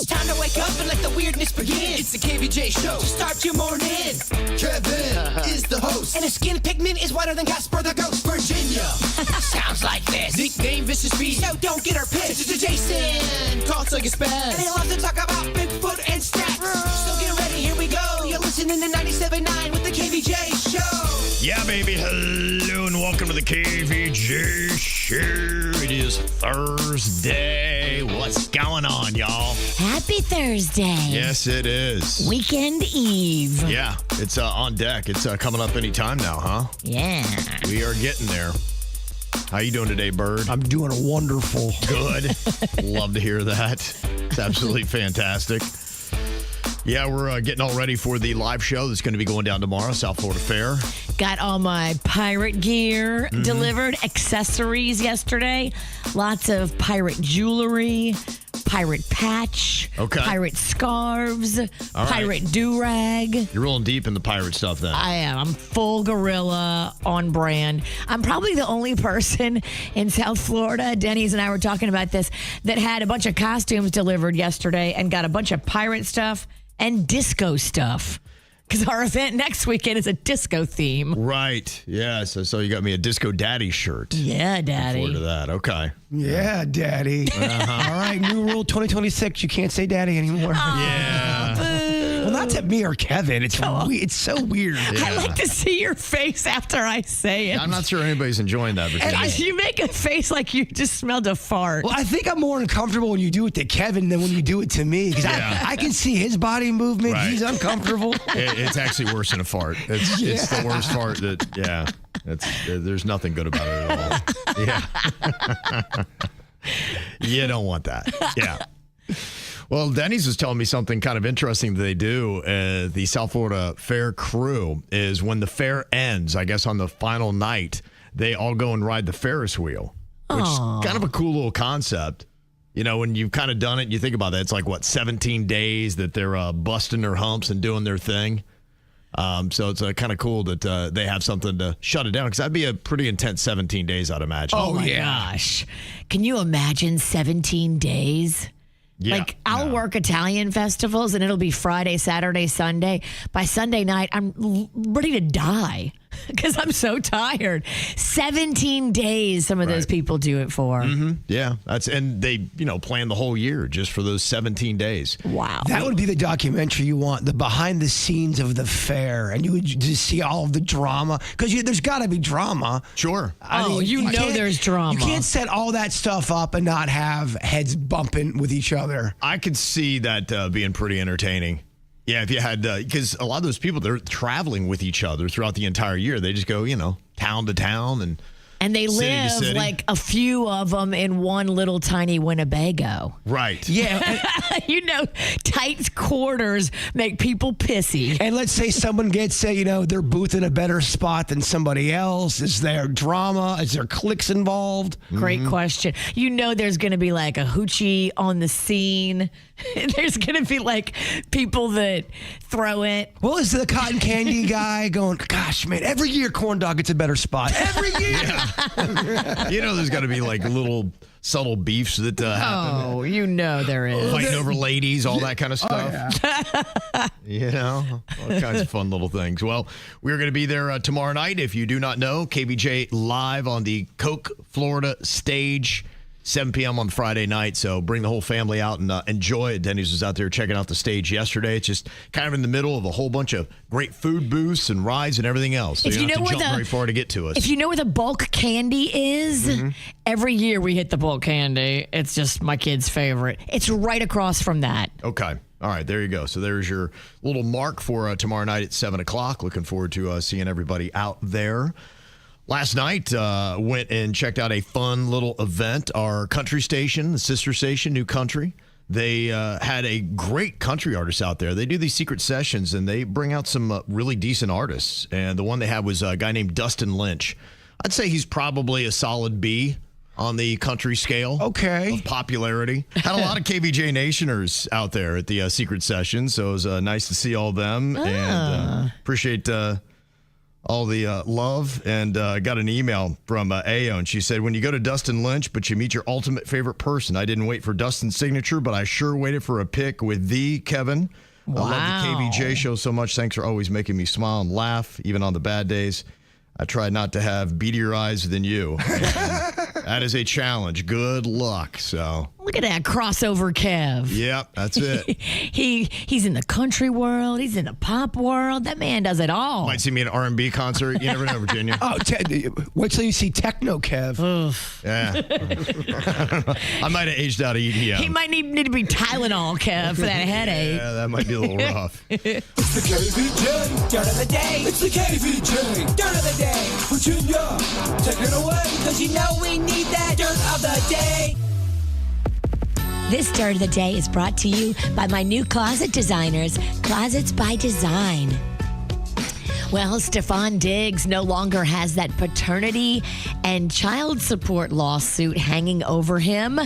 It's time to wake up and let the weirdness begin. It's the KVJ Show. To start your morning. Kevin is the host. And his skin pigment is whiter than Casper the Ghost. Virginia sounds like this. Nickname Vicious Beast. So don't get her pissed. It's Jason. Talks like a spaz. And he loves to talk about Bigfoot and stats. So get ready, here we go. You're listening to 97.9 with the KVJ Show. Yeah, baby. Hello and welcome to the KVJ Show. It is Thursday. What's going on, y'all? Happy Thursday. Yes, it is. Weekend Eve. Yeah, it's on deck. It's coming up any time now, huh? Yeah. We are getting there. How you doing today, Bird? I'm doing wonderful. Good. Love to hear that. It's absolutely fantastic. Yeah, we're getting all ready for the live show that's going to be going down tomorrow, South Florida Fair. Got all my pirate gear delivered, accessories yesterday. Lots of pirate jewelry, pirate patch, pirate scarves, pirate do-rag. You're rolling deep in the pirate stuff then. I am. I'm full gorilla on brand. I'm probably the only person in South Florida, Denny's and I were talking about this, that had a bunch of costumes delivered yesterday and got a bunch of pirate stuff and disco stuff. Because our event next weekend is a disco theme. Right. Yeah. So you got me a Disco Daddy shirt. Yeah, Daddy. Looking forward to that. Okay. Yeah, Daddy. All right, new rule 2026. You can't say Daddy anymore. Yeah. Well, not to me or Kevin. It's so weird. Yeah. I like to see your face after I say it. I'm not sure anybody's enjoying that. You make a face like you just smelled a fart. Well, I think I'm more uncomfortable when you do it to Kevin than when you do it to me. Because I can see his body movement. Right. He's uncomfortable. It's actually worse than a fart. It's the worst fart there's nothing good about it at all. Yeah. You don't want that. Yeah. Well, Denny's was telling me something kind of interesting that they do. The South Florida Fair crew is when the fair ends, I guess on the final night, they all go and ride the Ferris wheel, which is kind of a cool little concept. You know, when you've kind of done it, you think about that. It's like, 17 days that they're busting their humps and doing their thing. So it's kind of cool that they have something to shut it down, because that'd be a pretty intense 17 days, I'd imagine. Oh, my gosh. Can you imagine 17 days? Yeah, I'll work Italian festivals and it'll be Friday, Saturday, Sunday. By Sunday night, I'm ready to die because I'm so tired. 17 days some of those people do it for. Mm-hmm. Yeah. And they, plan the whole year just for those 17 days. Wow. That would be the documentary you want, the behind the scenes of the fair. And you would just see all of the drama. Because there's got to be drama. Sure. I mean, there's drama. You can't set all that stuff up and not have heads bumping with each other. I could see that being pretty entertaining. Yeah, if you had, because a lot of those people, they're traveling with each other throughout the entire year. They just go, town to town and they live like a few of them in one little tiny Winnebago. Right. Yeah. Tight quarters make people pissy. And let's say someone gets, their booth in a better spot than somebody else. Is there drama? Is there cliques involved? Great question. There's going to be like a hoochie on the scene. There's going to be like people that throw it. Well, is the cotton candy guy going, gosh, man, every year Corn Dog gets a better spot. Every year. There's got to be like little subtle beefs that happen. Oh, there is. Fighting over ladies, all that kind of stuff. Oh, yeah. All kinds of fun little things. Well, we're going to be there tomorrow night. If you do not know, KVJ live on the Coke, Florida stage. 7 p.m. on Friday night, so bring the whole family out and enjoy it. Denny's was out there checking out the stage yesterday. It's just kind of in the middle of a whole bunch of great food booths and rides and everything else. So you don't have to jump very far to get to us. If you know where the bulk candy is, every year we hit the bulk candy. It's just my kid's favorite. It's right across from that. Okay. All right, there you go. So there's your little mark for tomorrow night at 7 o'clock. Looking forward to seeing everybody out there. Last night, went and checked out a fun little event. Our country station, the sister station, New Country, they had a great country artist out there. They do these secret sessions, and they bring out some really decent artists. And the one they had was a guy named Dustin Lynch. I'd say he's probably a solid B on the country scale. Okay. Of popularity. Had a lot of KVJ Nationers out there at the secret session, so it was nice to see all of them. And appreciate all the love, and got an email from Ayo, and she said, when you go to Dustin Lynch, but you meet your ultimate favorite person. I didn't wait for Dustin's signature, but I sure waited for a pic with the Kevin. Wow. I love the KVJ show so much. Thanks for always making me smile and laugh, even on the bad days. I try not to have beadier eyes than you. That is a challenge. Good luck. So Look at that crossover Kev. Yep, that's it. He's in the country world. He's in the pop world. That man does it all. Might see me at an R&B concert. You never know, Virginia. Oh, wait till you see Techno Kev. Yeah. I might have aged out of EDM. He might need to be Tylenol, Kev, for that headache. Yeah, that might be a little rough. It's the KVJ dirt of the day. It's the KVJ dirt of the day. Virginia, take it away, because you know we need that dirt of the day. This Dirt of the Day is brought to you by my new closet designers, Closets by Design. Well, Stefan Diggs no longer has that paternity and child support lawsuit hanging over him.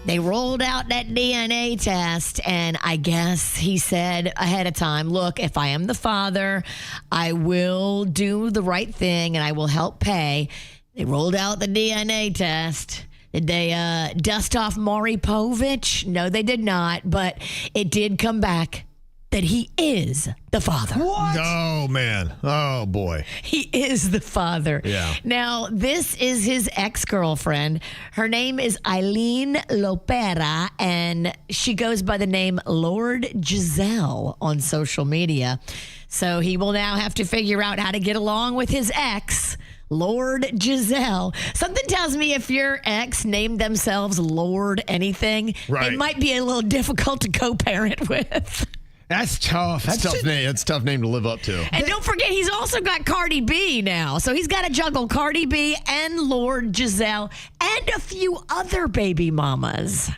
They rolled out that DNA test, and I guess he said ahead of time, look, if I am the father, I will do the right thing and I will help pay. They rolled out the DNA test. Did they dust off Maury Povich? No, they did not, but it did come back that he is the father. What? Oh, man. Oh, boy. He is the father. Yeah. Now, this is his ex-girlfriend. Her name is Eileen Lopera, and she goes by the name Lord Giselle on social media. So he will now have to figure out how to get along with his ex, Lord Giselle. Something tells me if your ex named themselves Lord anything, right, it might be a little difficult to co-parent with. That's tough. That's tough name. That's a tough name to live up to. And don't forget, he's also got Cardi B now. So he's got to juggle Cardi B and Lord Giselle and a few other baby mamas.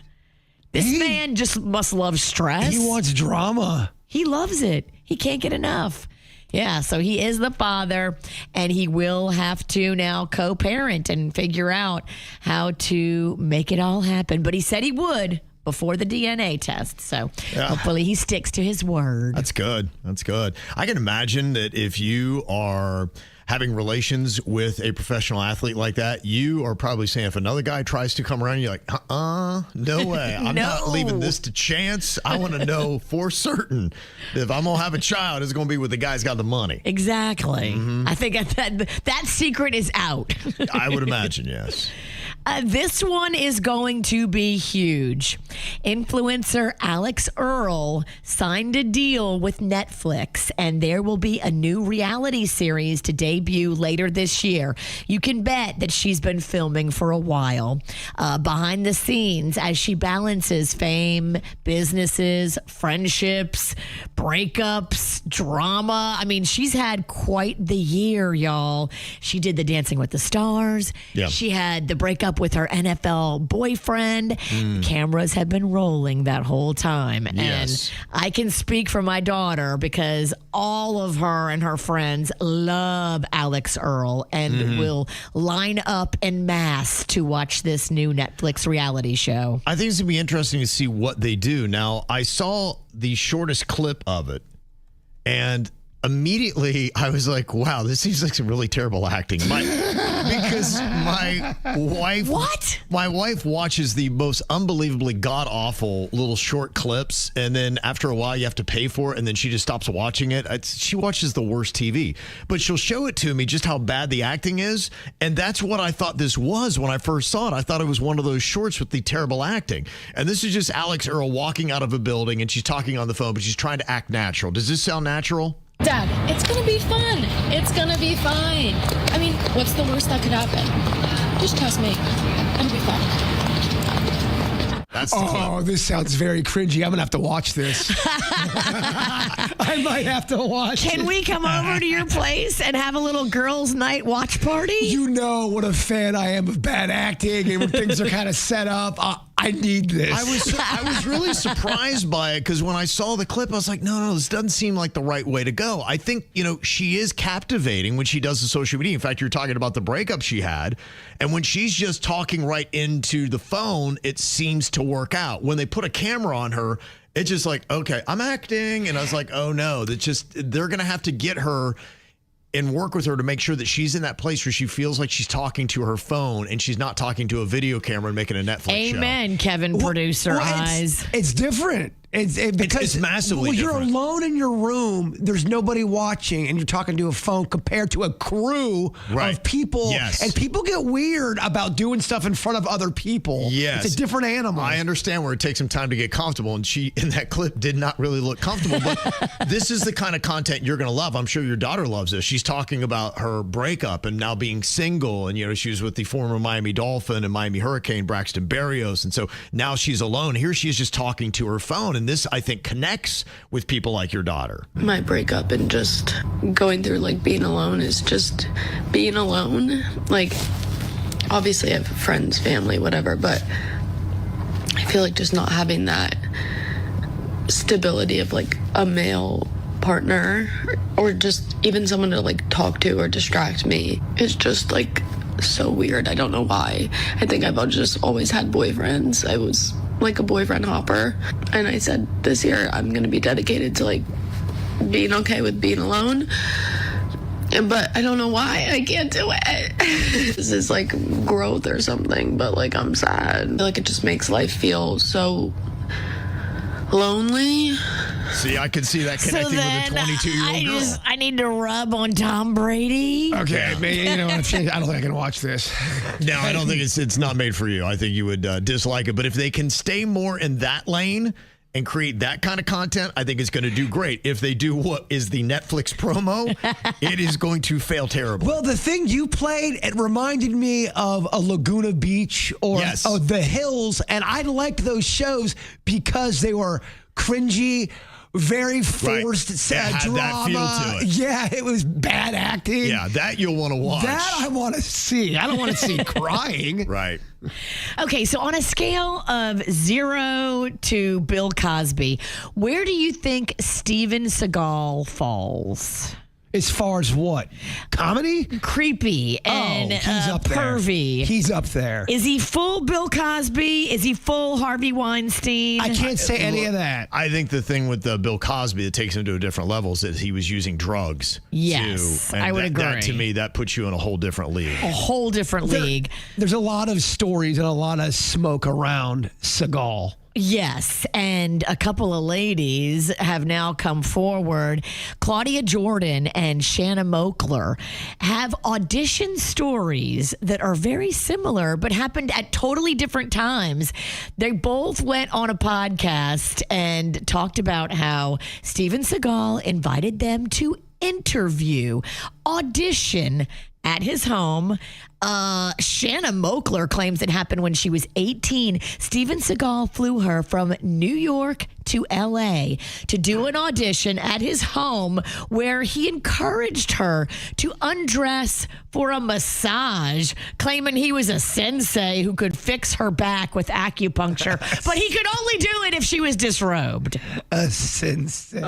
This man just must love stress. He wants drama. He loves it. He can't get enough. Yeah, so he is the father, and he will have to now co-parent and figure out how to make it all happen. But he said he would before the DNA test. So hopefully he sticks to his word. That's good. That's good. I can imagine that if you are having relations with a professional athlete like that, you are probably saying, if another guy tries to come around, you're like, no way. I'm not leaving this to chance. I want to know for certain that if I'm going to have a child, it's going to be with the guy's got the money. Exactly. Mm-hmm. I think that secret is out. I would imagine, yes. This one is going to be huge. Influencer Alex Earl signed a deal with Netflix, and there will be a new reality series to debut later this year. You can bet that she's been filming for a while behind the scenes as she balances fame, businesses, friendships, breakups, drama. I mean, she's had quite the year, y'all. She did the Dancing with the Stars. Yeah. She had the breakup with her NFL boyfriend. Cameras have been rolling that whole time. Yes. And I can speak for my daughter because all of her and her friends love Alex Earl and will line up en masse to watch this new Netflix reality show. I think it's going to be interesting to see what they do. Now, I saw the shortest clip of it, and immediately I was like, wow, this seems like some really terrible acting. Because my wife watches the most unbelievably god-awful little short clips, and then after a while you have to pay for it, and then she just stops watching it. She watches the worst TV. But she'll show it to me just how bad the acting is, and that's what I thought this was when I first saw it. I thought it was one of those shorts with the terrible acting. And this is just Alex Earl walking out of a building, and she's talking on the phone, but she's trying to act natural. Does this sound natural? Dad, it's gonna be fun. It's gonna be fine. I mean, what's the worst that could happen? Just trust me. It'll be fine. That's the clip. This sounds very cringy. I'm going to have to watch this. I might have to watch it. Can we come over to your place and have a little girls' night watch party? You know what a fan I am of bad acting and when things are kind of set up. I need this. I was really surprised by it because when I saw the clip, I was like, no, this doesn't seem like the right way to go. I think, she is captivating when she does the social media. In fact, you're talking about the breakup she had. And when she's just talking right into the phone, it seems to work out. When they put a camera on her, it's just like, okay, I'm acting. And I was like, oh no, they're going to have to get her and work with her to make sure that she's in that place where she feels like she's talking to her phone and she's not talking to a video camera and making a Netflix show. Amen, Kevin, producer eyes. It's different. Because it's massively when different. you're alone in your room, there's nobody watching, and you're talking to a phone compared to a crew of people. Yes. And people get weird about doing stuff in front of other people. Yes. It's a different animal. I understand where it takes some time to get comfortable, and she, in that clip, did not really look comfortable. But this is the kind of content you're going to love. I'm sure your daughter loves this. She's talking about her breakup and now being single, and she was with the former Miami Dolphin and Miami Hurricane Braxton Berrios, and so now she's alone. Here she is just talking to her phone, and this, I think, connects with people like your daughter. My breakup and just going through being alone is just being alone. Obviously I have friends, family, whatever, but I feel like just not having that stability of a male partner or just even someone to talk to or distract me is just so weird. I don't know why. I think I've just always had boyfriends. I was a boyfriend hopper, and I said this year I'm gonna be dedicated to being okay with being alone, but I don't know why I can't do it. This is growth or something, but I'm sad. I feel it just makes life feel so lonely. See, I could see that connecting with a 22-year-old girl. I need to rub on Tom Brady. Okay, I don't think I can watch this. No, I don't think it's not made for you. I think you would dislike it. But if they can stay more in that lane and create that kind of content, I think it's going to do great. If they do what is the Netflix promo, it is going to fail terribly. Well, the thing you played, it reminded me of a Laguna Beach or The Hills, and I liked those shows because they were cringy, very forced drama. That feel to it. Yeah, it was bad acting. Yeah, that you'll want to watch. That I want to see. I don't want to see crying. Right. Okay, so on a scale of 0 to Bill Cosby, where do you think Steven Seagal falls? As far as what? Comedy? Creepy and he's up pervy. There. He's up there. Is he full Bill Cosby? Is he full Harvey Weinstein? I can't say any of that. I think the thing with Bill Cosby that takes him to a different level is that he was using drugs. Yes, too. And I would agree. That, to me, that puts you in a whole different league. A whole different league. There's a lot of stories and a lot of smoke around Seagal. Yes, and a couple of ladies have now come forward. Claudia Jordan and Shanna Moakler have audition stories that are very similar but happened at totally different times. They both went on a podcast and talked about how Steven Seagal invited them to audition at his home. Shanna Moakler claims it happened when she was 18. Steven Seagal flew her from New York to LA to do an audition at his home where he encouraged her to undress for a massage, claiming he was a sensei who could fix her back with acupuncture, but he could only do it if she was disrobed. A sensei.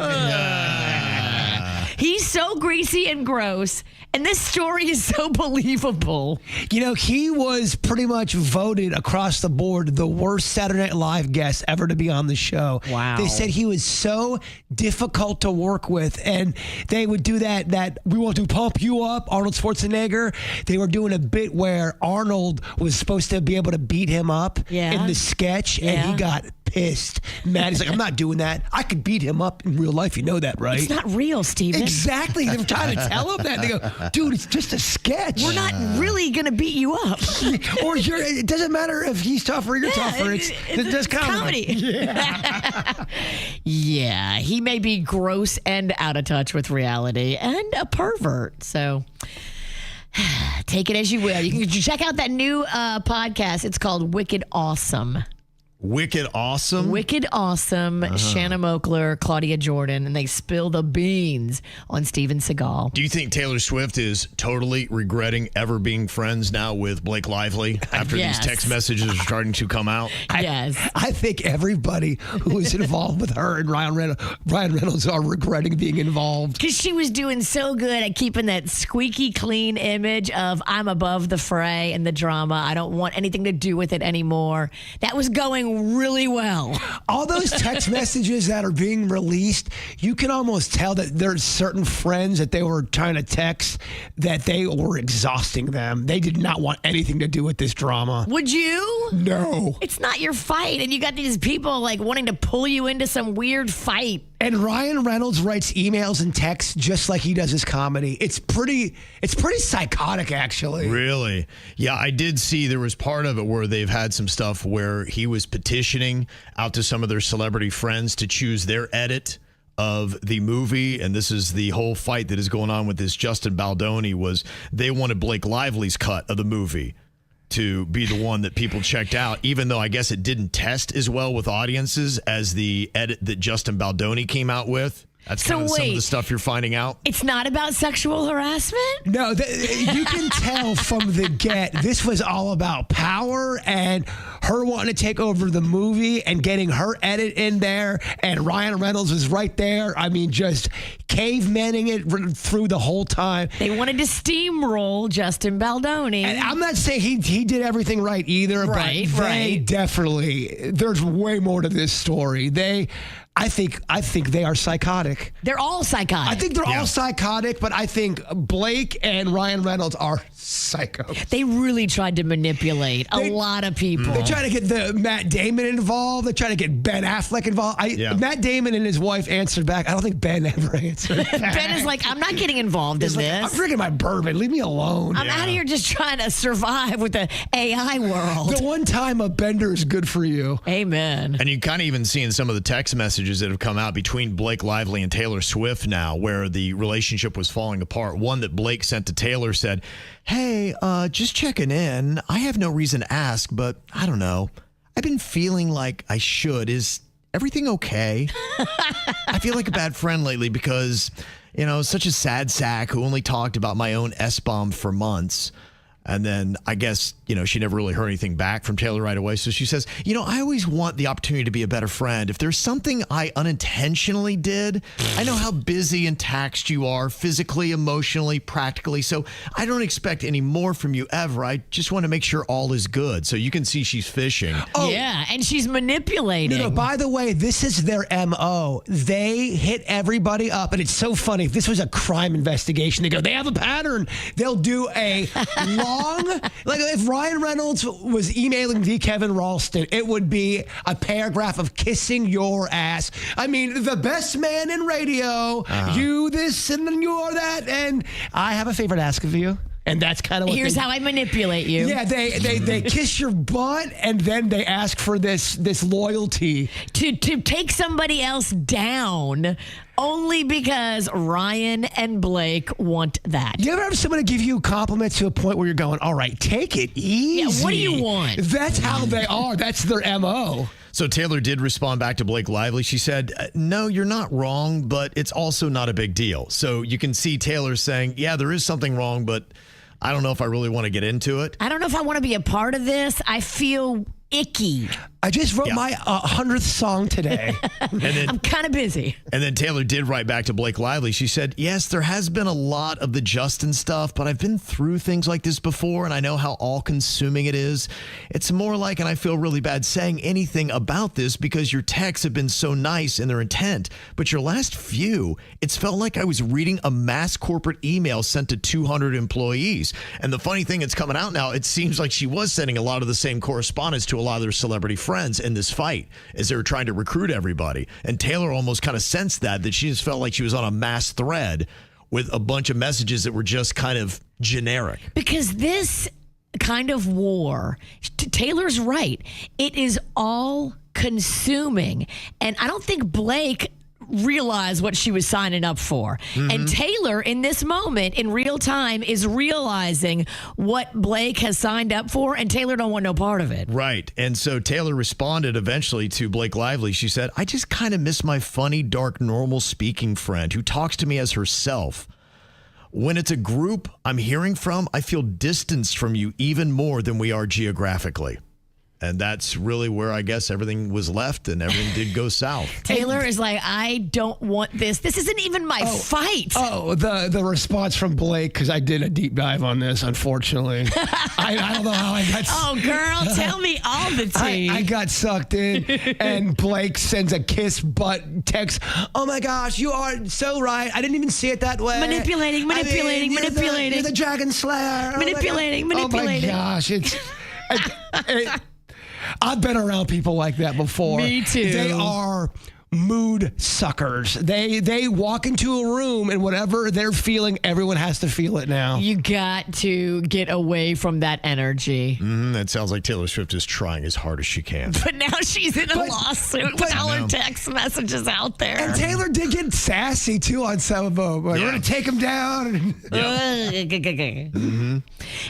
He's so greasy and gross, and this story is so believable. He was pretty much voted across the board the worst Saturday Night Live guest ever to be on the show. Wow. They said he was so difficult to work with, and they would do that we want to pump you up, Arnold Schwarzenegger. They were doing a bit where Arnold was supposed to be able to beat him up in the sketch, and he got pissed, mad. He's like, I'm not doing that. I could beat him up in real life. You know that, right? It's not real, Steven. Exactly. They're trying to tell him that. They go, dude, it's just a sketch. We're not really going to beat you up. Or it doesn't matter if he's tougher or you're tougher. It's just comedy. Yeah, he may be gross and out of touch with reality and a pervert. So take it as you will. You can check out that new podcast. It's called Wicked Awesome. Wicked Awesome? Wicked Awesome, Shanna Moakler, Claudia Jordan, and they spill the beans on Steven Seagal. Do you think Taylor Swift is totally regretting ever being friends now with Blake Lively after these text messages are starting to come out? Yes. I think everybody who was involved with her and Ryan Reynolds are regretting being involved. Because she was doing so good at keeping that squeaky clean image of I'm above the fray and the drama. I don't want anything to do with it anymore. That was going going really well. All those text messages that are being released, you can almost tell that there's certain friends that they were trying to text that they were exhausting them. They did not want anything to do with this drama. Would you? No. It's not your fight, and you got these people like wanting to pull you into some weird fight. And Ryan Reynolds writes emails and texts just like he does his comedy. It's pretty psychotic, actually. Really? Yeah, I did see there was part of it where they've had some stuff where he was petitioning out to some of their celebrity friends to choose their edit of the movie. And this is the whole fight that is going on with this Justin Baldoni, was they wanted Blake Lively's cut of the movie to be the one that people checked out, even though I guess it didn't test as well with audiences as the edit that Justin Baldoni came out with. That's kind of some of the stuff you're finding out. It's not about sexual harassment? No, you can tell from the get, this was all about power and her wanting to take over the movie and getting her edit in there. And Ryan Reynolds was right there. I mean, just cavemaning it through the whole time. They wanted to steamroll Justin Baldoni. And I'm not saying he did everything right either, but they definitely, there's way more to this story. I think they are psychotic. They're all psychotic. I think they're all psychotic, but I think Blake and Ryan Reynolds are psychos. They really tried to manipulate a lot of people. They try to get the Matt Damon involved. They try to get Ben Affleck involved. Matt Damon and his wife answered back. I don't think Ben ever answered back. Ben is like, I'm not getting involved in this. I'm drinking my bourbon. Leave me alone. I'm out here just trying to survive with the AI world. The one time a bender is good for you. Amen. And you kind of even seeing some of the text messages that have come out between Blake Lively and Taylor Swift now, where the relationship was falling apart. One that Blake sent to Taylor said, "Hey, just checking in. I have no reason to ask, but I don't know. I've been feeling like I should. Is everything okay? I feel like a bad friend lately because, such a sad sack who only talked about my own S-bomb for months." And then I guess, she never really heard anything back from Taylor right away. So she says, I always want the opportunity to be a better friend. If there's something I unintentionally did, I know how busy and taxed you are physically, emotionally, practically. So I don't expect any more from you ever. I just want to make sure all is good. So you can see she's fishing. Oh. Yeah, and she's manipulating. No, by the way, this is their MO. They hit everybody up, and it's so funny. If this was a crime investigation, they go, they have a pattern. They'll do a like if Ryan Reynolds was emailing V. Kevin Ralston, it would be a paragraph of kissing your ass. I mean, the best man in radio, you this and then you're that, and I have a favor to ask of you. And that's kind of what Here's how I manipulate you. Yeah, they kiss your butt and then they ask for this loyalty. To take somebody else down only because Ryan and Blake want that. You ever have somebody give you compliments to a point where you're going, all right, take it easy. Yeah, what do you want? That's how they are. That's their MO. So Taylor did respond back to Blake Lively. She said, no, you're not wrong, but it's also not a big deal. So you can see Taylor saying, yeah, there is something wrong, but I don't know if I really want to get into it. I don't know if I want to be a part of this. I feel icky. I just wrote my 100th song today. And then, I'm kind of busy. And then Taylor did write back to Blake Lively. She said, yes, there has been a lot of the Justin stuff, but I've been through things like this before, and I know how all-consuming it is. It's more like, and I feel really bad saying anything about this because your texts have been so nice in their intent, but your last few, it's felt like I was reading a mass corporate email sent to 200 employees. And the funny thing that's coming out now, it seems like she was sending a lot of the same correspondence to a lot of their celebrity friends in this fight as they were trying to recruit everybody. And Taylor almost kind of sensed that she just felt like she was on a mass thread with a bunch of messages that were just kind of generic. Because this kind of war, Taylor's right, it is all consuming. And I don't think Blake realized what she was signing up for. Mm-hmm. And Taylor, in this moment, in real time, is realizing what Blake has signed up for, and Taylor don't want no part of it. Right. And so Taylor responded eventually to Blake Lively. She said, I just kind of miss my funny, dark, normal speaking friend who talks to me as herself. When it's a group I'm hearing from, I feel distanced from you even more than we are geographically. And that's really where I guess everything was left and everything did go south. Taylor is like, I don't want this. This isn't even my fight. Oh, the response from Blake, because I did a deep dive on this, unfortunately. I don't know how I got... Oh, girl, tell me all the tea. I got sucked in, and Blake sends a kiss butt text. Oh, my gosh, you are so right. I didn't even see it that way. Manipulating. You're the Dragon Slayer. Manipulating. Oh, my gosh. I've been around people like that before. Me too. They are mood suckers. They walk into a room and whatever they're feeling, everyone has to feel it now. You got to get away from that energy. That sounds like Taylor Swift is trying as hard as she can. But now she's in a lawsuit with all her text messages out there. And Taylor did get sassy too on some of them. Like, we're going to take them down.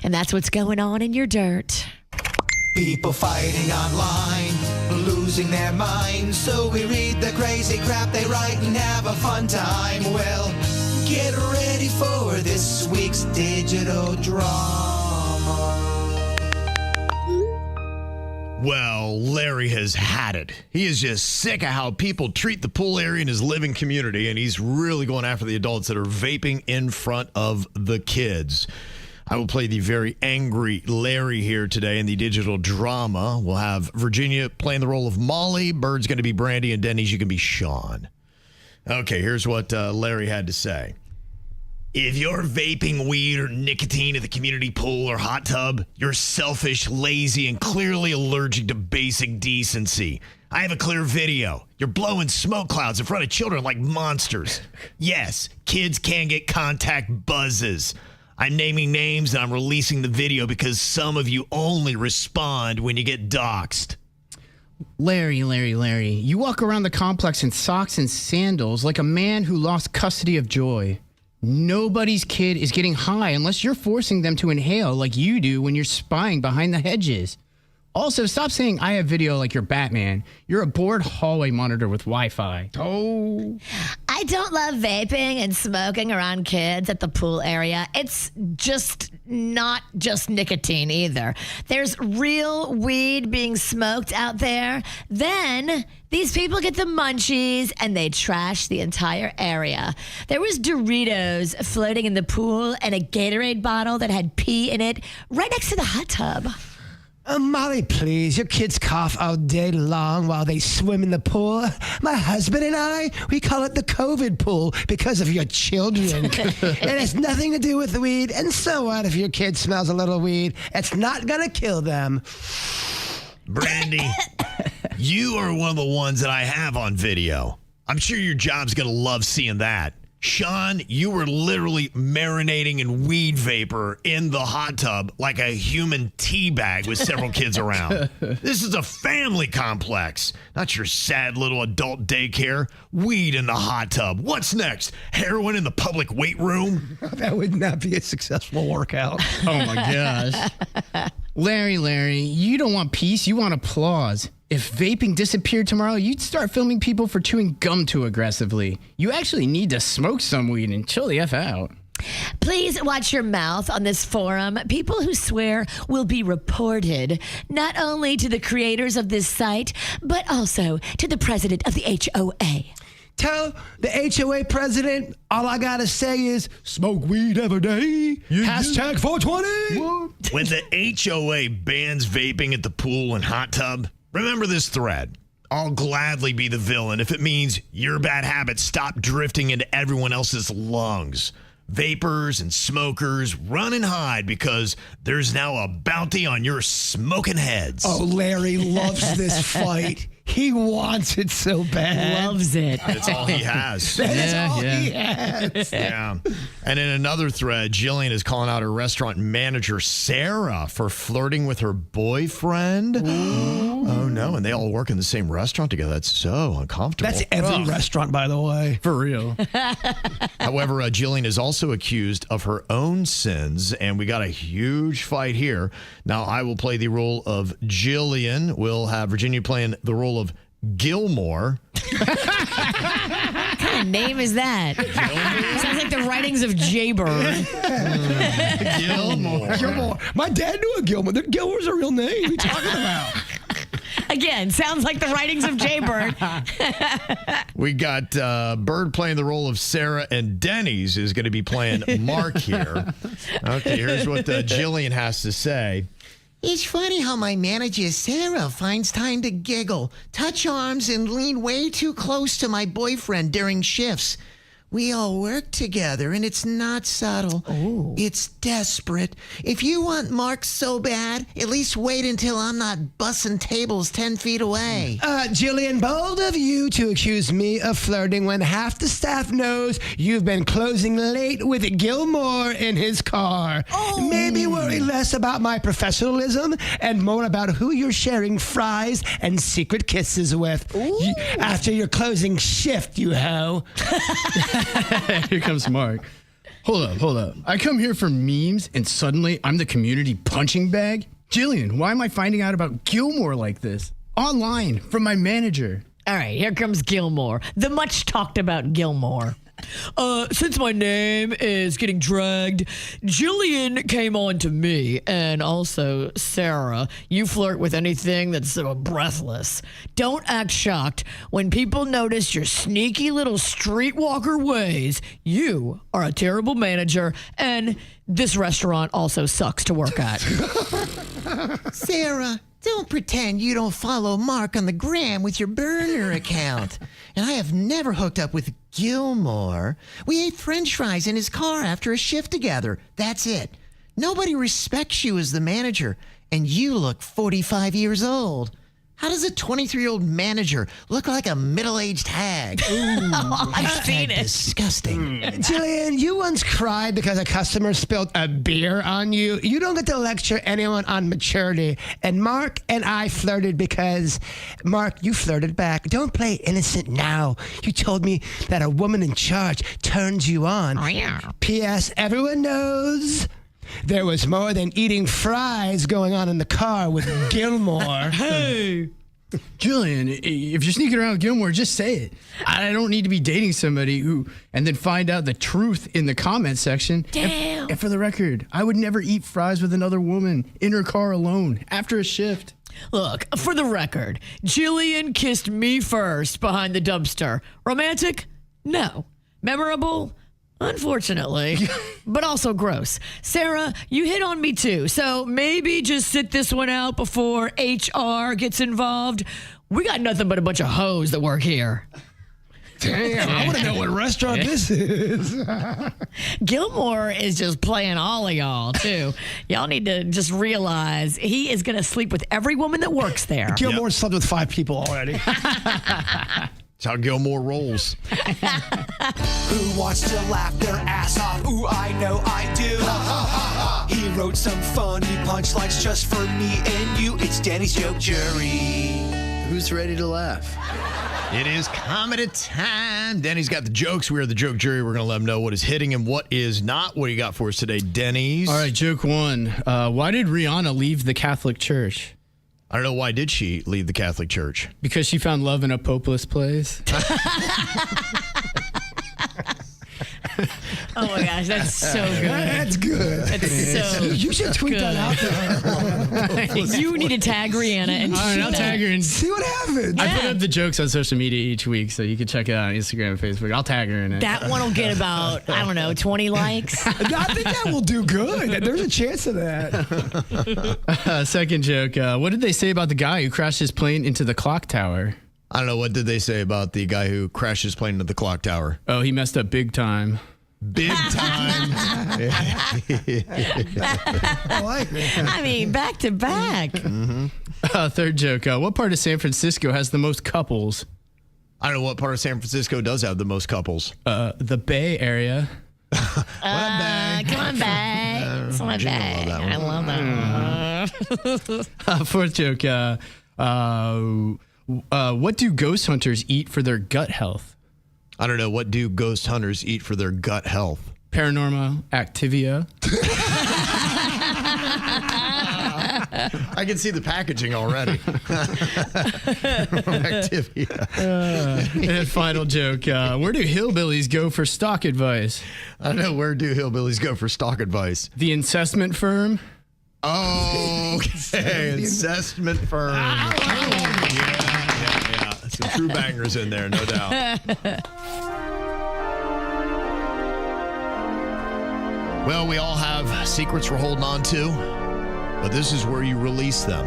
And that's what's going on in your dirt. People fighting online, losing their minds. So we read the crazy crap they write and have a fun time. Well, get ready for this week's digital drama. Well, Larry has had it. He is just sick of how people treat the pool area in his living community, and he's really going after the adults that are vaping in front of the kids. I will play the very angry Larry here today in the digital drama. We'll have Virginia playing the role of Molly. Bird's going to be Brandy, and Denny's you can be Sean. Okay, here's what Larry had to say. If you're vaping weed or nicotine at the community pool or hot tub, you're selfish, lazy, and clearly allergic to basic decency. I have a clear video. You're blowing smoke clouds in front of children like monsters. Yes, kids can get contact buzzes. I'm naming names and I'm releasing the video because some of you only respond when you get doxxed. Larry, you walk around the complex in socks and sandals like a man who lost custody of joy. Nobody's kid is getting high unless you're forcing them to inhale like you do when you're spying behind the hedges. Also, stop saying I have video like you're Batman. You're a bored hallway monitor with Wi-Fi. Oh. I don't love vaping and smoking around kids at the pool area. It's just not just nicotine either. There's real weed being smoked out there. Then these people get the munchies and they trash the entire area. There was Doritos floating in the pool and a Gatorade bottle that had pee in it right next to the hot tub. Molly, please. Your kids cough all day long while they swim in the pool. My husband and I, we call it the COVID pool because of your children. It has nothing to do with the weed. And so what if your kid smells a little weed? It's not going to kill them. Brandy, you are one of the ones that I have on video. I'm sure your job's going to love seeing that. Sean, you were literally marinating in weed vapor in the hot tub like a human tea bag with several kids around. This is a family complex, not your sad little adult daycare. Weed in the hot tub. What's next? Heroin in the public weight room? That would not be a successful workout. Oh, my gosh. Larry, you don't want peace. You want applause. If vaping disappeared tomorrow, you'd start filming people for chewing gum too aggressively. You actually need to smoke some weed and chill the F out. Please watch your mouth on this forum. People who swear will be reported, not only to the creators of this site, but also to the president of the HOA. Tell the HOA president, all I got to say is, smoke weed every day. Hashtag 420. When the HOA bans vaping at the pool and hot tub, remember this thread. I'll gladly be the villain if it means your bad habits stop drifting into everyone else's lungs. Vapors and smokers run and hide because there's now a bounty on your smoking heads. Oh, Larry loves this fight. He wants it so bad. Loves it. That's all he has. That's all he has. Yeah. And in another thread, Jillian is calling out her restaurant manager, Sarah, for flirting with her boyfriend. Ooh. Oh, no. And they all work in the same restaurant together. That's so uncomfortable. That's every restaurant, by the way. For real. However, Jillian is also accused of her own sins, and we got a huge fight here. Now, I will play the role of Jillian. We'll have Virginia playing the role of Gilmore. What kind of name is that? Sounds like the writings of Jaybird. Gilmore. My dad knew a Gilmore. Gilmore's a real name. What are you talking about? Again, sounds like the writings of Jay Bird. We got Bird playing the role of Sarah, and Denny's is going to be playing Mark here. Okay, here's what Jillian has to say. It's funny how my manager, Sarah, finds time to giggle, touch arms, and lean way too close to my boyfriend during shifts. We all work together, and it's not subtle. Ooh. It's desperate. If you want Mark so bad, at least wait until I'm not bussing tables 10 feet away. Jillian, bold of you to accuse me of flirting when half the staff knows you've been closing late with Gilmore in his car. Oh. Maybe worry less about my professionalism and more about who you're sharing fries and secret kisses with. After your closing shift, you hoe. Here comes Mark. Hold up. I come here for memes, and suddenly I'm the community punching bag? Jillian, why am I finding out about Gilmore like this? Online, from my manager. All right, here comes Gilmore. The much talked about Gilmore. Since my name is getting dragged, Jillian came on to me, and also Sarah. You flirt with anything that's breathless. Don't act shocked when people notice your sneaky little streetwalker ways. You are a terrible manager, and this restaurant also sucks to work at. Sarah, don't pretend you don't follow Mark on the gram with your burner account. And I have never hooked up with Gilmore. We ate French fries in his car after a shift together. That's it. Nobody respects you as the manager, and you look 45 years old. How does a 23-year-old manager look like a middle-aged hag? I've seen it. Disgusting. Jillian, you once cried because a customer spilled a beer on you. You don't get to lecture anyone on maturity. And Mark and I flirted because, Mark, you flirted back. Don't play innocent now. You told me that a woman in charge turns you on. Oh, yeah. P.S. Everyone knows there was more than eating fries going on in the car with Gilmore. Hey, Jillian, if you're sneaking around with Gilmore, just say it. I don't need to be dating somebody and then find out the truth in the comment section. Damn. And for the record, I would never eat fries with another woman in her car alone after a shift. Look, for the record, Jillian kissed me first behind the dumpster. Romantic? No. Memorable? Unfortunately, but also gross. Sarah, you hit on me too, so maybe just sit this one out before HR gets involved. We got nothing but a bunch of hoes that work here. Damn, I want to know what restaurant this is. Gilmore is just playing all of y'all, too. Y'all need to just realize he is going to sleep with every woman that works there. Gilmore slept with 5 people already. That's how Gilmore rolls. Who wants to laugh their ass off? Ooh, I know I do. He wrote some funny punchlines just for me and you. It's Danny's Joke Jury. Who's ready to laugh? It is comedy time. Denny's got the jokes. We are the joke jury. We're going to let him know what is hitting and what is not. What do you got for us today, Denny's? All right, joke 1. Why did Rihanna leave the Catholic Church? I don't know. Why did she leave the Catholic Church? Because she found love in a popeless place. Oh my gosh, that's so good. That's good. That's so You should tweet that out there. You need to tag Rihanna and All right, I'll tag her and See what happens. I put up the jokes on social media each week, so you can check it out on Instagram and Facebook. I'll tag her in it. That one will get about, 20 likes. I think that will do good. There's a chance of that. Second joke. What did they say about the guy who crashed his plane into the clock tower? I don't know. What did they say about the guy who crashed his plane into the clock tower? Oh, he messed up big time. Big time. I like it. I mean, back to back. Third joke. What part of San Francisco has the most couples? I don't know what part of San Francisco does have the most couples. The Bay Area. Come on back. It's my bag. I love that one. Fourth joke. What do ghost hunters eat for their gut health? I don't know. What do ghost hunters eat for their gut health? Paranormal Activia. I can see the packaging already. Activia. And final joke. Where do hillbillies go for stock advice? I don't know. Where do hillbillies go for stock advice? The investment firm. Oh, okay. Assessment firm. Yeah. Some true bangers in there, no doubt. Well, we all have secrets we're holding on to, but this is where you release them.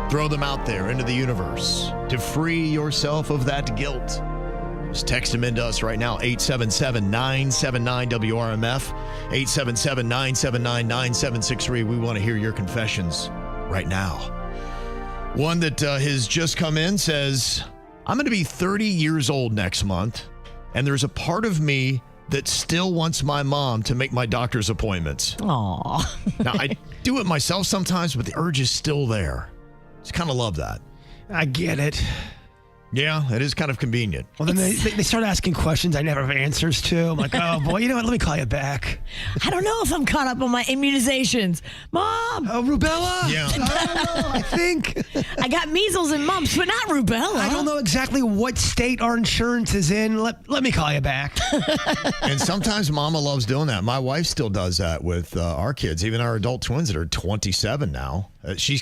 Throw them out there into the universe to free yourself of that guilt. Just text them into us right now, 877-979-WRMF, 877-979-9763. We want to hear your confessions right now. One that has just come in says, I'm going to be 30 years old next month, and there's a part of me that still wants my mom to make my doctor's appointments. Aw. Now, I do it myself sometimes, but the urge is still there. Just kind of love that. I get it. Yeah, it is kind of convenient. Well, then they start asking questions I never have answers to. I'm like, oh, boy, you know what? Let me call you back. I don't know if I'm caught up on my immunizations. Mom! Oh, rubella? Yeah. I don't know, I think. I got measles and mumps, but not rubella. I don't know exactly what state our insurance is in. Let me call you back. And sometimes mama loves doing that. My wife still does that with our kids, even our adult twins that are 27 now. She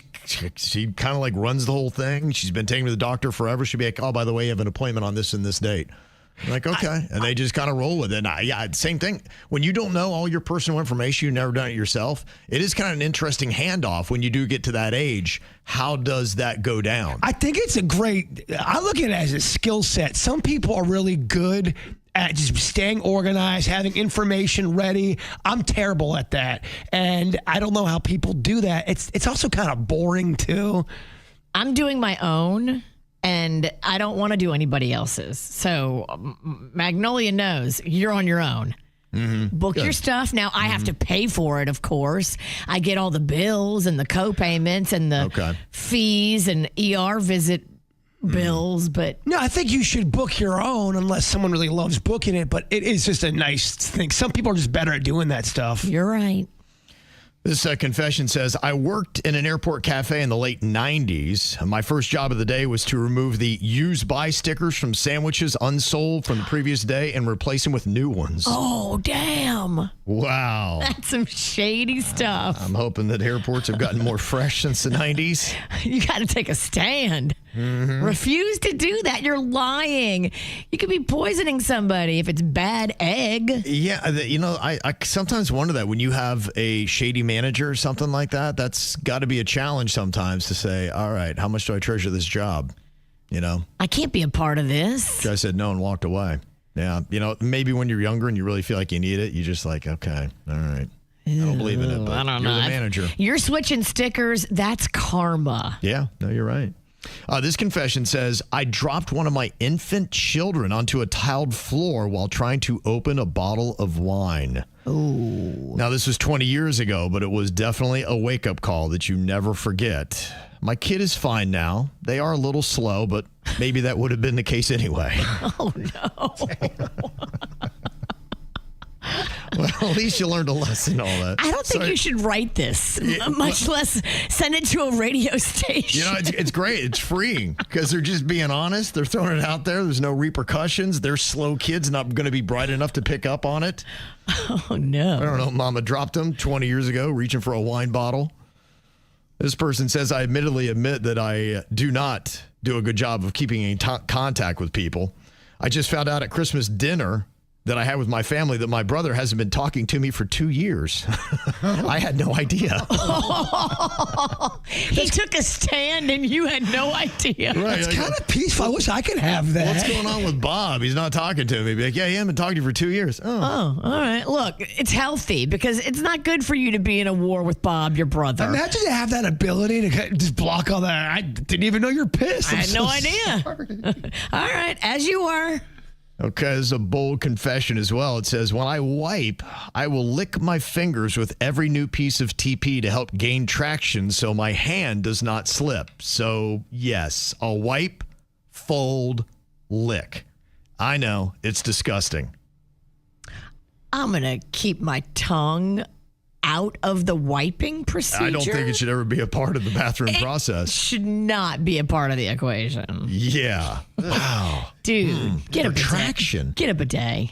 kind of like runs the whole thing. She's been taking to the doctor forever. She'll be like, oh, by the way, you have an appointment on this and this date. I'm like, okay. And they just kind of roll with it. And same thing. When you don't know all your personal information, you've never done it yourself, it is kind of an interesting handoff when you do get to that age. How does that go down? I think it's I look at it as a skill set. Some people are really good at just staying organized, having information ready. I'm terrible at that. And I don't know how people do that. It's also kind of boring too. I'm doing my own, and I don't want to do anybody else's. So Magnolia knows you're on your own. Mm-hmm. Book your stuff. Now, I have to pay for it, of course. I get all the bills and the co-payments and the fees and ER visit bills, but no, I think you should book your own unless someone really loves booking it, but it is just a nice thing. Some people are just better at doing that stuff. You're right. This confession says, I worked in an airport cafe in the late 90s. My first job of the day was to remove the use by stickers from sandwiches unsold from the previous day and replace them with new ones. Oh, damn. Wow. That's some shady stuff. I'm hoping that airports have gotten more fresh since the 90s. You got to take a stand. Mm-hmm. Refuse to do that. You're lying. You could be poisoning somebody if it's bad egg. Yeah, I sometimes wonder that when you have a shady manager or something like that, that's got to be a challenge sometimes to say, all right, how much do I treasure this job? I can't be a part of this. Guy said no and walked away. Yeah, maybe when you're younger and you really feel like you need it, you're just like, okay, all right. I don't believe in it, but I don't you're know. the manager. You're switching stickers. That's karma. Yeah, no, you're right. This confession says, I dropped one of my infant children onto a tiled floor while trying to open a bottle of wine. Oh. Now, this was 20 years ago, but it was definitely a wake-up call that you never forget. My kid is fine now. They are a little slow, but maybe that would have been the case anyway. Oh, no. Well, at least you learned a lesson, all that. I don't think you should write this, much less send it to a radio station. It's great. It's freeing because they're just being honest. They're throwing it out there. There's no repercussions. They're slow kids, not going to be bright enough to pick up on it. Oh, no. I don't know. Mama dropped them 20 years ago, reaching for a wine bottle. This person says, I admit that I do not do a good job of keeping in contact with people. I just found out at Christmas dinner that I had with my family that my brother hasn't been talking to me for 2 years. I had no idea. He took a stand and you had no idea. Right. It's kind of peaceful. I wish I could have that. What's going on with Bob? He's not talking to me. Be like, yeah, he hasn't been talking to you for 2 years. Oh, all right. Look, it's healthy because it's not good for you to be in a war with Bob, your brother. Imagine to have that ability to just block all that. I didn't even know you're pissed. I had no idea. All right, as you are. Okay, this is a bold confession as well. It says, when I wipe, I will lick my fingers with every new piece of TP to help gain traction so my hand does not slip. So, yes, I'll wipe, fold, lick. I know, it's disgusting. I'm going to keep my tongue out of the wiping procedure. I don't think it should ever be a part of the bathroom process. Should not be a part of the equation. Yeah. Wow. Dude, get a bidet. Traction. Get a bidet.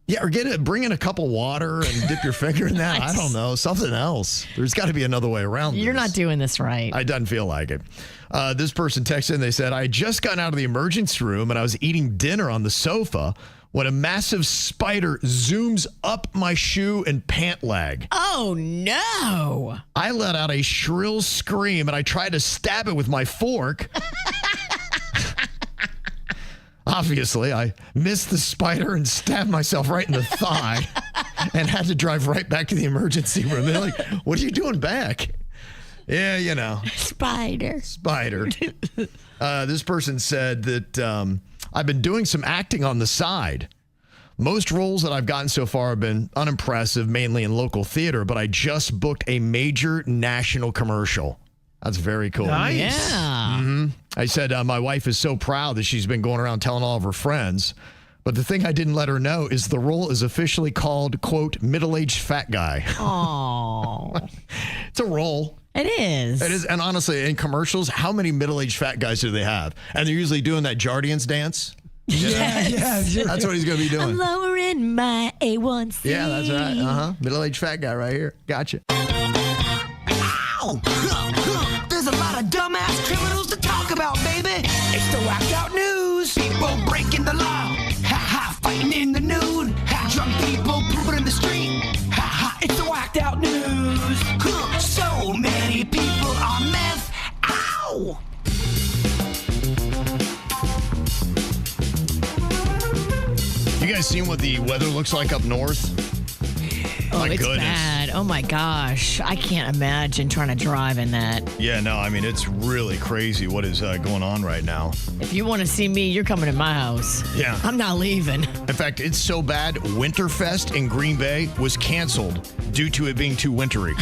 Yeah, or bring in a cup of water and dip your finger in that. I don't know. Something else. There's got to be another way around You're this. not doing this right. It doesn't feel like it. This person texted in. They said, I had just gotten out of the emergency room and I was eating dinner on the sofa when a massive spider zooms up my shoe and pant leg. Oh, no. I let out a shrill scream and I tried to stab it with my fork. Obviously, I missed the spider and stabbed myself right in the thigh and had to drive right back to the emergency room. They're like, what are you doing back? Yeah, you know. Spider. This person said that I've been doing some acting on the side. Most roles that I've gotten so far have been unimpressive, mainly in local theater, but I just booked a major national commercial. That's very cool. Nice. Yeah. Mm-hmm. I said my wife is so proud that she's been going around telling all of her friends. But the thing I didn't let her know is the role is officially called, quote, middle-aged fat guy. Oh. It's a role. It is. It is. And honestly, in commercials, how many middle-aged fat guys do they have? And they're usually doing that Jardians dance. Yeah. That's what he's going to be doing. I'm lowering my A1C. Yeah, that's right. Middle-aged fat guy right here. Gotcha. Ow! There's a lot of dumbass criminals to talk about, baby. It's the whacked out news. People breaking the law. Ha ha, fighting in the nude. Ha, drunk people pooping in the street. Ha ha, it's the whacked out news. So many people on meth. Ow! You guys seen what the weather looks like up north? Oh, My it's goodness. bad. Oh, my gosh. I can't imagine trying to drive in that. Yeah, no, I mean, it's really crazy what is going on right now. If you want to see me, you're coming to my house. Yeah. I'm not leaving. In fact, it's so bad, Winterfest in Green Bay was canceled due to it being too wintry.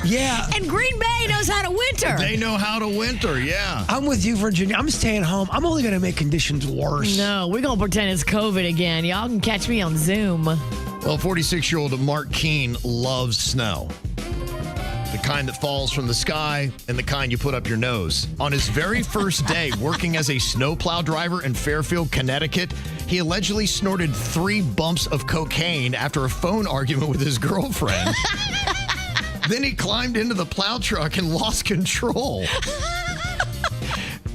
Yeah. And Green Bay knows how to winter. They know how to winter, yeah. I'm with you, Virginia. I'm staying home. I'm only going to make conditions worse. No, we're going to pretend it's COVID again. Y'all can catch me on Zoom. Well, 46-year-old Mark Keene loves snow. The kind that falls from the sky and the kind you put up your nose. On his very first day working as a snowplow driver in Fairfield, Connecticut, he allegedly snorted 3 bumps of cocaine after a phone argument with his girlfriend. Then he climbed into the plow truck and lost control.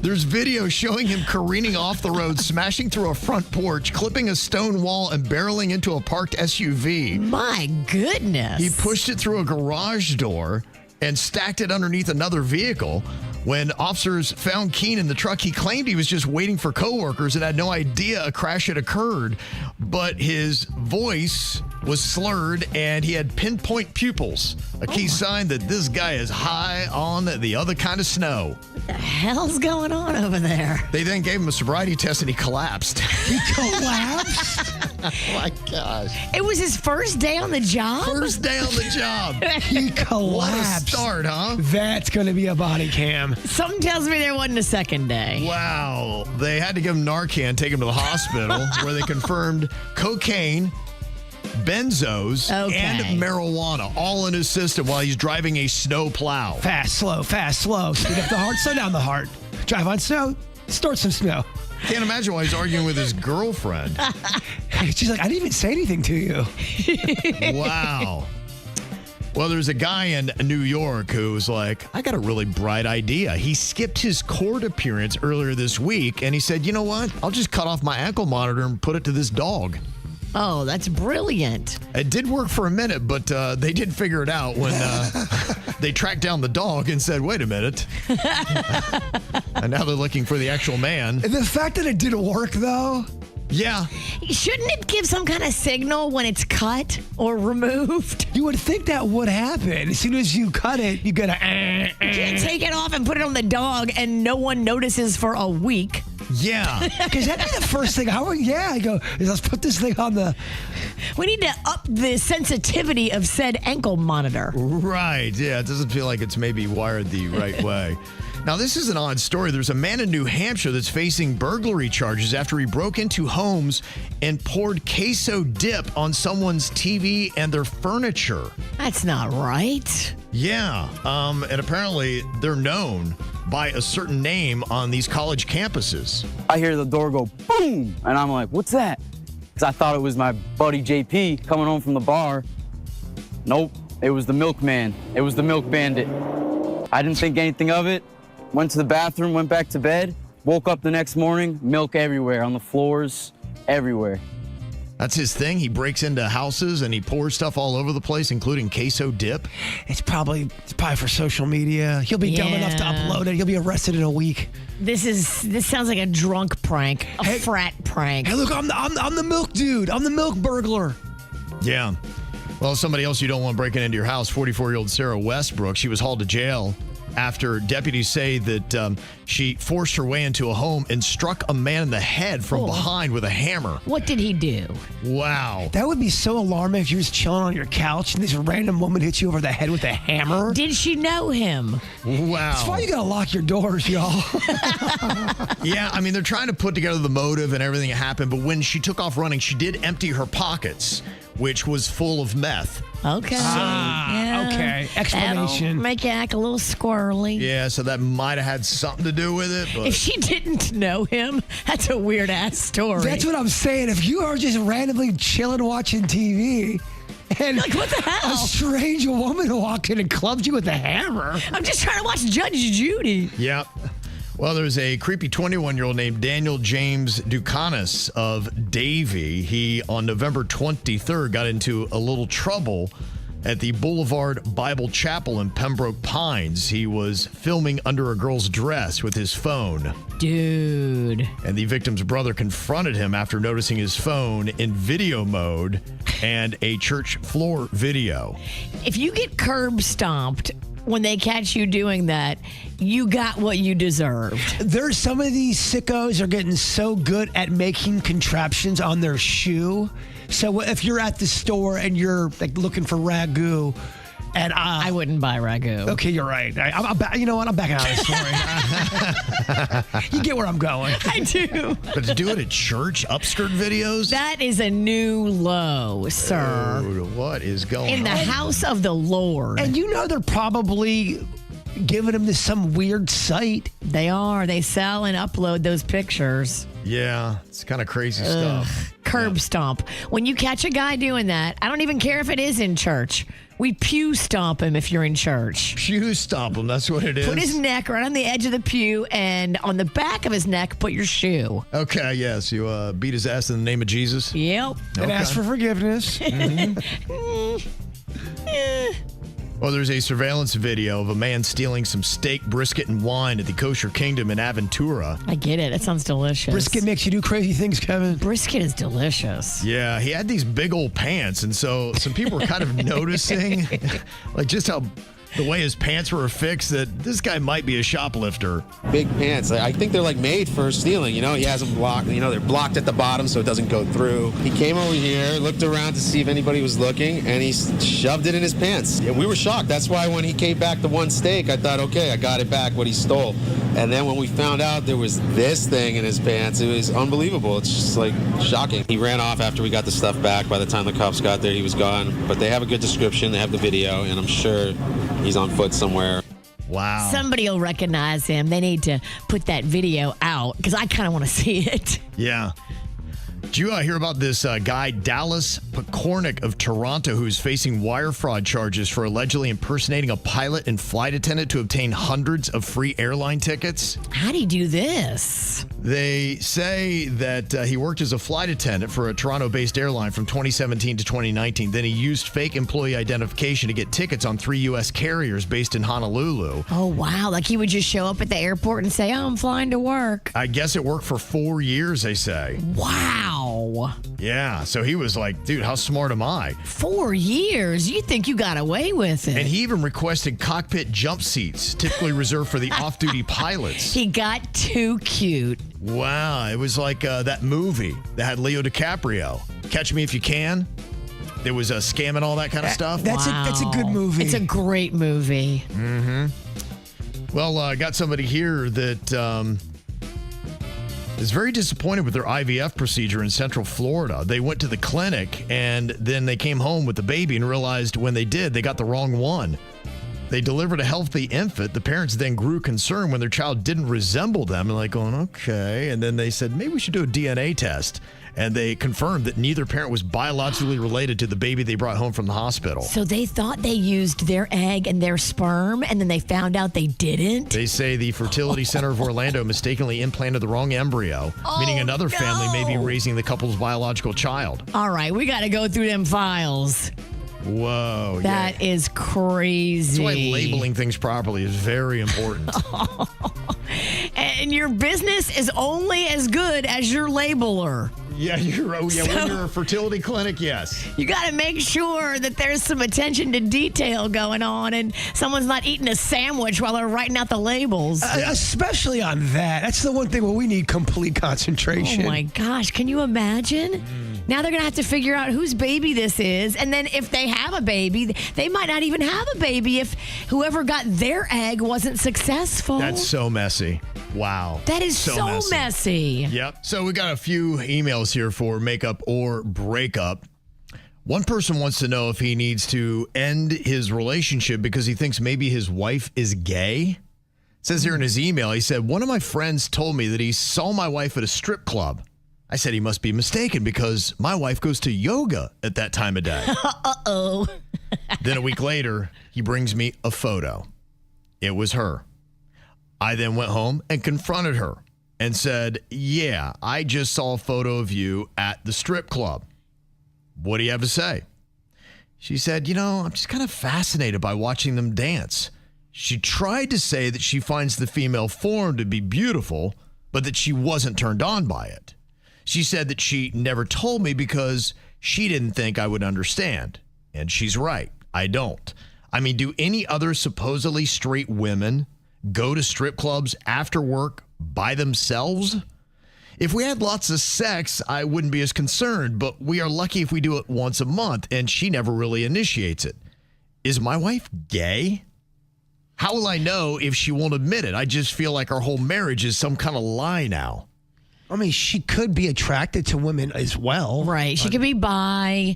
There's video showing him careening off the road, smashing through a front porch, clipping a stone wall, and barreling into a parked SUV. My goodness. He pushed it through a garage door and stacked it underneath another vehicle. When officers found Keene in the truck, he claimed he was just waiting for coworkers and had no idea a crash had occurred. But his voice was slurred and he had pinpoint pupils, a key sign that this guy is high on the other kind of snow. What the hell's going on over there? They then gave him a sobriety test and he collapsed. He collapsed? Oh my gosh. It was his first day on the job? First day on the job. He What a collapsed. start, huh? That's going to be a body cam. Something tells me there wasn't a second day. Wow. They had to give him Narcan, take him to the hospital where they confirmed cocaine, benzos, Okay. and marijuana all in his system while he's driving a snow plow. Fast, slow, fast, slow. Speed up the heart, slow down the heart. Drive on snow, snort some snow. Can't imagine why he's arguing with his girlfriend. She's like, I didn't even say anything to you. Wow. Well, there's a guy in New York who was like, I got a really bright idea. He skipped his court appearance earlier this week, and he said, you know what? I'll just cut off my ankle monitor and put it to this dog. Oh, that's brilliant. It did work for a minute, but they did figure it out when they tracked down the dog and said, wait a minute. And now they're looking for the actual man. And the fact that it didn't work, though. Yeah. Shouldn't it give some kind of signal when it's cut or removed? You would think that would happen. As soon as you cut it, you get a. Take it off and put it on the dog and no one notices for a week. Yeah. Because that'd be the first thing I would, I go, let's put this thing on the. We need to up the sensitivity of said ankle monitor. Right. Yeah. It doesn't feel like it's maybe wired the right way. Now, this is an odd story. There's a man in New Hampshire that's facing burglary charges after he broke into homes and poured queso dip on someone's TV and their furniture. That's not right. Yeah. And apparently they're known by a certain name on these college campuses. I hear the door go boom, and I'm like, what's that? because I thought it was my buddy JP coming home from the bar. Nope, it was the milkman. It was the milk bandit. I didn't think anything of it. Went to the bathroom, went back to bed, woke up the next morning, milk everywhere, on the floors, everywhere. That's his thing. He breaks into houses and he pours stuff all over the place, including queso dip. It's probably for social media. He'll be dumb enough to upload it. He'll be arrested in a week. This sounds like a drunk prank, a frat prank. Hey, look, I'm the milk dude. I'm the milk burglar. Yeah. Well, somebody else you don't want breaking into your house, 44-year-old Sarah Westbrook. She was hauled to jail after deputies say that she forced her way into a home and struck a man in the head from behind with a hammer. What did he do? Wow. That would be so alarming if you're just chilling on your couch and this random woman hits you over the head with a hammer. Did she know him? Wow. That's why you gotta lock your doors, y'all. Yeah, I mean, they're trying to put together the motive and everything that happened, but when she took off running, she did empty her pockets, which was full of meth. Okay. Okay. Explanation. That'll make you act a little squirrely. Yeah, so that might have had something to do with it. But If she didn't know him, that's a weird-ass story. That's what I'm saying. If you are just randomly chilling watching TV and like, what the hell? a strange woman walked in and clubbed you with a hammer. I'm just trying to watch Judge Judy. Yep. Well, there's a creepy 21-year-old named Daniel James Ducanis of Davie. He, on November 23rd, got into a little trouble at the Boulevard Bible Chapel in Pembroke Pines. He was filming under a girl's dress with his phone. Dude. And the victim's brother confronted him after noticing his phone in video mode and a church floor video. If you get curb stomped when they catch you doing that, you got what you deserved. There's some of these sickos are getting so good at making contraptions on their shoe. So if you're at the store and you're like looking for ragu, and I wouldn't buy ragu. Okay, you're right. You know what? I'm backing out of the story. You get where I'm going. I do. But to do it at church, upskirt videos? That is a new low, sir. Dude, what is going on? In the house of the Lord. And you know they're probably giving them to some weird site. They are. They sell and upload those pictures. Yeah, it's kind of crazy stuff. Curb stomp. When you catch a guy doing that, I don't even care if it is in church. We pew stomp him if you're in church. Pew stomp him, that's what it is. Put his neck right on the edge of the pew, and on the back of his neck, put your shoe. Okay, yes. You beat his ass in the name of Jesus? Yep. And ask for forgiveness. Well, there's a surveillance video of a man stealing some steak, brisket, and wine at the Kosher Kingdom in Aventura. I get it. It sounds delicious. Brisket makes you do crazy things, Kevin. Brisket is delicious. Yeah, he had these big old pants, and so some people were kind of noticing, like just how the way his pants were fixed, that this guy might be a shoplifter. Big pants. I think they're like made for stealing. You know, he has them blocked. You know, they're blocked at the bottom so it doesn't go through. He came over here, looked around to see if anybody was looking, and he shoved it in his pants. Yeah, we were shocked. That's why when he came back the one steak, I thought, okay, I got it back, what he stole. And then when we found out there was this thing in his pants, it was unbelievable. It's just like shocking. He ran off after we got the stuff back. By the time the cops got there, he was gone. But they have a good description. They have the video, and I'm sure he's on foot somewhere. Wow. Somebody will recognize him. They need to put that video out because I kind of want to see it. Yeah. Did you hear about this guy, Dallas Pekornik of Toronto, who's facing wire fraud charges for allegedly impersonating a pilot and flight attendant to obtain hundreds of free airline tickets? How do you do this? They say that he worked as a flight attendant for a Toronto-based airline from 2017 to 2019. Then he used fake employee identification to get tickets on 3 U.S. carriers based in Honolulu. Oh, wow. Like he would just show up at the airport and say, oh, I'm flying to work. I guess it worked for 4 years, they say. Wow. Yeah, so he was like, dude, how smart am I? 4 years? You think you got away with it. And he even requested cockpit jump seats, typically reserved for the off-duty pilots. He got too cute. Wow, it was like that movie that had Leo DiCaprio, Catch Me If You Can. There was a scam and all that kind of stuff. That's a good movie. It's a great movie. Mm-hmm. Well, I got somebody here that is very disappointed with their IVF procedure in Central Florida. They went to the clinic and then they came home with the baby and realized when they did, they got the wrong one. They delivered a healthy infant. The parents then grew concerned when their child didn't resemble them and like going, okay. And then they said, maybe we should do a DNA test. and they confirmed that neither parent was biologically related to the baby they brought home from the hospital. So they thought they used their egg and their sperm, and then they found out they didn't? They say the Fertility Center of Orlando mistakenly implanted the wrong embryo, meaning another family may be raising the couple's biological child. All right, we got to go through them files. Whoa. That is crazy. That's why labeling things properly is very important. And your business is only as good as your labeler. Yeah, when you're a fertility clinic, yes. You got to make sure that there's some attention to detail going on and someone's not eating a sandwich while they're writing out the labels. Especially on that. That's the one thing where we need complete concentration. Oh, my gosh. Can you imagine? Now they're going to have to figure out whose baby this is. And then if they have a baby, they might not even have a baby if whoever got their egg wasn't successful. That's so messy. Wow. That is so messy. Yep. So we got a few emails here for makeup or breakup. One person wants to know if he needs to end his relationship because he thinks maybe his wife is gay. It says here in his email, he said, one of my friends told me that he saw my wife at a strip club. I said he must be mistaken because my wife goes to yoga at that time of day. Uh-oh. Then a week later, he brings me a photo. It was her. I then went home and confronted her and said, yeah, I just saw a photo of you at the strip club. What do you have to say? She said, I'm just kind of fascinated by watching them dance. She tried to say that she finds the female form to be beautiful, but that she wasn't turned on by it. She said that she never told me because she didn't think I would understand. And she's right. I don't. I mean, do any other supposedly straight women go to strip clubs after work by themselves? If we had lots of sex, I wouldn't be as concerned, but we are lucky if we do it once a month, and she never really initiates it. Is my wife gay? How will I know if she won't admit it? I just feel like our whole marriage is some kind of lie now. I mean, she could be attracted to women as well. Right. She could be bi.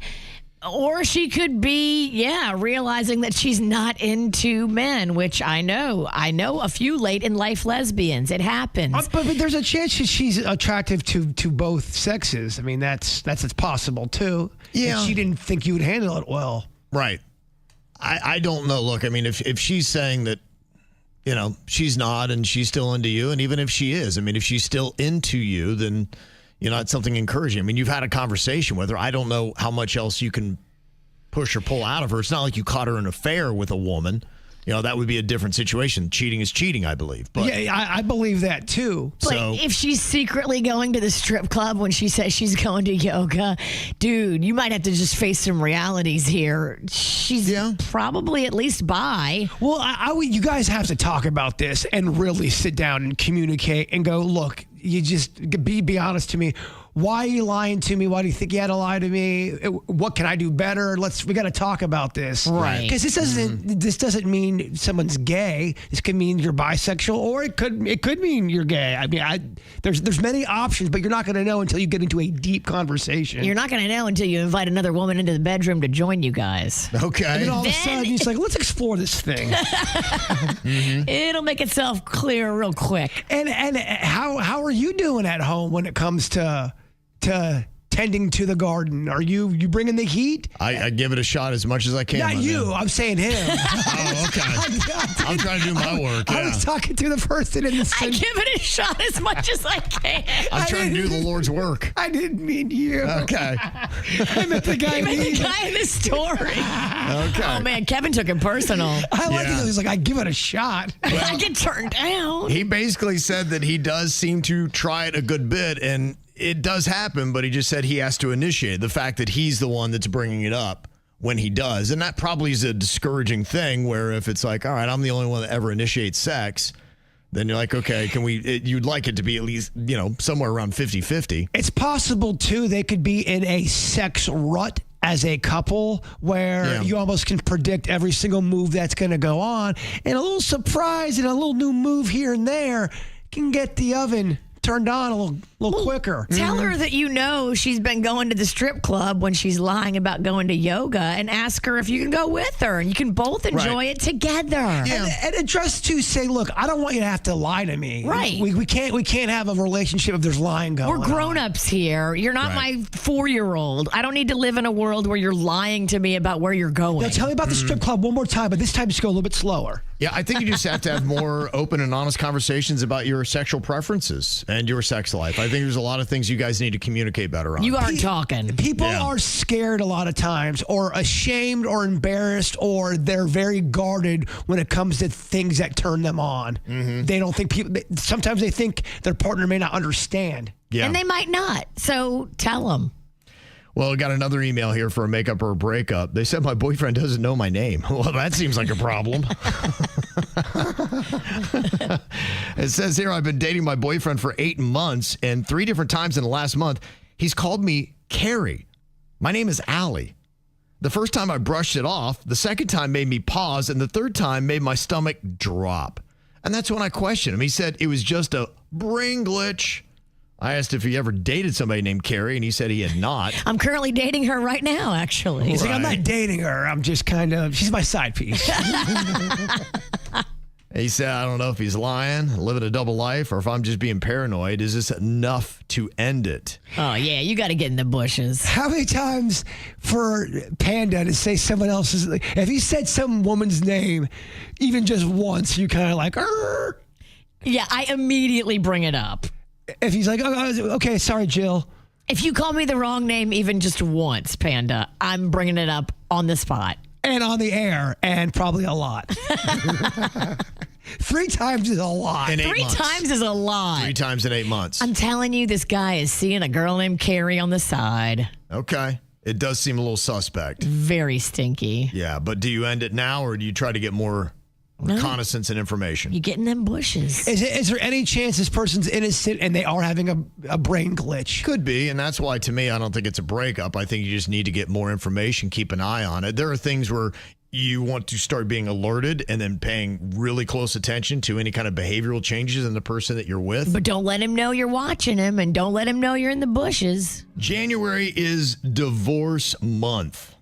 Or she could be, realizing that she's not into men, which I know. I know a few late in life lesbians. It happens. But there's a chance that she's attractive to both sexes. I mean, that's possible, too. Yeah. If she didn't think you would handle it well. Right. I don't know. Look, I mean, if she's saying that, she's not and she's still into you, and even if she is, I mean, if she's still into you, then it's something encouraging. I mean, you've had a conversation with her. I don't know how much else you can push or pull out of her. It's not like you caught her in an affair with a woman. That would be a different situation. Cheating is cheating, I believe. But I believe that too. But if she's secretly going to the strip club when she says she's going to yoga, dude, you might have to just face some realities here. She's probably at least bi. Well, you guys have to talk about this and really sit down and communicate and go, look, you just be honest to me. Why are you lying to me? Why do you think you had to lie to me? What can I do better? We got to talk about this. Right. Because this doesn't mean someone's gay. This could mean you're bisexual, or it could mean you're gay. I mean, there's many options, but you're not going to know until you get into a deep conversation. You're not going to know until you invite another woman into the bedroom to join you guys. Okay. And then all of a sudden, you're like, let's explore this thing. It'll make itself clear real quick. And how are you doing at home when it comes to tending to the garden? Are you bringing the heat? I give it a shot as much as I can. Not you. I'm saying him. Oh, okay. I'm trying to do my work. I was talking to the person in the I give it a shot as much as I can. I'm trying to do the Lord's work. I didn't mean you. Okay. I meant the guy. The guy in the story. Okay. Oh man, Kevin took it personal. I like it. He's like, I give it a shot. I get turned down. He basically said that he does seem to try it a good bit, and it does happen, but he just said he has to initiate. The fact that he's the one that's bringing it up when he does, and that probably is a discouraging thing where if it's like, all right, I'm the only one that ever initiates sex, then you're like, okay, you'd like it to be at least, somewhere around 50-50. It's possible, too, they could be in a sex rut as a couple where you almost can predict every single move that's going to go on, and a little surprise and a little new move here and there can get the oven turned on a little quicker. Tell her that she's been going to the strip club when she's lying about going to yoga, and ask her if you can go with her and you can both enjoy it together. And just to say, look, I don't want you to have to lie to me. Right. We can't have a relationship if there's lying going on. We're grown-ups here. You're not my 4-year-old. I don't need to live in a world where you're lying to me about where you're going. Now, tell me about the strip club one more time, but this time just go a little bit slower. Yeah, I think you just have to have more open and honest conversations about your sexual preferences and your sex life. I think there's a lot of things you guys need to communicate better on. You aren't talking. People are scared a lot of times, or ashamed, or embarrassed, or they're very guarded when it comes to things that turn them on. They don't think sometimes they think their partner may not understand. Yeah. And they might not. So tell them. Well, I got another email here for a makeup or a breakup. They said my boyfriend doesn't know my name. Well, that seems like a problem. It says here, I've been dating my boyfriend for 8 months, and 3 different times in the last month, he's called me Carrie. My name is Allie. The first time I brushed it off, the second time made me pause, and the third time made my stomach drop. And that's when I questioned him. He said it was just a brain glitch. I asked if he ever dated somebody named Carrie, and he said he had not. I'm currently dating her right now, actually. He's like, I'm not dating her. I'm just she's my side piece. He said, I don't know if he's lying, living a double life, or if I'm just being paranoid. Is this enough to end it? Oh, yeah, you got to get in the bushes. How many times for Panda to say someone else's, if he said some woman's name, even just once, you kind of like, Arr! Yeah, I immediately bring it up. If he's like, oh, okay, sorry, Jill. If you call me the wrong name even just once, Panda, I'm bringing it up on the spot. And on the air, and probably a lot. 3 times is a lot. In 8 3 months. times is a lot. 3 times in 8 months. I'm telling you, this guy is seeing a girl named Carrie on the side. Okay. It does seem a little suspect. Very stinky. Yeah, but do you end it now, or do you try to get more reconnaissance and information? You get in them bushes. Is there any chance this person's innocent and they are having a brain glitch? Could be, and that's why, to me, I don't think it's a breakup. I think you just need to get more information, keep an eye on it. There are things where you want to start being alerted and then paying really close attention to any kind of behavioral changes in the person that you're with. But don't let him know you're watching him, and don't let him know you're in the bushes. January is divorce month.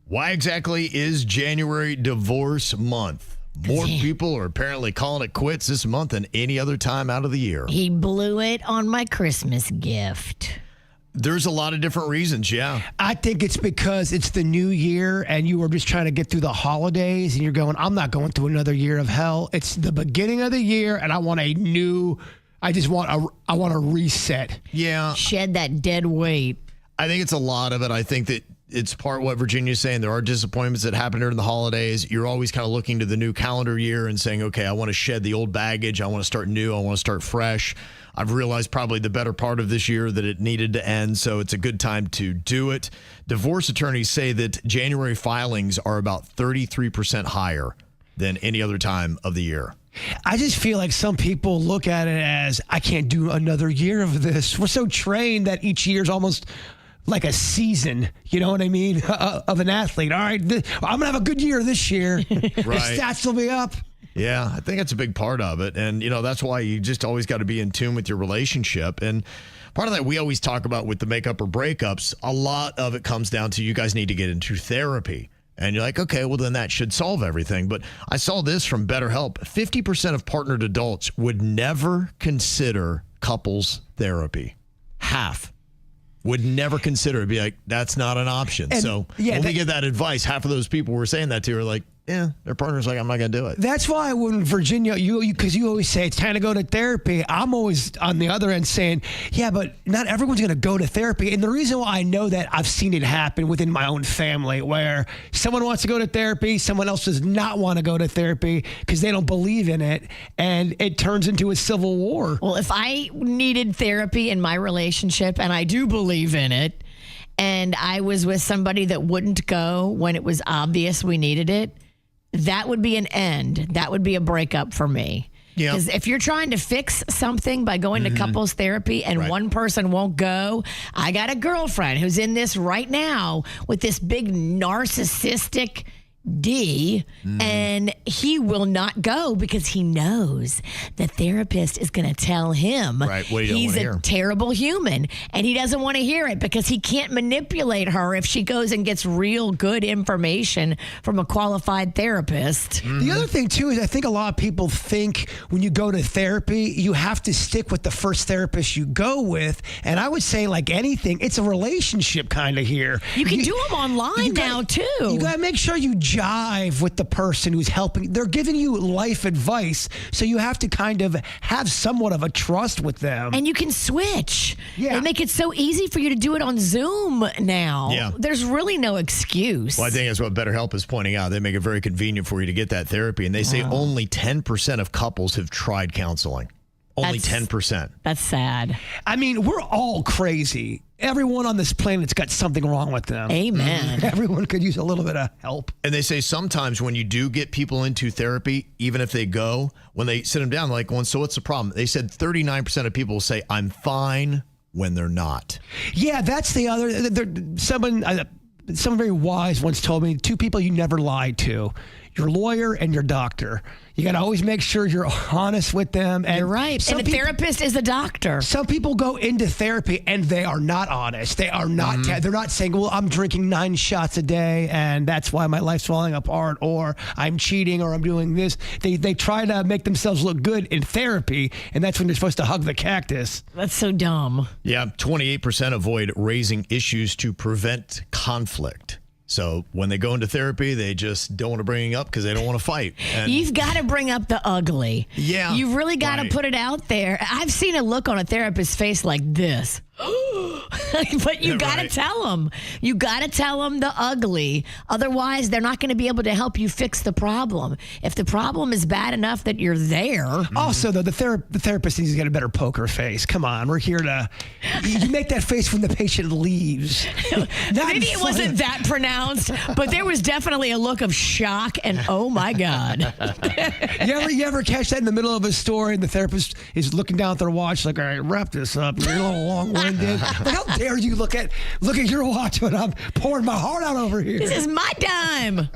Why exactly is January divorce month? More people are apparently calling it quits this month than any other time out of the year. He blew it on my Christmas gift. There's a lot of different reasons, yeah. I think it's because it's the new year and you were just trying to get through the holidays and you're going, I'm not going through another year of hell. It's the beginning of the year and I want a reset. Yeah. Shed that dead weight. I think it's a lot of it. I think that it's part what Virginia's saying. There are disappointments that happen during the holidays. You're always kind of looking to the new calendar year and saying, okay, I want to shed the old baggage. I want to start new. I want to start fresh. I've realized probably the better part of this year that it needed to end, so it's a good time to do it. Divorce attorneys say that January filings are about 33% higher than any other time of the year. I just feel like some people look at it as, I can't do another year of this. We're so trained that each year's almost like a season, you know what I mean, of an athlete. All right, I'm going to have a good year this year. Right. The stats will be up. Yeah, I think that's a big part of it. And, that's why you just always got to be in tune with your relationship. And part of that we always talk about with the makeup or breakups, a lot of it comes down to you guys need to get into therapy. And you're like, okay, well, then that should solve everything. But I saw this from BetterHelp. 50% of partnered adults would never consider couples therapy. Half would never consider it. Be like, that's not an option. And, so when we get that advice, half of those people were saying that to are like, yeah, their partner's like, I'm not going to do it. That's why when Virginia, because you always say it's time to go to therapy, I'm always on the other end saying, yeah, but not everyone's going to go to therapy. And the reason why I know that, I've seen it happen within my own family where someone wants to go to therapy, someone else does not want to go to therapy because they don't believe in it. And it turns into a civil war. Well, if I needed therapy in my relationship, and I do believe in it, and I was with somebody that wouldn't go when it was obvious we needed it, that would be an end. That would be a breakup for me. Yeah. Because if you're trying to fix something by going to couples therapy and one person won't go, I got a girlfriend who's in this right now with this big narcissistic and he will not go because he knows the therapist is going to tell him Right, what he don't he's wanna a hear. terrible human, and he doesn't want to hear it because he can't manipulate her if she goes and gets real good information from a qualified therapist. The other thing, too, is I think a lot of people think when you go to therapy, you have to stick with the first therapist you go with. And I would say, like anything, it's a relationship kind of here. You can do them online now, too. You got to make sure you jive with the person who's helping. They're giving you life advice, so you have to kind of have somewhat of a trust with them. And you can switch. Yeah. They make it so easy for you to do it on Zoom now. Yeah. There's really no excuse. Well, I think that's what BetterHelp is pointing out. They make it very convenient for you to get that therapy. And they say only 10% of couples have tried counseling. Only That's- 10%. That's sad. I mean, we're all crazy. Everyone on this planet's got something wrong with them. Amen. Everyone could use a little bit of help. And they say sometimes when you do get people into therapy, even if they go, when they sit them down, like, going, so what's the problem? They said 39% of people say, I'm fine, when they're not. Yeah, that's the other. Someone very wise once told me 2 people you never lie to: your lawyer and your doctor. You got to always make sure you're honest with them. And You're right. And a therapist is a doctor. Some people go into therapy and they are not honest. They are not. They're not saying, "Well, I'm drinking 9 shots a day and that's why my life's falling apart," or "I'm cheating," or "I'm doing this." They try to make themselves look good in therapy, and that's when they're supposed to hug the cactus. That's so dumb. Yeah, 28% avoid raising issues to prevent conflict. So when they go into therapy, they just don't want to bring it up because they don't want to fight. And You've got to bring up the ugly. Yeah, You really got to right. put it out there. I've seen a look on a therapist's face like this. But you got to Right. tell them. You got to tell them the ugly. Otherwise, they're not going to be able to help you fix the problem. If the problem is bad enough that you're there. Also, though, the therapist needs to get a better poker face. Come on, we're here to. You make that face when the patient leaves. Maybe it wasn't that pronounced, but there was definitely a look of shock and oh my God. You ever catch that in the middle of a story and the therapist is looking down at their watch like, "All right, wrap this up. You're a little long-winded." Like, how dare you look at your watch when I'm pouring my heart out over here? This is my time.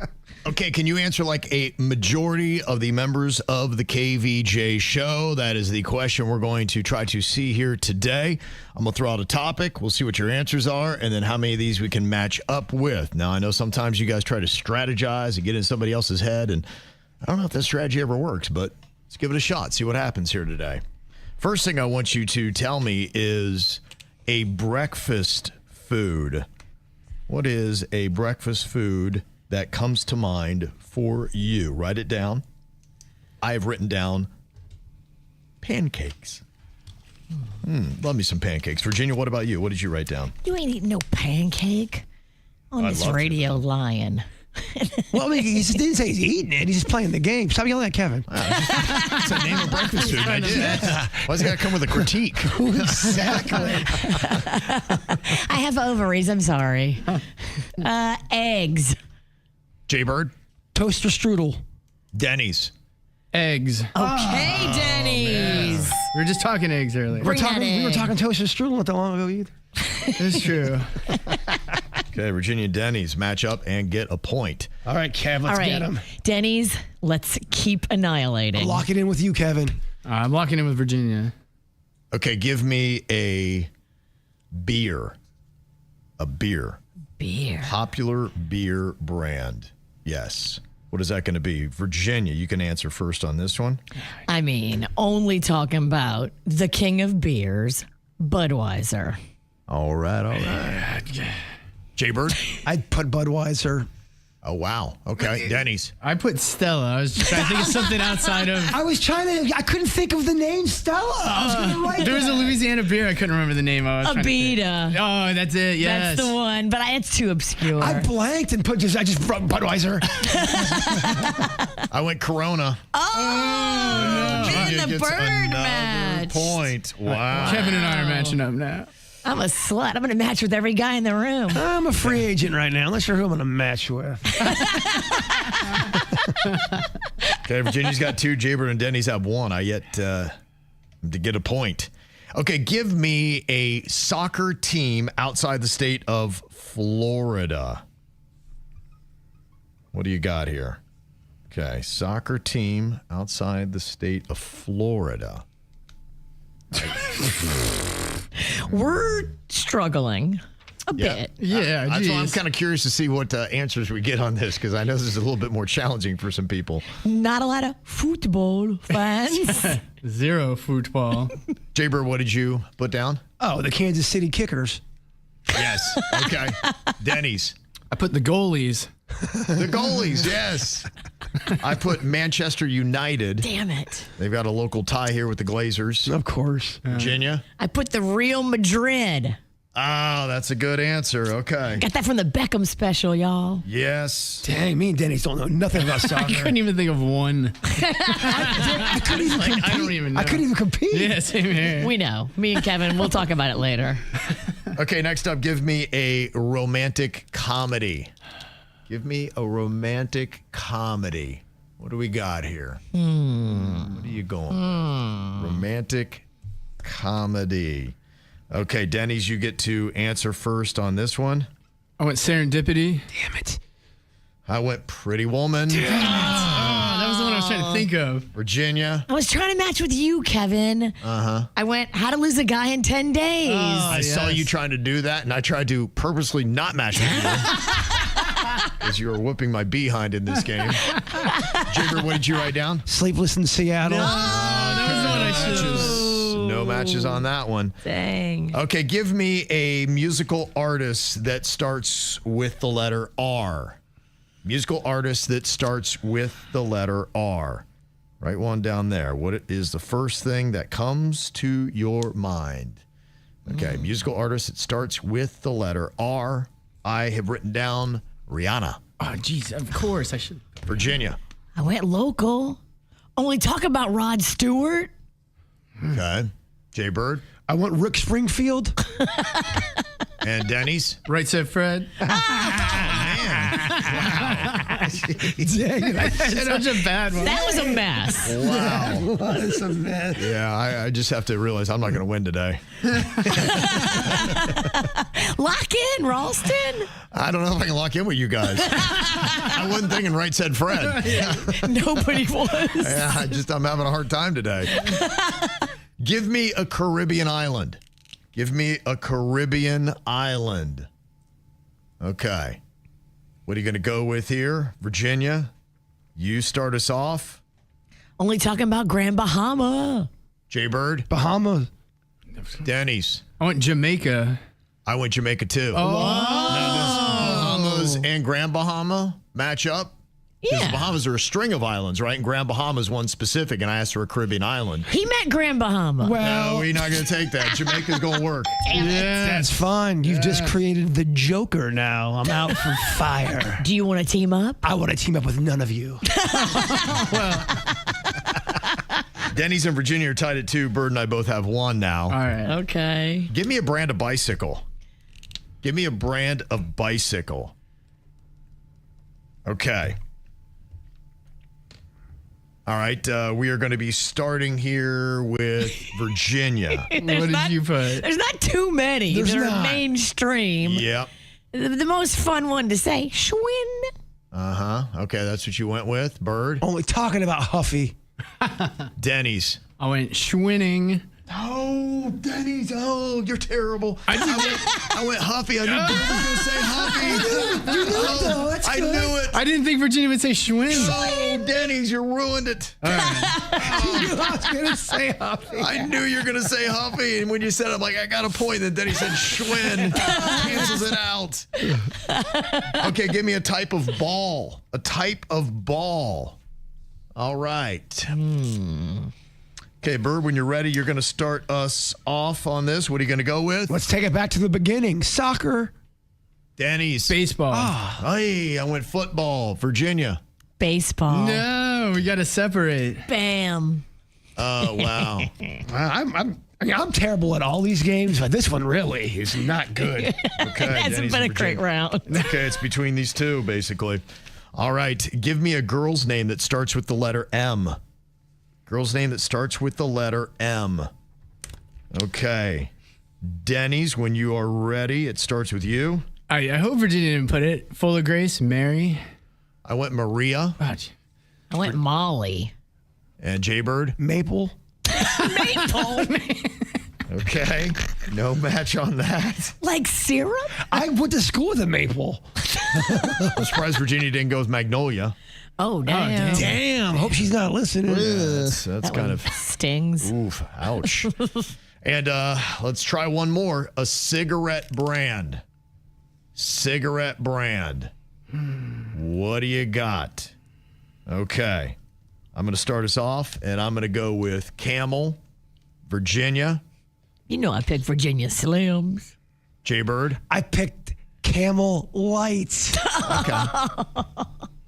Okay, can you answer like a majority of the members of the KVJ show? That is the question we're going to try to see here today. I'm going to throw out a topic. We'll see what your answers are and then how many of these we can match up with. Now, I know sometimes you guys try to strategize and get in somebody else's head, and I don't know if that strategy ever works, but let's give it a shot, see what happens here today. First thing I want you to tell me is a breakfast food. What is a breakfast food that comes to mind for you? Write it down. I have written down pancakes. Love me some pancakes. Virginia, what about you? What did you write down? You ain't eating no pancake on I'd this love to, radio lion. Well, I mean, he didn't say he's eating it. He's just playing the game. Stop yelling at Kevin. It's a name of breakfast food. I did. Why's it got to come with a critique? Exactly. I have ovaries. I'm sorry. Eggs. Jaybird, Toaster strudel. Denny's. Eggs. Okay, Denny's. We were just talking eggs earlier. Bring that We were egg. talking toaster strudel not that long ago either. It's true. Okay, Virginia and Denny's match up and get a point. All right, Kev, let's All get right, him. Denny's. Let's keep annihilating. Lock it in with you, Kevin. I'm locking in with Virginia. Okay, give me a beer. A beer. Beer. Popular beer brand. Yes. What is that going to be? Virginia, you can answer first on this one. I mean, only talking about the king of beers, Budweiser. All right. Jaybird? I'd put Budweiser. Oh, wow. Okay, Denny's. I put Stella. I was just trying to think of something outside of. I couldn't think of the name Stella. I was going to write There was a that. Louisiana beer. I couldn't remember the name of. Abita. Oh, that's it. Yes. That's the one, but it's too obscure. I blanked and I just wrote Budweiser. I went Corona. Oh, man, Virginia the gets bird another match. point. Wow. Kevin and I are matching up now. I'm a slut. I'm going to match with every guy in the room. I'm a free agent right now. I'm not sure who I'm going to match with. Okay, Virginia's got 2. Jaybird and Denny's have 1. I yet to get a point. Okay, give me a soccer team outside the state of Florida. What do you got here? Okay, soccer team outside the state of Florida. We're struggling a bit. Yeah, That's why I'm geez. kind of curious to see what answers we get on this, because I know this is a little bit more challenging for some people. Not a lot of football fans. Zero football. Jaybird, what did you put down? Oh, the Kansas City Kickers. Yes. Okay. Denny's. I put the goalies. The goalies, yes. I put Manchester United. Damn it. They've got a local tie here with the Glazers. Of course. Virginia. I put the Real Madrid. Oh, that's a good answer. Okay. Got that from the Beckham special, y'all. Yes. Dang, me and Denny's don't know nothing about I soccer. couldn't even think of one. I couldn't even compete. I don't even know. I couldn't even compete. Yeah, same here. We know. Me and Kevin, we'll talk about it later. Okay, next up, give me a romantic comedy. Give me a romantic comedy. What do we got here? What are you going? Romantic comedy. Okay, Denny's, you get to answer first on this one. I went serendipity. Damn it. I went Pretty Woman. Oh, that was the one I was trying to think of. Virginia. I was trying to match with you, Kevin. I went How to Lose a Guy in 10 Days. I saw you trying to do that, and I tried to purposely not match with you. Because you were whooping my behind in this game. Jigger, what did you write down? Sleepless in Seattle. That was the one I should have. No matches on that one. Dang. Okay, give me a musical artist that starts with the letter R. Musical artist that starts with the letter R. Write one down there. What is the first thing that comes to your mind? Okay, musical artist that starts with the letter R. I have written down Rihanna. Oh, jeez, of course I should. Virginia. I went local. Only talk about Rod Stewart. Okay. Jay Bird. I went Rick Springfield. And Denny's. Right said Fred. Dang, That's such a bad one. That was a mess. Wow. that's a mess. Yeah, I just have to realize I'm not going to win today. Lock in, Ralston. I don't know if I can lock in with you guys. I wasn't thinking right said Fred. Nobody was. Yeah, I'm having a hard time today. Give me a Caribbean island. Give me a Caribbean island. Okay. What are you going to go with here? Virginia, you start us off. Only talking about Grand Bahama. Jay Bird. Bahamas. Denny's. I went Jamaica. I went Jamaica too. Now, does Bahamas and Grand Bahama match up? Because Yeah. Bahamas are a string of islands, right? And Grand Bahama is one specific, and I asked for a Caribbean island. He meant Grand Bahama. No, we're not going to take that. Jamaica's going to work. That's fine. You've just created the Joker now. I'm out for fire. Do you want to team up? I want to team up with none of you. Denny's and Virginia are tied at 2. Bird and I both have 1 now. All right. Okay. Give me a brand of bicycle. Give me a brand of bicycle. Okay. All right. We are going to be starting here with Virginia. What did you put? There's not too many There's that are not. mainstream. Yep. The most fun one to say, Schwinn. Okay, that's what you went with. Bird. Only talking about Huffy. Denny's. I went Schwinning. Oh, Denny's. Oh, you're terrible. I went Huffy. I knew Bird was going to say Huffy. You knew it, though. That's I good. knew it. I didn't think Virginia would say Schwinn. Oh, Denny's, you ruined it. You knew I was going to say Huffy. I knew you were going to say Huffy, and when you said it, I'm like, I got a point. And then he said Schwinn. Cancels it out. Okay, give me a type of ball. A type of ball. All right. Okay, Bird, when you're ready, you're going to start us off on this. What are you going to go with? Let's take it back to the beginning. Soccer. Denny's. Baseball. Hey, I went football. Virginia. Baseball. No, we got to separate. Bam. Oh, wow. I'm terrible at all these games, but this one really is not good. Okay, That's Denny's been a and great Virginia. round. Okay, it's between these two, basically. All right, give me a girl's name that starts with the letter M. Girl's name that starts with the letter M. Okay. Denny's, when you are ready, it starts with you. I hope Virginia didn't put it. Full of Grace, Mary. I went Maria. I went Molly. And Jaybird? Maple. Maple? Okay. No match on that. Like syrup? I went to school with a maple. I'm surprised Virginia didn't go with Magnolia. Oh, damn. Damn. Hope she's not listening. Yeah, that's kind of stings. Oof. Ouch. And let's try one more. A cigarette brand. Cigarette brand. What do you got? Okay. I'm going to start us off, and I'm going to go with Camel, Virginia. You know I picked Virginia Slims. Jaybird. I picked Camel Lights. Okay.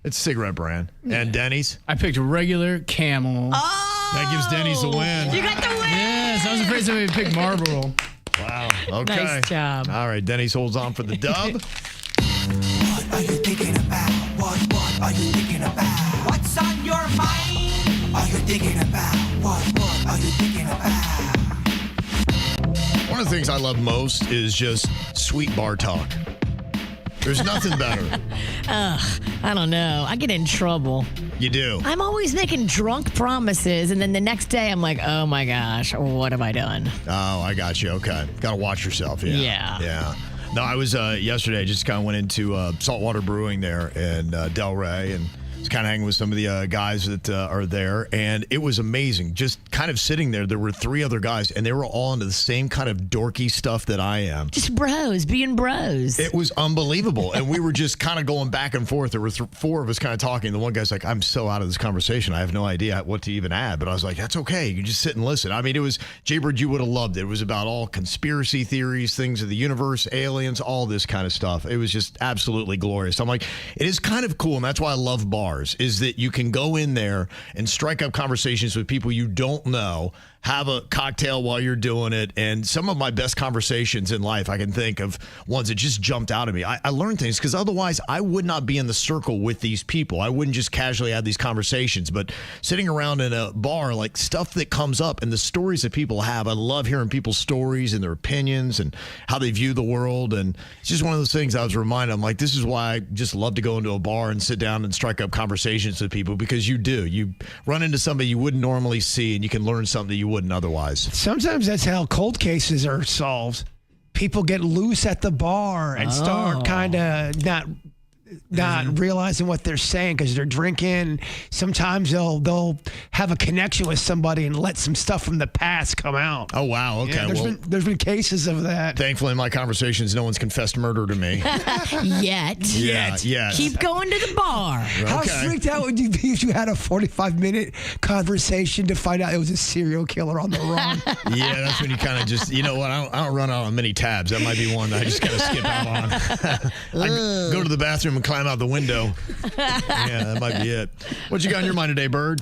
It's a cigarette brand. And Denny's. I picked regular Camel. Oh! That gives Denny's the win. You got the win! Yes, I was afraid somebody would pick Marlboro. Wow. Okay. Nice job. All right. Denny's holds on for the dub. What are you thinking about? What are you thinking about? What's on your mind? Are you thinking about? What are you thinking about? One of the things I love most is just sweet bar talk. There's nothing better. I don't know. I get in trouble. You do. I'm always making drunk promises, and then the next day I'm like, oh my gosh, what have I done? Oh, I got you. Okay. Got to watch yourself. Yeah. Yeah. No, I was yesterday, just kind of went into Saltwater Brewing there in Delray and was kind of hanging with some of the guys that are there. And it was amazing. Just kind of sitting there. There were 3 other guys, and they were all into the same kind of dorky stuff that I am. Just bros, being bros. It was unbelievable. And we were just kind of going back and forth. There were 4 of us kind of talking. The one guy's like, I'm so out of this conversation. I have no idea what to even add. But I was like, that's okay. You just sit and listen. I mean, it was, Jaybird, you would have loved it. It was about all conspiracy theories, things of the universe, aliens, all this kind of stuff. It was just absolutely glorious. I'm like, it is kind of cool. And that's why I love bars, is that you can go in there and strike up conversations with people you don't know, have a cocktail while you're doing it. And some of my best conversations in life, I can think of ones that just jumped out at me. I learned things because otherwise I would not be in the circle with these people. I wouldn't just casually have these conversations, but sitting around in a bar, like stuff that comes up and the stories that people have. I love hearing people's stories and their opinions and how they view the world. And it's just one of those things I was reminded. I'm like, this is why I just love to go into a bar and sit down and strike up conversations with people, because you do. You run into somebody you wouldn't normally see and you can learn something that you wouldn't otherwise. Sometimes that's how cold cases are solved. People get loose at the bar and start kind of not realizing what they're saying because they're drinking. Sometimes they'll have a connection with somebody and let some stuff from the past come out. Oh, wow. Okay. Yeah, there's been cases of that. Thankfully, in my conversations, no one's confessed murder to me. Yet. Yeah. Keep going to the bar. How freaked out would you be if you had a 45-minute conversation to find out it was a serial killer on the run? Yeah, that's when you kind of just, you know what, I don't run out on many tabs. That might be one that I just kind of skip out on. I go to the bathroom and climb out the window. Yeah, that might be it. What you got on your mind today, Bird?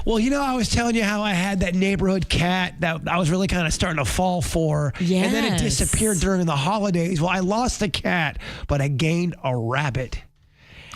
Well, you know, I was telling you how I had that neighborhood cat that I was really kind of starting to fall for. Yes. And then it disappeared during the holidays. Well, I lost the cat, but I gained a rabbit.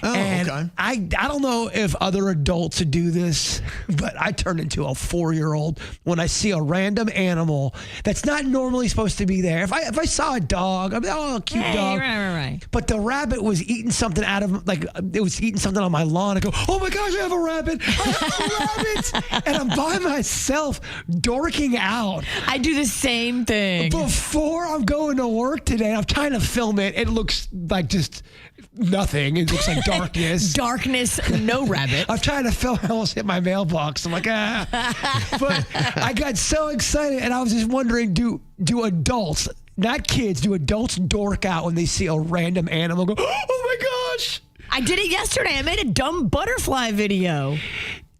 Oh, and okay. I don't know if other adults do this, but I turn into a 4-year-old when I see a random animal that's not normally supposed to be there. If I saw a dog, I'd be, oh, cute dog. Right. But the rabbit was eating something it was eating something on my lawn. I go, oh my gosh, I have a rabbit. I have a rabbit. And I'm by myself dorking out. I do the same thing. Before I'm going to work today, I'm trying to film it. It looks like just nothing. It looks like darkness. Darkness, no rabbit. I'm trying to film. I almost hit my mailbox. I'm like, But I got so excited, and I was just wondering, do adults, not kids, do adults dork out when they see a random animal go, oh my gosh? I did it yesterday. I made a dumb butterfly video.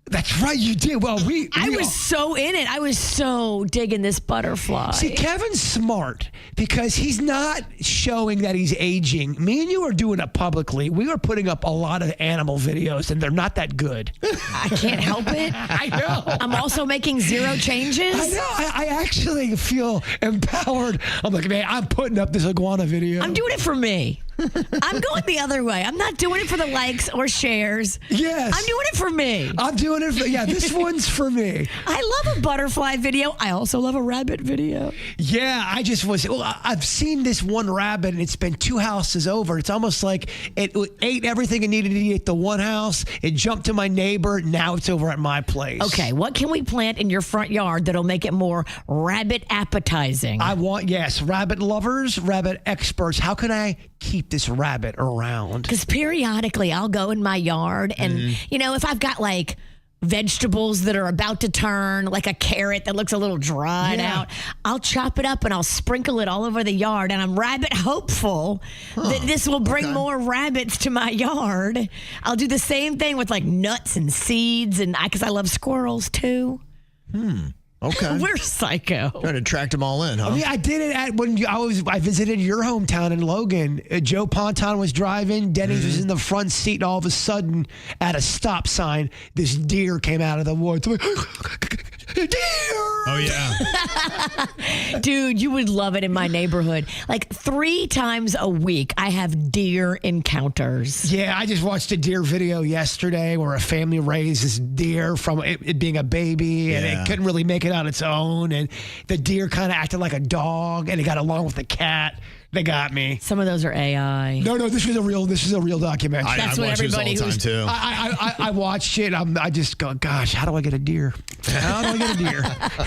That's right, you did. Well, I was so in it. I was so digging this butterfly. See, Kevin's smart because he's not showing that he's aging. Me and you are doing it publicly. We are putting up a lot of animal videos, and they're not that good. I can't help it. I know. I'm also making 0 changes. I know. I actually feel empowered. I'm like, man, I'm putting up this iguana video. I'm doing it for me. I'm going the other way. I'm not doing it for the likes or shares. Yes. I'm doing it for me. I'm doing it for, this one's for me. I love a butterfly video. I also love a rabbit video. Yeah, I've seen this one rabbit and it's been 2 houses over. It's almost like it ate everything it needed to eat at the one house. It jumped to my neighbor. Now it's over at my place. Okay, what can we plant in your front yard that'll make it more rabbit appetizing? Rabbit lovers, rabbit experts. How can I keep this rabbit around? Because periodically I'll go in my yard and, if I've got like vegetables that are about to turn, like a carrot that looks a little dried out, I'll chop it up and I'll sprinkle it all over the yard. And I'm rabbit hopeful that this will bring more rabbits to my yard. I'll do the same thing with like nuts and seeds, and because I love squirrels too. Okay. We're psycho. Trying to track them all in, huh? I mean, I did it when I visited your hometown in Logan. Joe Ponton was driving. Denny was in the front seat, and all of a sudden, at a stop sign, this deer came out of the woods. Deer! Oh, yeah. Dude, you would love it in my neighborhood. Like 3 times a week, I have deer encounters. Yeah, I just watched a deer video yesterday where a family raised this deer from it being a baby, and it couldn't really make it on its own, and the deer kind of acted like a dog, and it got along with the cat. They got me. Some of those are AI. No, this is a real documentary. That's what everybody who's too. I watched it. I just go, gosh, how do I get a deer? How do I get a deer?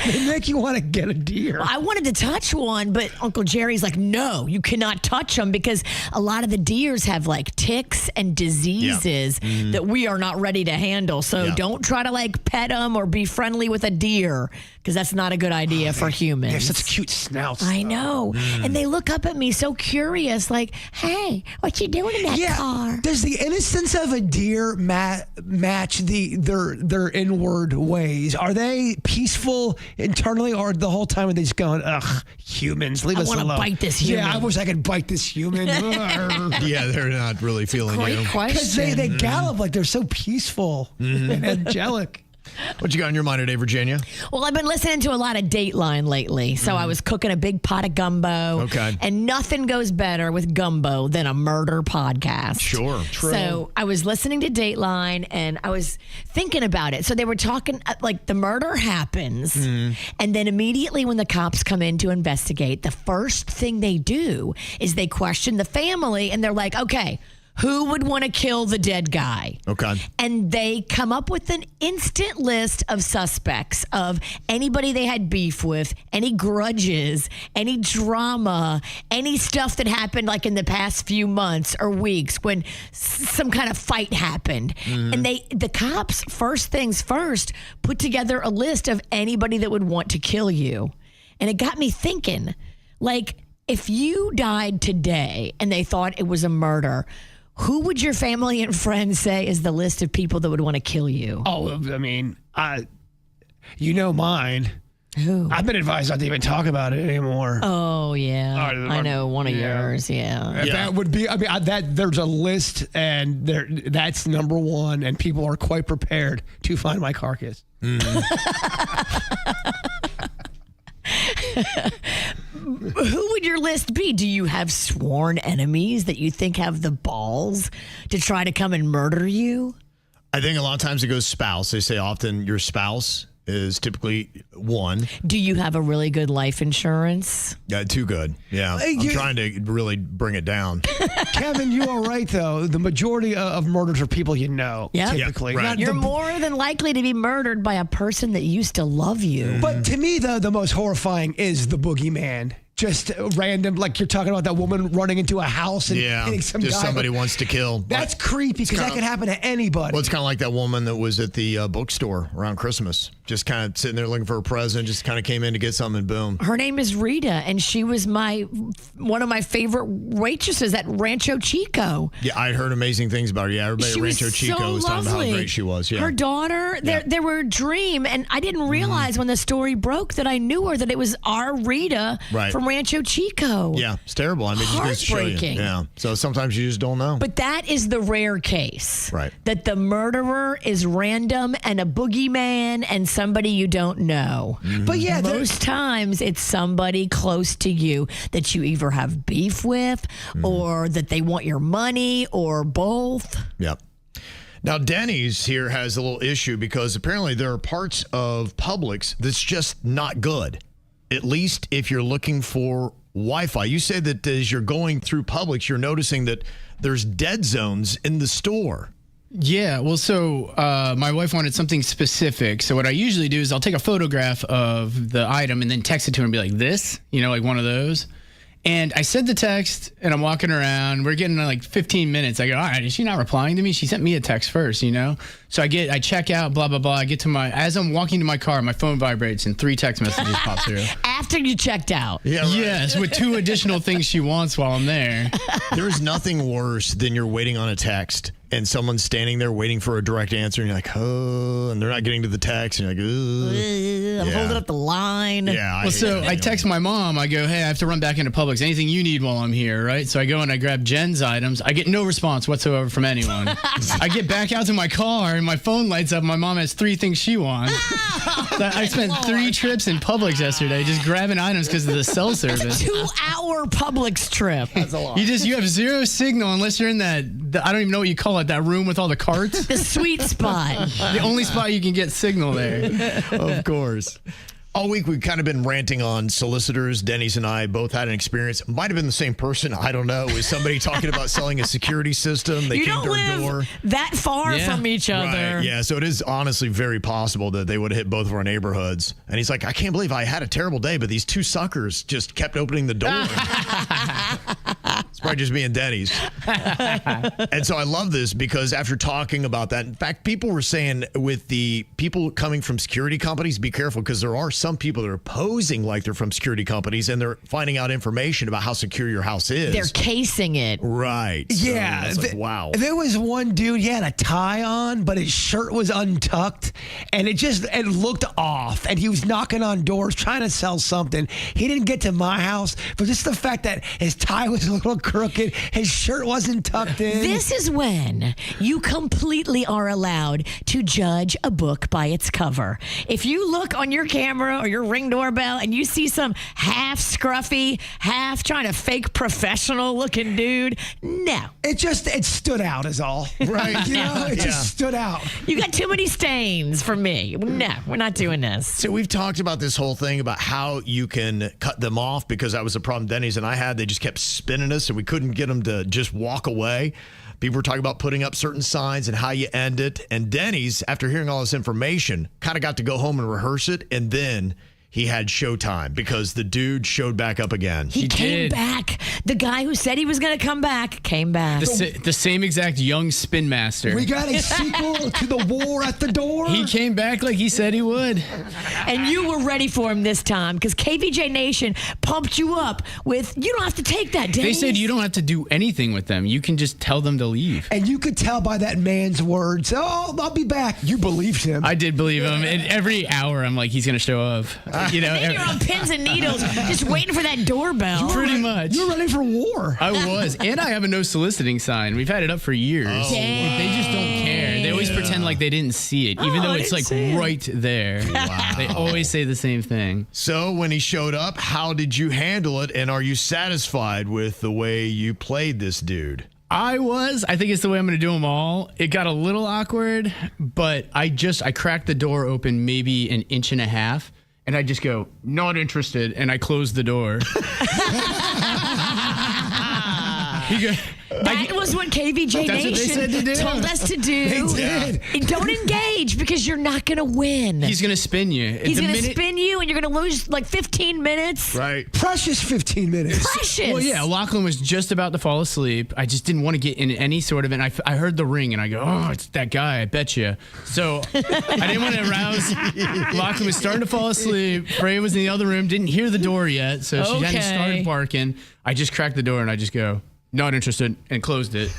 They make you want to get a deer. I wanted to touch one, but Uncle Jerry's like, no, you cannot touch them because a lot of the deers have like ticks and diseases that we are not ready to handle. So don't try to like pet them or be friendly with a deer because that's not a good idea for humans. They have such cute snouts. I know. And they look up at me so curious, like, hey, what you doing in that car? Does the innocence of a deer match their inward ways? Are they peaceful internally, or the whole time are they just going, ugh, humans, leave us alone? I want to bite this human. Yeah, I wish I could bite this human. Yeah, they're not really feeling Great you. question. Because they gallop like they're so peaceful and angelic. What you got on your mind today, Virginia? Well, I've been listening to a lot of Dateline lately. So I was cooking a big pot of gumbo. Okay. And nothing goes better with gumbo than a murder podcast. Sure. True. So I was listening to Dateline and I was thinking about it. So they were talking like the murder happens. And then immediately when the cops come in to investigate, the first thing they do is they question the family and they're like, okay, who would want to kill the dead guy? Okay. And they come up with an instant list of suspects of anybody they had beef with, any grudges, any drama, any stuff that happened like in the past few months or weeks when some kind of fight happened. And the cops, first things first, put together a list of anybody that would want to kill you. And it got me thinking, like, if you died today and they thought it was a murder, who would your family and friends say is the list of people that would want to kill you? Oh, I mean, you know mine. Who? I've been advised not to even talk about it anymore. Oh, yeah. I know one of yours, yeah. That would be, I mean, there's a list, and that's number one, and people are quite prepared to find my carcass. Who would your list be? Do you have sworn enemies that you think have the balls to try to come and murder you? I think a lot of times it goes spouse. They say often your spouse is typically one. Do you have a really good life insurance? Yeah, too good. Yeah. I'm trying to really bring it down. Kevin, you are right, though. The majority of murders are people you know, typically. Yeah, right. You're more than likely to be murdered by a person that used to love you. But to me, the most horrifying is the boogeyman. Just random, like you're talking about that woman running into a house and hitting some guy. Just somebody wants to kill. That's creepy because that could happen to anybody. Well, it's kind of like that woman that was at the bookstore around Christmas. Just kind of sitting there looking for a present, just kind of came in to get something and boom. Her name is Rita, and she was one of my favorite waitresses at Rancho Chico. Yeah, I heard amazing things about her. Yeah, everybody at Rancho Chico was talking about how great she was. Yeah. Her daughter, they were a dream, and I didn't realize when the story broke that I knew her, that it was our Rita from from Rancho Chico. Yeah, it's terrible. I mean, it just goes to show you. Heartbreaking. Yeah. So sometimes you just don't know. But that is the rare case. Right. That the murderer is random and a boogeyman and somebody you don't know. But yeah, most times it's somebody close to you that you either have beef with or that they want your money or both. Yep. Now, Denny's here has a little issue because apparently there are parts of Publix that's just not good, at least if you're looking for Wi-Fi. You said that as you're going through Publix, you're noticing that there's dead zones in the store. Yeah, well, so my wife wanted something specific. So what I usually do is I'll take a photograph of the item and then text it to her and be like, this, like one of those. And I sent the text and I'm walking around. We're getting like 15 minutes. I go, all right, is she not replying to me? She sent me a text first, So I check out, blah, blah, blah. I get to as I'm walking to my car, my phone vibrates and 3 text messages pop through. After you checked out. Yeah, right. Yes, with 2 additional things she wants while I'm there. There's nothing worse than you're waiting on a text and someone's standing there waiting for a direct answer and you're like, oh, and they're not getting to the text and you're like, I'm holding up the line. Yeah. Well, so I text my mom. I go, hey, I have to run back into Publix. Anything you need while I'm here, right? So I go and I grab Jen's items. I get no response whatsoever from anyone. I get back out to my car and my phone lights up. My mom has 3 things she wants. I spent 3 trips in Publix yesterday just grabbing items because of the cell service. 2-hour Publix trip. That's a lot. You have 0 signal unless you're in that I don't even know what you call it, that room with all the carts. The sweet spot. The only spot you can get signal there. Of course. All week, we've kind of been ranting on solicitors. Denny's and I both had an experience. Might have been the same person. I don't know. Was somebody talking about selling a security system? They You came don't to our live door. that far from each other. Right. Yeah, so it is honestly very possible that they would have hit both of our neighborhoods. And he's like, I can't believe I had a terrible day, but these 2 suckers just kept opening the door. It's probably just me and Denny's. And so I love this because after talking about that, in fact, people were saying with the people coming from security companies, be careful because there are some people that are posing like they're from security companies and they're finding out information about how secure your house is. They're casing it. Right. So Yeah. it's like, wow. There was one dude, he had a tie on, but his shirt was untucked and it looked off. And he was knocking on doors trying to sell something. He didn't get to my house, but just the fact that his tie was a little crooked, his shirt wasn't tucked in. This is when you completely are allowed to judge a book by its cover. If you look on your camera or your Ring doorbell and you see some half scruffy, half trying to fake professional looking dude, no. It stood out is all. Right. It just stood out. You got too many stains for me. No, we're not doing this. So we've talked about this whole thing about how you can cut them off because that was a problem Denny's and I had. They just kept spinning us and we couldn't get them to just walk away. People were talking about putting up certain signs and how you end it. And Denny's, after hearing all this information, kind of got to go home and rehearse it. And then he had showtime because the dude showed back up again. He came did. back. The guy who said he was going to come back came back. The same exact young spin master. We got a sequel to The War at the Door. He came back like he said he would. And you were ready for him this time because KVJ Nation pumped you up with, you don't have to take that, Denny. They said you don't have to do anything with them. You can just tell them to leave. And you could tell by that man's words, oh, I'll be back. You believed him. I did believe him. And every hour, I'm like, he's going to show up. Then you're on pins and needles just waiting for that doorbell. Pretty much. You're ready for war. I was. And I have a no soliciting sign. We've had it up for years. Oh. They just don't care. They always pretend like they didn't see it, even though it's like right there. Wow. They always say the same thing. So when he showed up, how did you handle it? And are you satisfied with the way you played this dude? I think it's the way I'm going to do them all. It got a little awkward, but I cracked the door open maybe an inch and a half. And I just go, not interested, and I close the door. That was what KVJ Nation told us to do. They did. Don't engage because you're not going to win. He's going to spin you. He's going to spin you and you're going to lose like 15 minutes. Right. Precious 15 minutes. Precious. Well, yeah, Lachlan was just about to fall asleep. I just didn't want to get in any sort of, and I heard the ring, and I go, oh, it's that guy, I bet you. So I didn't want to arouse. Lachlan was starting to fall asleep. Freya was in the other room, didn't hear the door yet, so she hadn't started barking. I just cracked the door, and I just go, not interested, and closed it.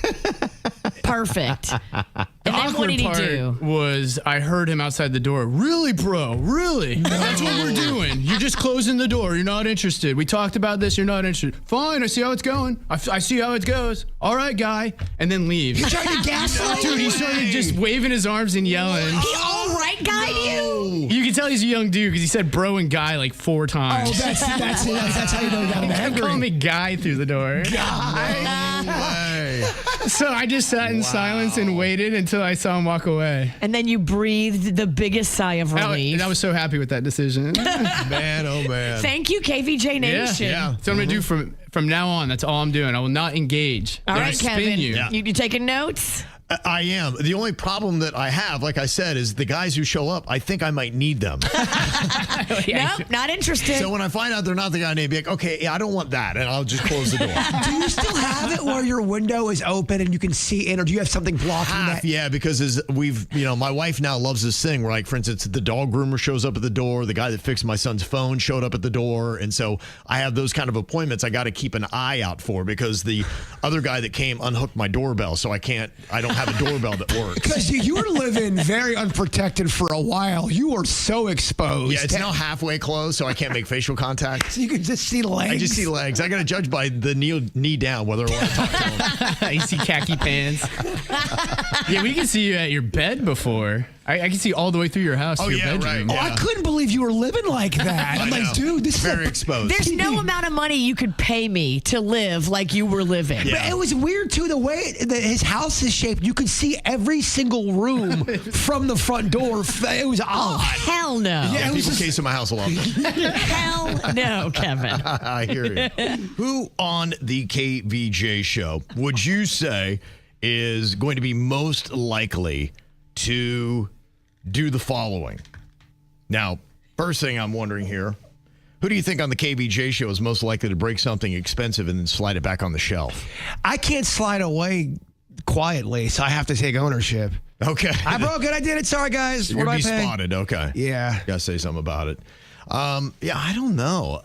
Perfect. And then what did he part do? was I heard him outside the door. Really, bro? Really? That's what we're doing. You're just closing the door. You're not interested. We talked about this. You're not interested. Fine. I see how it's going. I see how it goes. All right, guy. And then leaves. You tried to gaslight Dude, he started just waving his arms and yelling. He all right guyed you? You can tell he's a young dude because he said bro and guy like 4 times. Oh, that's how you know he got He angry. called me guy through the door. So I just sat in silence and waited until I saw him walk away. And then you breathed the biggest sigh of relief. I was so happy with that decision. Man, oh man. Thank you, KVJ Nation. Yeah. That's what I'm going to do from now on. That's all I'm doing. I will not engage. All They're right, gonna spin Kevin. you. Yeah. You taking notes? I am. The only problem that I have, like I said, is the guys who show up, I think I might need them. Nope, not interested. So when I find out they're not the guy named, be like, okay, yeah, I don't want that. And I'll just close the door. Do you still have it where your window is open and you can see in, or do you have something blocking that? Yeah, because as my wife now loves this thing where, like, for instance, the dog groomer shows up at the door, the guy that fixed my son's phone showed up at the door, and so I have those kind of appointments I got to keep an eye out for because the other guy that came unhooked my doorbell, so I don't have a doorbell that works. Because you were living very unprotected for a while. You were so exposed. Yeah, it's now halfway closed, so I can't make facial contact. So you can just see legs. I just see legs. I got to judge by the knee down whether I want to talk to him. You see khaki pants. Yeah, we can see you at your bed before. I can see all the way through your house to your bedroom. right. Oh, I couldn't believe you were living like that. I'm like, dude, this very is exposed. There's no amount of money you could pay me to live like you were living. Yeah. But it was weird too, the way that his house is shaped. You could see every single room from the front door. It was odd. Hell no. Yeah, it was People just, case in my house a lot. Hell no, Kevin. I hear you. Who on the KVJ show would you say is going to be most likely to do the following? Now, first thing I'm wondering here, who do you think on the KVJ show is most likely to break something expensive and then slide it back on the shelf? I can't slide away quietly, so I have to take ownership. Okay. I broke it. I did it. Sorry, guys. You're What going do to I be pay? spotted. Okay. Yeah. Got to say something about it. Yeah, I don't know.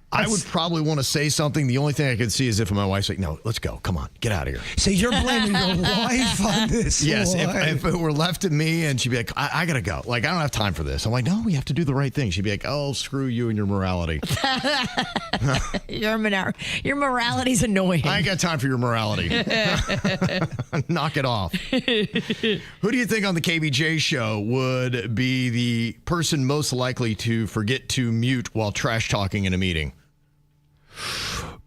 I would probably want to say something. The only thing I could see is if my wife's like, no, let's go. Come on. Get out of here. So you're blaming your wife on this? Yes, one. if it were left to me and she'd be like, I got to go. Like, I don't have time for this. I'm like, no, we have to do the right thing. She'd be like, oh, screw you and your morality. Your morality's annoying. I ain't got time for your morality. Knock it off. Who do you think on the KVJ show would be the person most likely to forget to mute while trash talking in a meeting?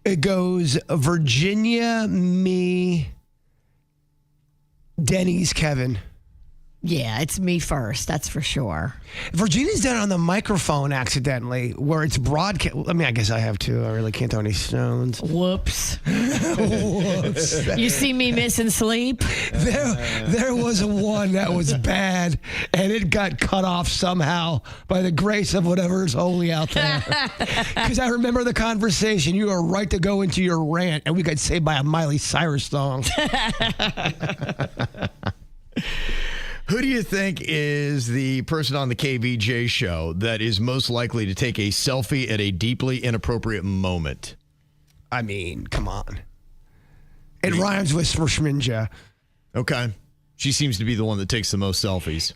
It goes Virginia, me, Denny's, Kevin. Yeah, it's me first. That's for sure. Virginia's done it on the microphone accidentally, where it's broadcast. I mean, I guess I have too. I really can't throw any stones. Whoops. Whoops. You see me missing sleep? There was one that was bad, and it got cut off somehow by the grace of whatever's holy out there. Because I remember the conversation. You were right to go into your rant, and we got saved by a Miley Cyrus song. Who do you think is the person on the KVJ show that is most likely to take a selfie at a deeply inappropriate moment? I mean, come on. It rhymes with Smirshminja. Okay. She seems to be the one that takes the most selfies.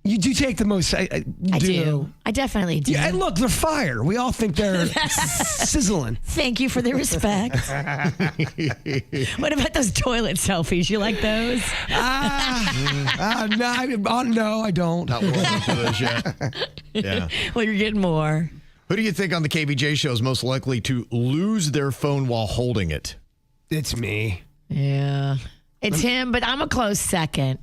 You do take the most. I do. I definitely do. Yeah, and look, they're fire. We all think they're sizzling. Thank you for the respect. What about those toilet selfies? You like those? No, I don't. Not warmed up to those yet. Yeah. Well, you're getting more. Who do you think on the KVJ show is most likely to lose their phone while holding it? It's me. Yeah. It's him, but I'm a close second.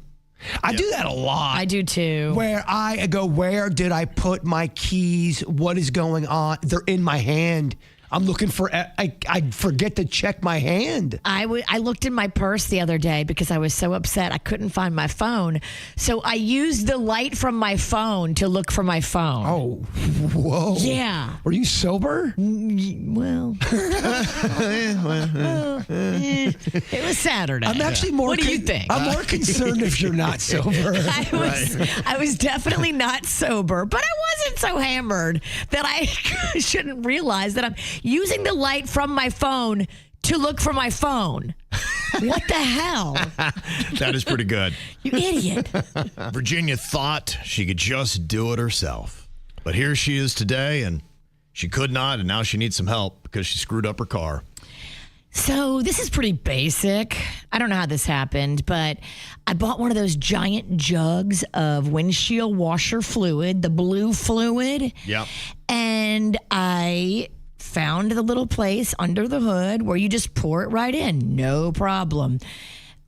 I do that a lot. I do too. Where I go, where did I put my keys? What is going on? They're in my hand. I'm looking for, I forget to check my hand. I looked in my purse the other day because I was so upset I couldn't find my phone. So I used the light from my phone to look for my phone. Oh, whoa. Yeah. Were you sober? Well, it was Saturday. I'm actually more. What do you think? I'm more concerned if you're not sober. I was definitely not sober, but I wasn't so hammered that I shouldn't realize that I'm using the light from my phone to look for my phone. What the hell? That is pretty good. You idiot. Virginia thought she could just do it herself. But here she is today, and she could not, and now she needs some help because she screwed up her car. So this is pretty basic. I don't know how this happened, but I bought one of those giant jugs of windshield washer fluid, the blue fluid. Yep. And I found the little place under the hood where you just pour it right in. No problem.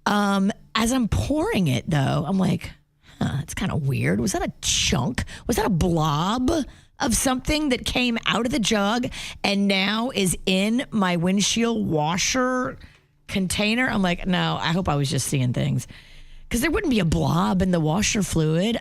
As I'm pouring it, though, I'm like, it's kind of weird. Was that a chunk? Was that a blob of something that came out of the jug and now is in my windshield washer container? I'm like, no, I hope I was just seeing things. Because there wouldn't be a blob in the washer fluid.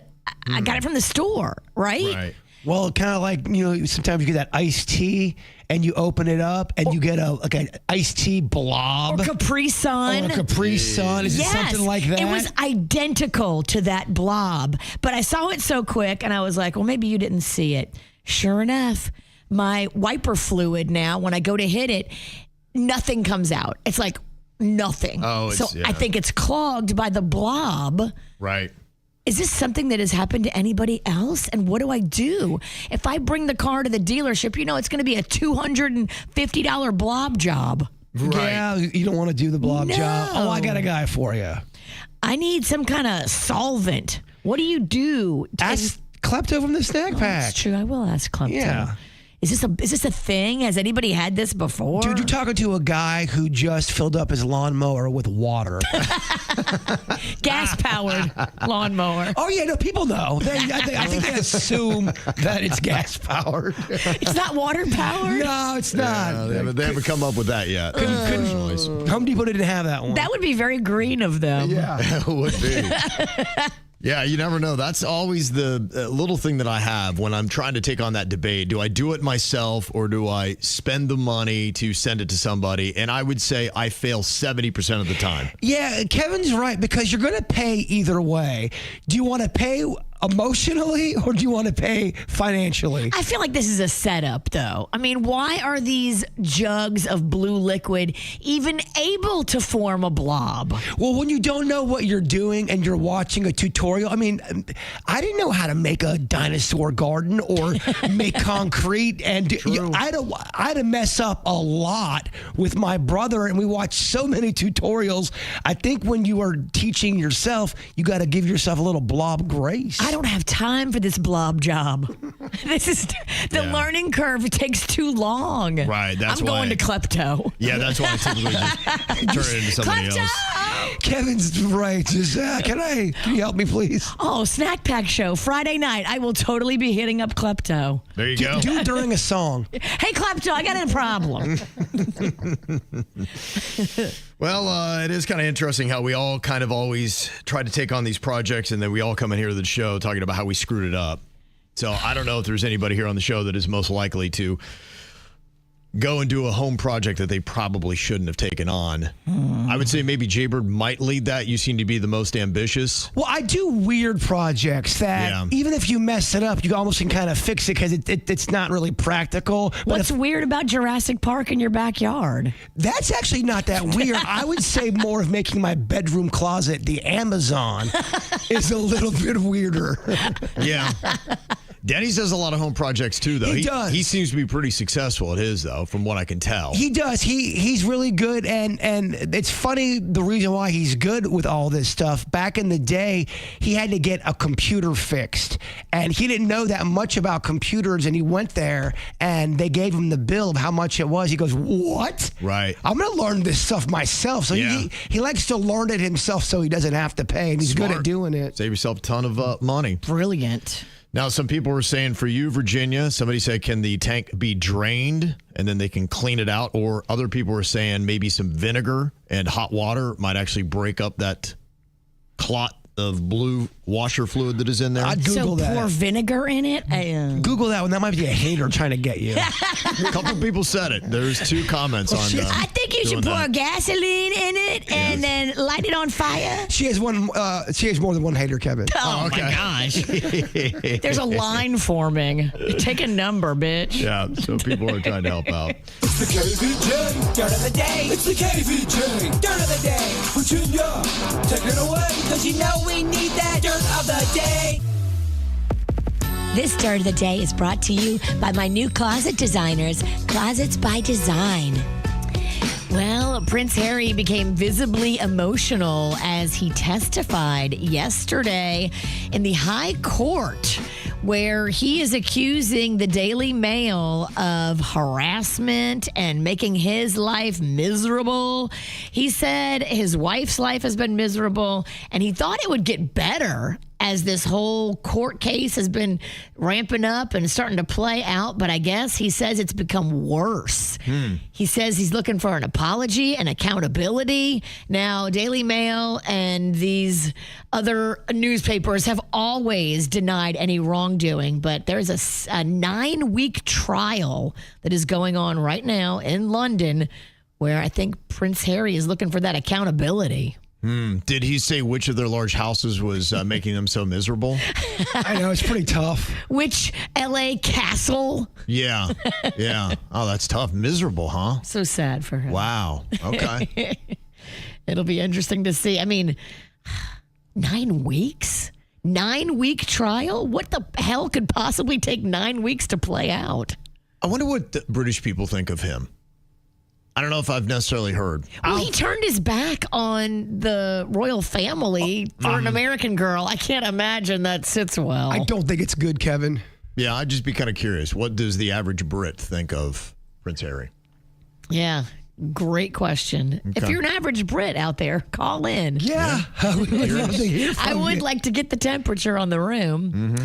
I got it from the store, right? Right. Well, kind of like, sometimes you get that iced tea and you open it up and you get an iced tea blob. Or Capri Sun. Or a Capri Sun. Is it something like that? It was identical to that blob. But I saw it so quick and I was like, well, maybe you didn't see it. Sure enough, my wiper fluid now, when I go to hit it, nothing comes out. It's like nothing. Oh, I think it's clogged by the blob. Right. Is this something that has happened to anybody else? And what do I do? If I bring the car to the dealership, it's going to be a $250 blob job. Right. Yeah, you don't want to do the blob job. Oh, I got a guy for you. I need some kind of solvent. What do you do? Ask Klepto from the snack pack. That's true. I will ask Klepto. Yeah. Is this a thing? Has anybody had this before? Dude, you're talking to a guy who just filled up his lawnmower with water. Gas-powered lawnmower. Oh, yeah, no, people know. I think they assume that it's gas-powered. It's not water-powered? No, it's not. They haven't come up with that yet. Home Depot didn't have that one. That would be very green of them. Yeah. It would be. Yeah, you never know. That's always the little thing that I have when I'm trying to take on that debate. Do I do it myself or do I spend the money to send it to somebody? And I would say I fail 70% of the time. Yeah, Kevin's right, because you're going to pay either way. Do you want to pay emotionally or do you want to pay financially? I feel like this is a setup, though. I mean, why are these jugs of blue liquid even able to form a blob? Well, when you don't know what you're doing and you're watching a tutorial, I mean, I didn't know how to make a dinosaur garden or make concrete, and I had to mess up a lot with my brother, and we watched so many tutorials. I think when you are teaching yourself, you got to give yourself a little blob grace. I don't have time for this blob job. This is the learning curve. It takes too long. Right. That's I'm going to Klepto. Yeah, that's why I typically just turn it into somebody Klepto! else. Kevin's right. Just can you help me, please? Oh, Snack Pack Show, Friday night. I will totally be hitting up Klepto. There you go. Do it during a song. Hey, Klepto, I got a problem. Well, it is kind of interesting how we all kind of always try to take on these projects and then we all come in here to the show talking about how we screwed it up. So I don't know if there's anybody here on the show that is most likely to go and do a home project that they probably shouldn't have taken on. I would say maybe Jaybird might lead that. You seem to be the most ambitious. Well, I do weird projects that even if you mess it up, you almost can kind of fix it because it's not really practical. What's weird about Jurassic Park in your backyard? That's actually not that weird. I would say more of making my bedroom closet the Amazon is a little bit weirder. Yeah. Denny does a lot of home projects too, though. He does. He seems to be pretty successful at his, though, from what I can tell. He does. He's really good, and it's funny the reason why he's good with all this stuff. Back in the day, he had to get a computer fixed, and he didn't know that much about computers, and he went there, and they gave him the bill of how much it was. He goes, "What? Right. I'm going to learn this stuff myself." So he likes to learn it himself so he doesn't have to pay, and he's good at doing it. Save yourself a ton of money. Brilliant. Now, some people were saying for you, Virginia, somebody said, can the tank be drained and then they can clean it out? Or other people were saying maybe some vinegar and hot water might actually break up that clot of blue washer fluid that is in there. I'd Google that. Pour vinegar in it? Google that one. That might be a hater trying to get you. A couple people said it. There's 2 comments on that. I think you should pour gasoline in it and then light it on fire. She has one. She has more than one hater, Kevin. Oh my gosh. There's a line forming. Take a number, bitch. Yeah, so people are trying to help out. It's the KVJ Dirt of the Day. It's the KVJ Dirt of the Day. Virginia, take it away, because you know we need that dirt of the day. This Dirt of the Day is brought to you by my new closet designers, Closets by Design. Well, Prince Harry became visibly emotional as he testified yesterday in the High Court, where he is accusing the Daily Mail of harassment and making his life miserable. He said his wife's life has been miserable, and he thought it would get better as this whole court case has been ramping up and starting to play out, but I guess he says it's become worse. He says he's looking for an apology and accountability. Now, Daily Mail and these other newspapers have always denied any wrongdoing, but there's a 9-week trial that is going on right now in London where I think Prince Harry is looking for that accountability. Did he say which of their large houses was making them so miserable? I know, it's pretty tough. Which LA castle? Yeah. Oh, that's tough. Miserable, huh? So sad for him. Wow. Okay. It'll be interesting to see. I mean, 9 weeks? 9-week trial? What the hell could possibly take 9 weeks to play out? I wonder what the British people think of him. I don't know if I've necessarily heard. Well, he turned his back on the royal family for an American girl. I can't imagine that sits well. I don't think it's good, Kevin. Yeah, I'd just be kind of curious. What does the average Brit think of Prince Harry? Yeah, great question. Okay. If you're an average Brit out there, call in. Yeah. I would love to hear from I would like to get the temperature on the room.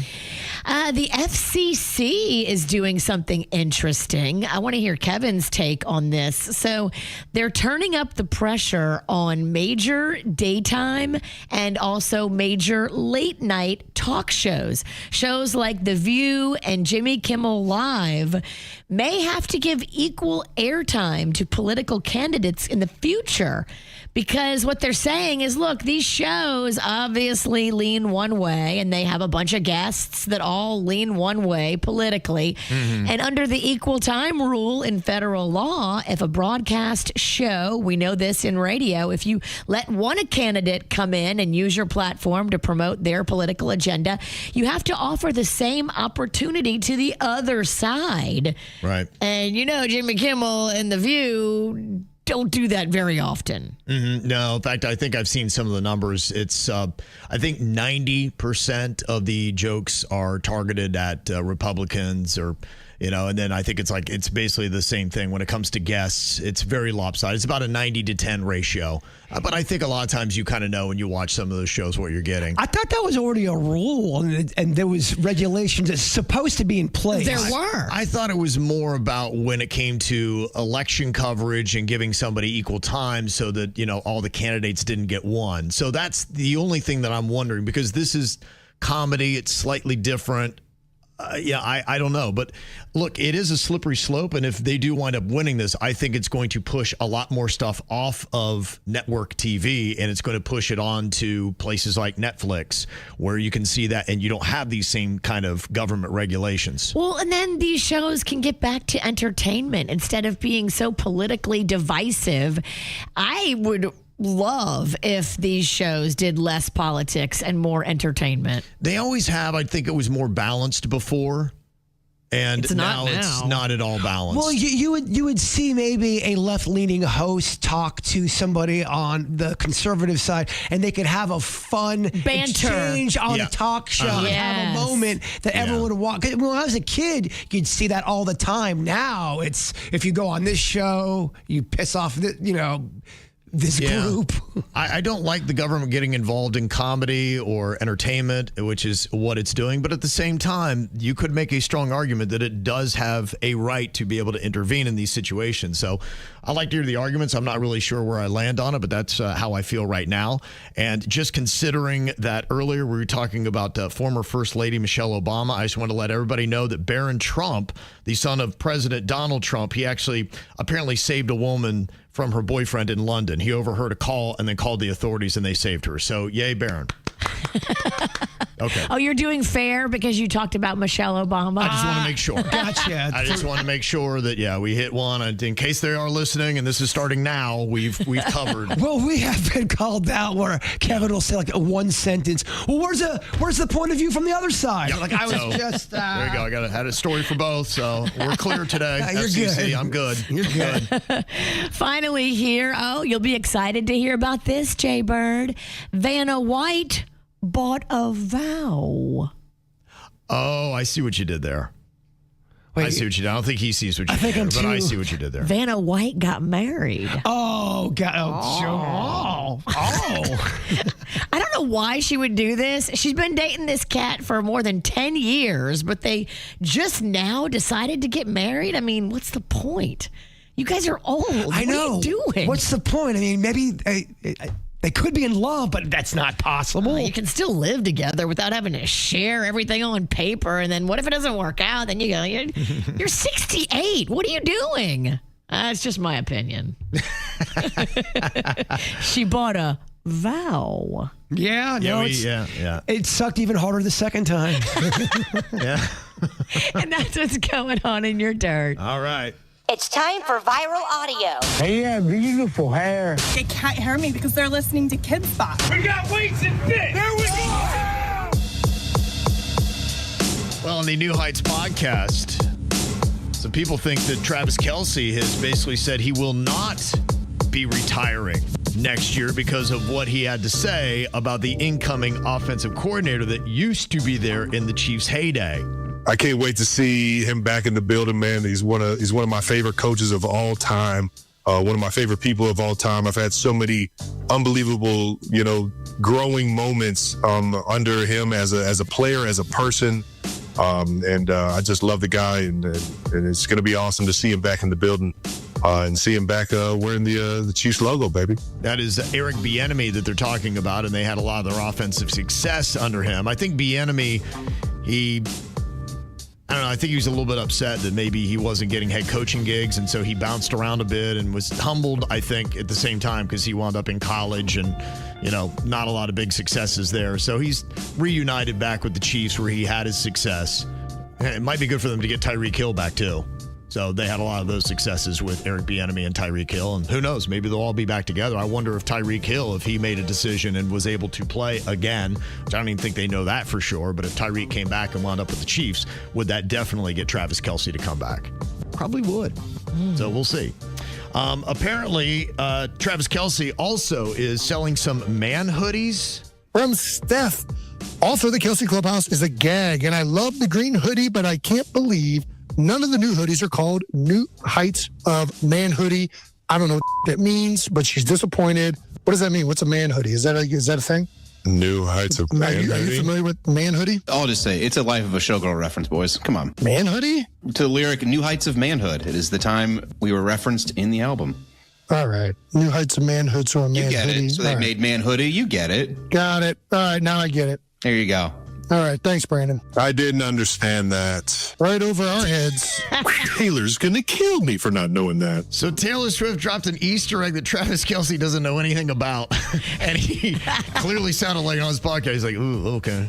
The FCC is doing something interesting. I want to hear Kevin's take on this. So they're turning up the pressure on major daytime and also major late night talk shows. Shows like The View and Jimmy Kimmel Live may have to give equal airtime to political candidates in the future. Because what they're saying is, look, these shows obviously lean one way, and they have a bunch of guests that all lean one way politically. And under the equal time rule in federal law, if a broadcast show, we know this in radio, if you let one candidate come in and use your platform to promote their political agenda, you have to offer the same opportunity to the other side. Right. And, you know, Jimmy Kimmel and The View don't do that very often. No, in fact, I think I've seen some of the numbers. It's, I think 90% of the jokes are targeted at Republicans or, you know, and then I think it's basically the same thing when it comes to guests. It's very lopsided. It's about a 90-10 ratio. But I think a lot of times you kind of know when you watch some of those shows what you're getting. I thought that was already a rule, and there was regulations that's supposed to be in place. There were. I thought it was more about when it came to election coverage and giving somebody equal time so that, you know, all the candidates didn't get one. So that's the only thing that I'm wondering, because this is comedy. It's slightly different. I don't know. But look, it is a slippery slope. And if they do wind up winning this, I think it's going to push a lot more stuff off of network TV, and it's going to push it on to places like Netflix where you can see that and you don't have these same kind of government regulations. Well, and then these shows can get back to entertainment instead of being so politically divisive. I would love if these shows did less politics and more entertainment. They always have. I think it was more balanced before, and It's not now. It's not at all balanced. Well, you would see maybe a left-leaning host talk to somebody on the conservative side, and they could have a fun Banter. exchange on a talk show and have a moment that everyone would walk. When I was a kid, you'd see that all the time. Now it's if you go on this show, you piss off this group. I don't like the government getting involved in comedy or entertainment, which is what it's doing. But at the same time, you could make a strong argument that it does have a right to be able to intervene in these situations. So I like to hear the arguments. I'm not really sure where I land on it, but that's how I feel right now. And just considering that earlier we were talking about former First Lady Michelle Obama, I just want to let everybody know that Barron Trump, the son of President Donald Trump, he actually apparently saved a woman from her boyfriend in London. He overheard a call and then called the authorities, and they saved her. So, yay, Barron. Okay. Oh, you're doing fair because you talked about Michelle Obama? I just want to make sure. Gotcha. I just want to make sure that, we hit one. And in case they are listening, and this is starting now, we've covered. Well, we have been called out where Kevin will say like a one sentence. Well, where's the point of view from the other side? Yep. Like I was So, just. There you go. I had a story for both, so we're clear today. You're FCC, good. I'm good. You're good. Finally here, you'll be excited to hear about this, Jay Bird. Vanna White bought a vow. Oh, I see what you did there. Wait, I see what you did. I don't think he sees what you did there, but I see what you did there. Vanna White got married. Oh, God. Oh. I don't know why she would do this. She's been dating this cat for more than 10 years, but they just now decided to get married. I mean, what's the point? You guys are old. I know. What are you doing? What's the point? I mean, maybe they could be in love, but that's not possible. You can still live together without having to share everything on paper. And then what if it doesn't work out? Then you go, you're 68. What are you doing? It's just my opinion. She bought a vow. Yeah, no, yeah. It sucked even harder the second time. Yeah. And that's what's going on in your dirt. All right. It's time for viral audio. They have beautiful hair. They can't hear me because they're listening to Kids Spot. We got weights and fit. There we go. Well, on the New Heights podcast, some people think that Travis Kelce has basically said he will not be retiring next year because of what he had to say about the incoming offensive coordinator that used to be there in the Chiefs' heyday. I can't wait to see him back in the building, man. He's one of my favorite coaches of all time. One of my favorite people of all time. I've had so many unbelievable, growing moments under him as a player, as a person. I just love the guy, and it's going to be awesome to see him back in the building and see him back wearing the Chiefs logo, baby. That is Eric Bieniemy that they're talking about, and they had a lot of their offensive success under him. I think Bieniemy, I don't know. I think he was a little bit upset that maybe he wasn't getting head coaching gigs, and so he bounced around a bit and was humbled, I think, at the same time because he wound up in college and, not a lot of big successes there. So he's reunited back with the Chiefs where he had his success. It might be good for them to get Tyreek Hill back, too. So they had a lot of those successes with Eric Bieniemy and Tyreek Hill, and who knows, maybe they'll all be back together. I wonder if Tyreek Hill, if he made a decision and was able to play again, which I don't even think they know that for sure, but if Tyreek came back and wound up with the Chiefs, would that definitely get Travis Kelce to come back? Probably would. So we'll see. Apparently, Travis Kelce also is selling some man hoodies. From Steph. Also, the Kelce Clubhouse is a gag, and I love the green hoodie, but I can't believe none of the new hoodies are called New Heights of Man Hoodie. I don't know what that means, but she's disappointed. What does that mean? What's a man hoodie? Is that a thing? New Heights of Man Hoodie. Are you familiar with Man Hoodie? I'll just say it's a Life of a Showgirl reference, boys. Come on. Man Hoodie? To the lyric New Heights of Manhood. It is the time we were referenced in the album. All right. New Heights of Manhood, so a man You get hoodie. it. So they made Man Hoodie. You get it. Got it. All right, now I get it. There you go. All right, thanks, Brandon. I didn't understand that. Right over our heads. Taylor's going to kill me for not knowing that. So Taylor Swift dropped an Easter egg that Travis Kelce doesn't know anything about. And he clearly sounded like on his podcast, he's like, ooh, okay.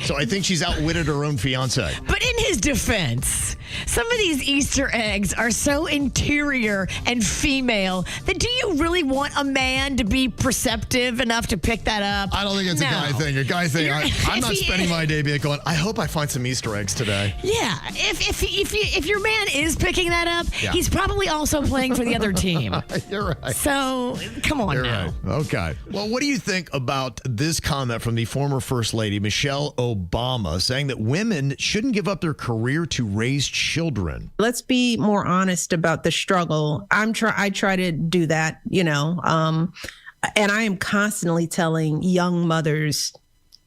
So I think she's outwitted her own fiance. But in his defense, some of these Easter eggs are so interior and female that do you really want a man to be perceptive enough to pick that up? I don't think it's a guy thing. A guy thing. I'm not spending my day being going, I hope I find some Easter eggs today. Yeah. If your man is picking that up, he's probably also playing for the other team. You're right. So come on now. Right. Okay. Well, what do you think about this comment from the former First Lady, Michelle Obama, saying that women shouldn't give up their career to raise children? Let's be more honest about the struggle. I try to do that, and I am constantly telling young mothers,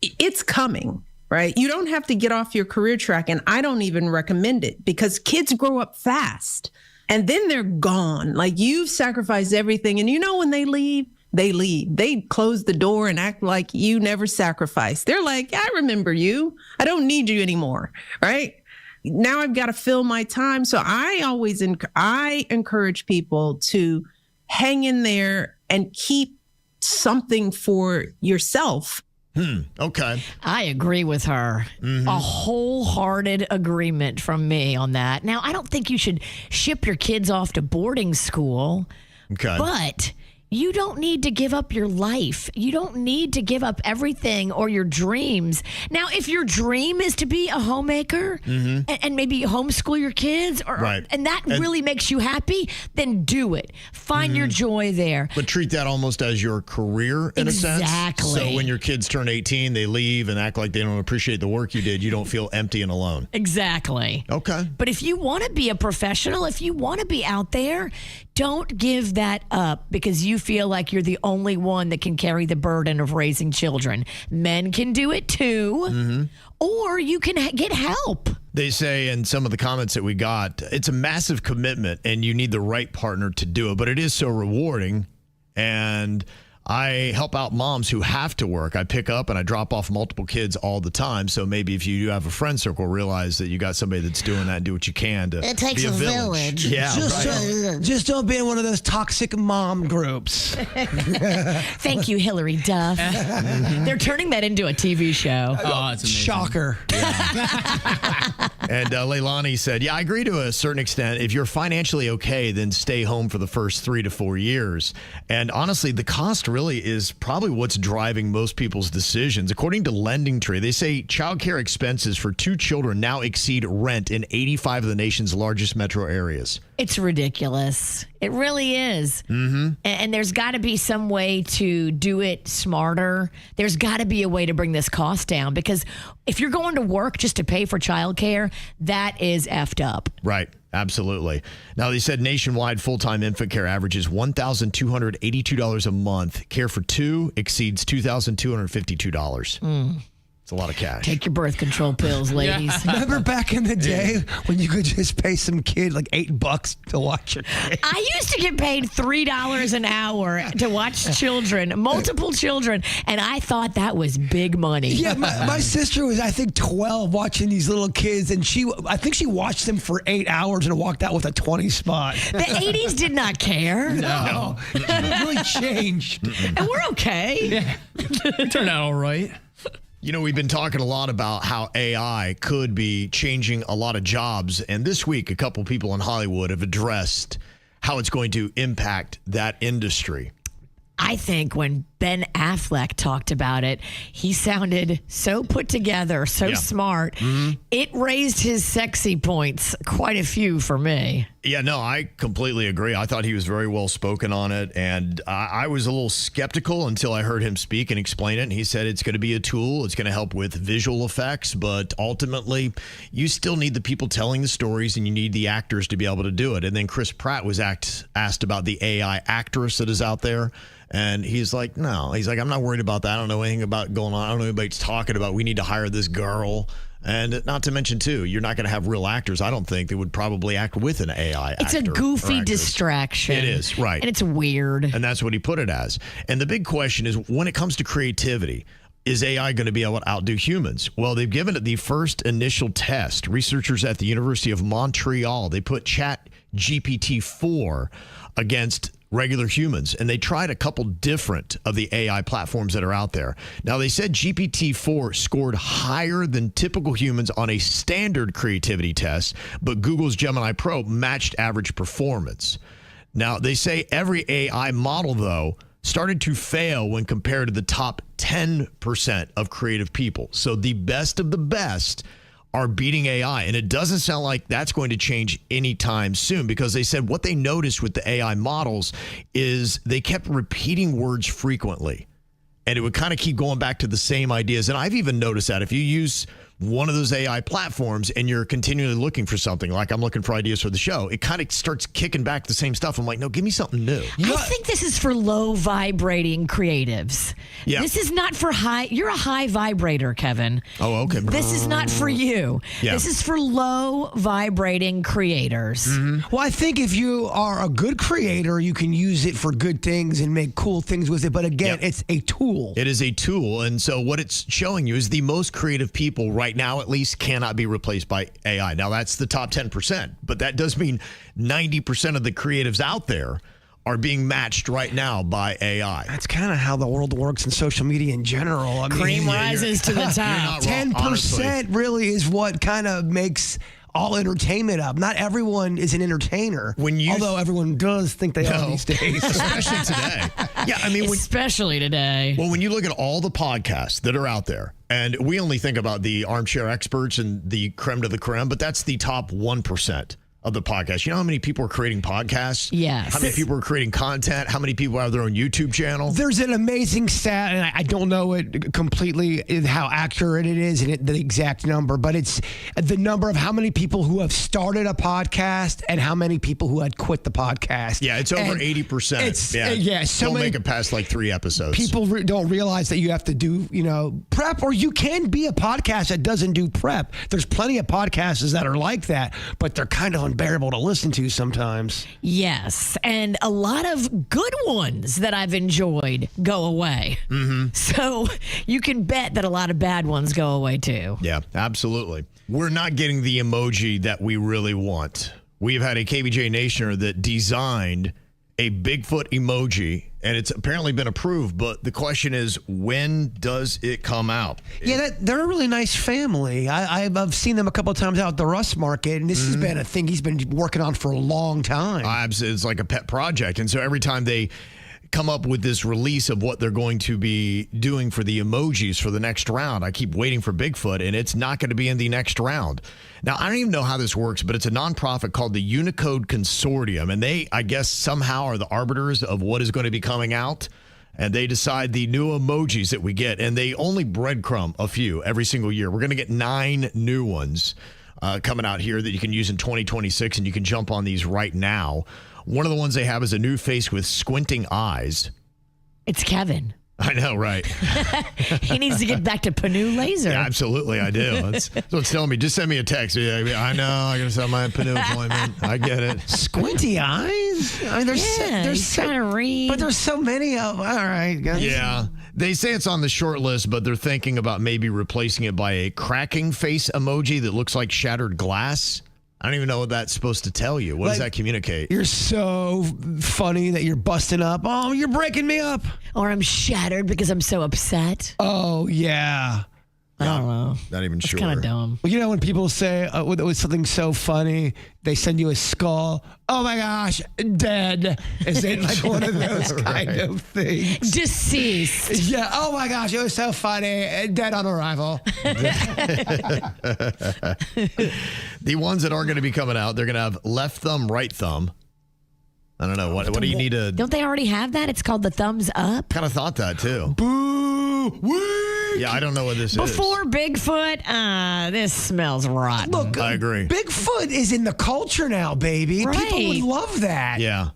it's coming, right? You don't have to get off your career track, and I don't even recommend it because kids grow up fast and then they're gone. Like you've sacrificed everything, and when they leave, they leave. They close the door and act like you never sacrificed. They're like, I remember you. I don't need you anymore, right? Now I've got to fill my time. So I always encourage people to hang in there and keep something for yourself. Okay. I agree with her. A wholehearted agreement from me on that. Now, I don't think you should ship your kids off to boarding school. Okay. But you don't need to give up your life. You don't need to give up everything or your dreams. Now, if your dream is to be a homemaker and maybe homeschool your kids, and that really makes you happy, then do it. Find your joy there. But treat that almost as your career in a sense. Exactly. So when your kids turn 18, they leave and act like they don't appreciate the work you did. You don't feel empty and alone. Exactly. Okay. But if you want to be a professional, if you want to be out there, don't give that up because you feel like you're the only one that can carry the burden of raising children. Men can do it too, or you can get help. They say in some of the comments that we got, it's a massive commitment and you need the right partner to do it, but it is so rewarding. And I help out moms who have to work. I pick up and I drop off multiple kids all the time. So maybe if you have a friend circle, realize that you got somebody that's doing that and do what you can to It takes be a village. Yeah, Just don't be in one of those toxic mom groups. Thank you, Hillary Duff. They're turning that into a TV show. Oh, it's amazing. Shocker. And Leilani said, I agree to a certain extent. If you're financially okay, then stay home for the first 3 to 4 years. And honestly, the cost really is probably what's driving most people's decisions. According to LendingTree, they say childcare expenses for 2 children now exceed rent in 85 of the nation's largest metro areas. It's ridiculous. It really is. And there's got to be some way to do it smarter. There's got to be a way to bring this cost down because if you're going to work just to pay for childcare, that is effed up. Right. Absolutely. Now, they said nationwide full-time infant care averages $1,282 a month. Care for 2 exceeds $2,252. It's a lot of cash. Take your birth control pills, ladies. Remember back in the day when you could just pay some kid like $8 to watch your kid? I used to get paid $3 an hour to watch children, multiple children, and I thought that was big money. Yeah, my sister was, I think, 12 watching these little kids, and I think she watched them for 8 hours and walked out with a 20 spot. The 80s did not care. No. It really changed. And we're okay. Yeah. It turned out all right. You know, we've been talking a lot about how AI could be changing a lot of jobs. And this week, a couple people in Hollywood have addressed how it's going to impact that industry. I think when Ben Affleck talked about it, he sounded so put together, so smart. It raised his sexy points quite a few for me. Yeah, no, I completely agree. I thought he was very well spoken on it. And I was a little skeptical until I heard him speak and explain it. And he said it's going to be a tool. It's going to help with visual effects. But ultimately, you still need the people telling the stories and you need the actors to be able to do it. And then Chris Pratt was asked about the AI actress that is out there. And he's like, no. He's like, I'm not worried about that. I don't know anything about going on. I don't know anybody's talking about we need to hire this girl. And not to mention, too, you're not going to have real actors, I don't think, that would probably act with an AI actor. It's a goofy distraction. It is, right. And it's weird. And that's what he put it as. And the big question is, when it comes to creativity, is AI going to be able to outdo humans? Well, they've given it the first initial test. Researchers at the University of Montreal, they put ChatGPT-4 against regular humans, and they tried a couple different of the AI platforms that are out there. Now, they said GPT-4 scored higher than typical humans on a standard creativity test, but Google's Gemini Pro matched average performance. Now, they say every AI model, though, started to fail when compared to the top 10% of creative people. So the best of the best are beating AI. And it doesn't sound like that's going to change anytime soon, because they said what they noticed with the AI models is they kept repeating words frequently. And it would kind of keep going back to the same ideas. And I've even noticed that if you use one of those AI platforms and you're continually looking for something, like I'm looking for ideas for the show, it kind of starts kicking back the same stuff. I'm like, no, give me something new. I think this is for low vibrating creatives. Yeah. This is not for high. You're a high vibrator, Kevin. Oh, okay. This is not for you. Yeah. This is for low vibrating creators. Well, I think if you are a good creator, you can use it for good things and make cool things with it. But again, it's a tool. It is a tool. And so what it's showing you is the most creative people right now, at least, cannot be replaced by AI. Now, that's the top 10%, but that does mean 90% of the creatives out there are being matched right now by AI. That's kind of how the world works in social media in general. I mean, Cream rises to the top. 10% really is what kind of makes all entertainment up. Not everyone is an entertainer. Although everyone does think they are these days. Especially today. Yeah, I mean, especially today. Well, when you look at all the podcasts that are out there, and we only think about the armchair experts and the creme de la creme, but that's the top 1% of the podcast. You know how many people are creating podcasts? Yes. How many people are creating content? How many people have their own YouTube channel? There's an amazing stat, and I don't know it completely, how accurate it is and the exact number, but it's the number of how many people who have started a podcast and how many people who had quit the podcast. Yeah, it's over 80%. So don't many make it past like 3 episodes. People don't realize that you have to do, prep, or you can be a podcast that doesn't do prep. There's plenty of podcasts that are like that, but they're kind of unbearable to listen to sometimes. Yes, and a lot of good ones that I've enjoyed go away. Mm-hmm. So you can bet that a lot of bad ones go away too. Yeah, absolutely. We're not getting the emoji that we really want. We've had a KVJ Nationer that designed a Bigfoot emoji, and it's apparently been approved, but the question is, when does it come out? Yeah, they're a really nice family. I've seen them a couple of times out at the Rust Market, and this has been a thing he's been working on for a long time. It's like a pet project, and so every time they come up with this release of what they're going to be doing for the emojis for the next round, I keep waiting for Bigfoot, and it's not going to be in the next round. Now, I don't even know how this works, but it's a nonprofit called the Unicode Consortium, and they, I guess, somehow are the arbiters of what is going to be coming out, and they decide the new emojis that we get, and they only breadcrumb a few every single year. We're going to get 9 new ones coming out here that you can use in 2026, and you can jump on these right now. One of the ones they have is a new face with squinting eyes. It's Kevin. I know, right? He needs to get back to Panu Laser. Yeah, absolutely, I do. That's what's telling me. Just send me a text. Yeah, I know. I got to set my Panu appointment. I get it. Squinty eyes? I mean, there's trying to read. But there's so many of them. All right, guys. Yeah. They say it's on the short list, but they're thinking about maybe replacing it by a cracking face emoji that looks like shattered glass. I don't even know what that's supposed to tell you. What does that communicate? You're so funny that you're busting up. Oh, you're breaking me up. Or I'm shattered because I'm so upset. Oh, yeah. I don't know. Not even That's sure. kind of dumb. Well, you know when people say with something so funny, they send you a skull. Oh my gosh, dead. Is it like one of those kind of things? Deceased. Yeah. Oh my gosh, it was so funny. Dead on arrival. The ones that are going to be coming out, they're going to have left thumb, right thumb. I don't know. What do you need to... Don't they already have that? It's called the thumbs up. Kind of thought that too. Boo! Yeah, I don't know what this is. Before Bigfoot, this smells rotten. Look, I agree. Bigfoot is in the culture now, baby. Right. People would love that. Yeah.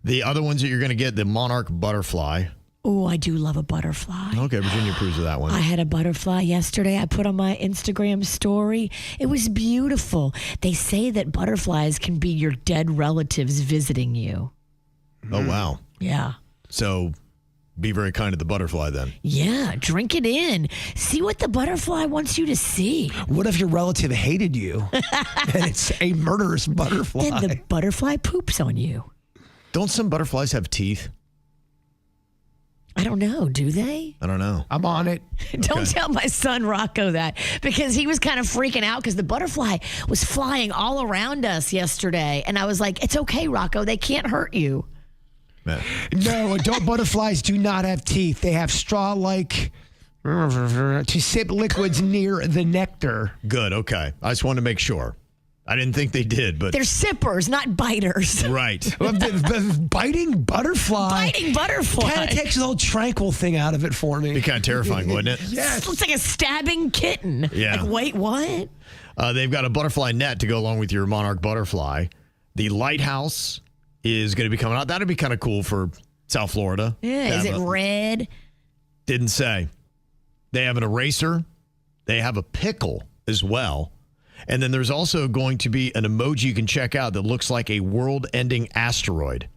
The other ones that you're going to get, the monarch butterfly. Oh, I do love a butterfly. Okay, Virginia approves of that one. I had a butterfly yesterday. I put on my Instagram story. It was beautiful. They say that butterflies can be your dead relatives visiting you. Oh, wow. Yeah. So be very kind to the butterfly then. Yeah, drink it in. See what the butterfly wants you to see. What if your relative hated you and it's a murderous butterfly? Then the butterfly poops on you. Don't some butterflies have teeth? I don't know. Do they? I don't know. I'm on it. Don't tell my son Rocco that, because he was kind of freaking out because the butterfly was flying all around us yesterday. And I was like, it's okay, Rocco. They can't hurt you. No, adult butterflies do not have teeth. They have straw-like to sip liquids near the nectar. Good. Okay. I just wanted to make sure. I didn't think they did, but... They're sippers, not biters. Right. The biting butterfly. Biting butterfly. Kind of takes the whole tranquil thing out of it for me. Be kind of terrifying, wouldn't it? Yes. Looks like a stabbing kitten. Yeah. Like, wait, what? They've got a butterfly net to go along with your monarch butterfly. The lighthouse is going to be coming out. That'd be kind of cool for South Florida. Yeah. Is it red? Didn't say. They have an eraser. They have a pickle as well. And then there's also going to be an emoji you can check out that looks like a world-ending asteroid.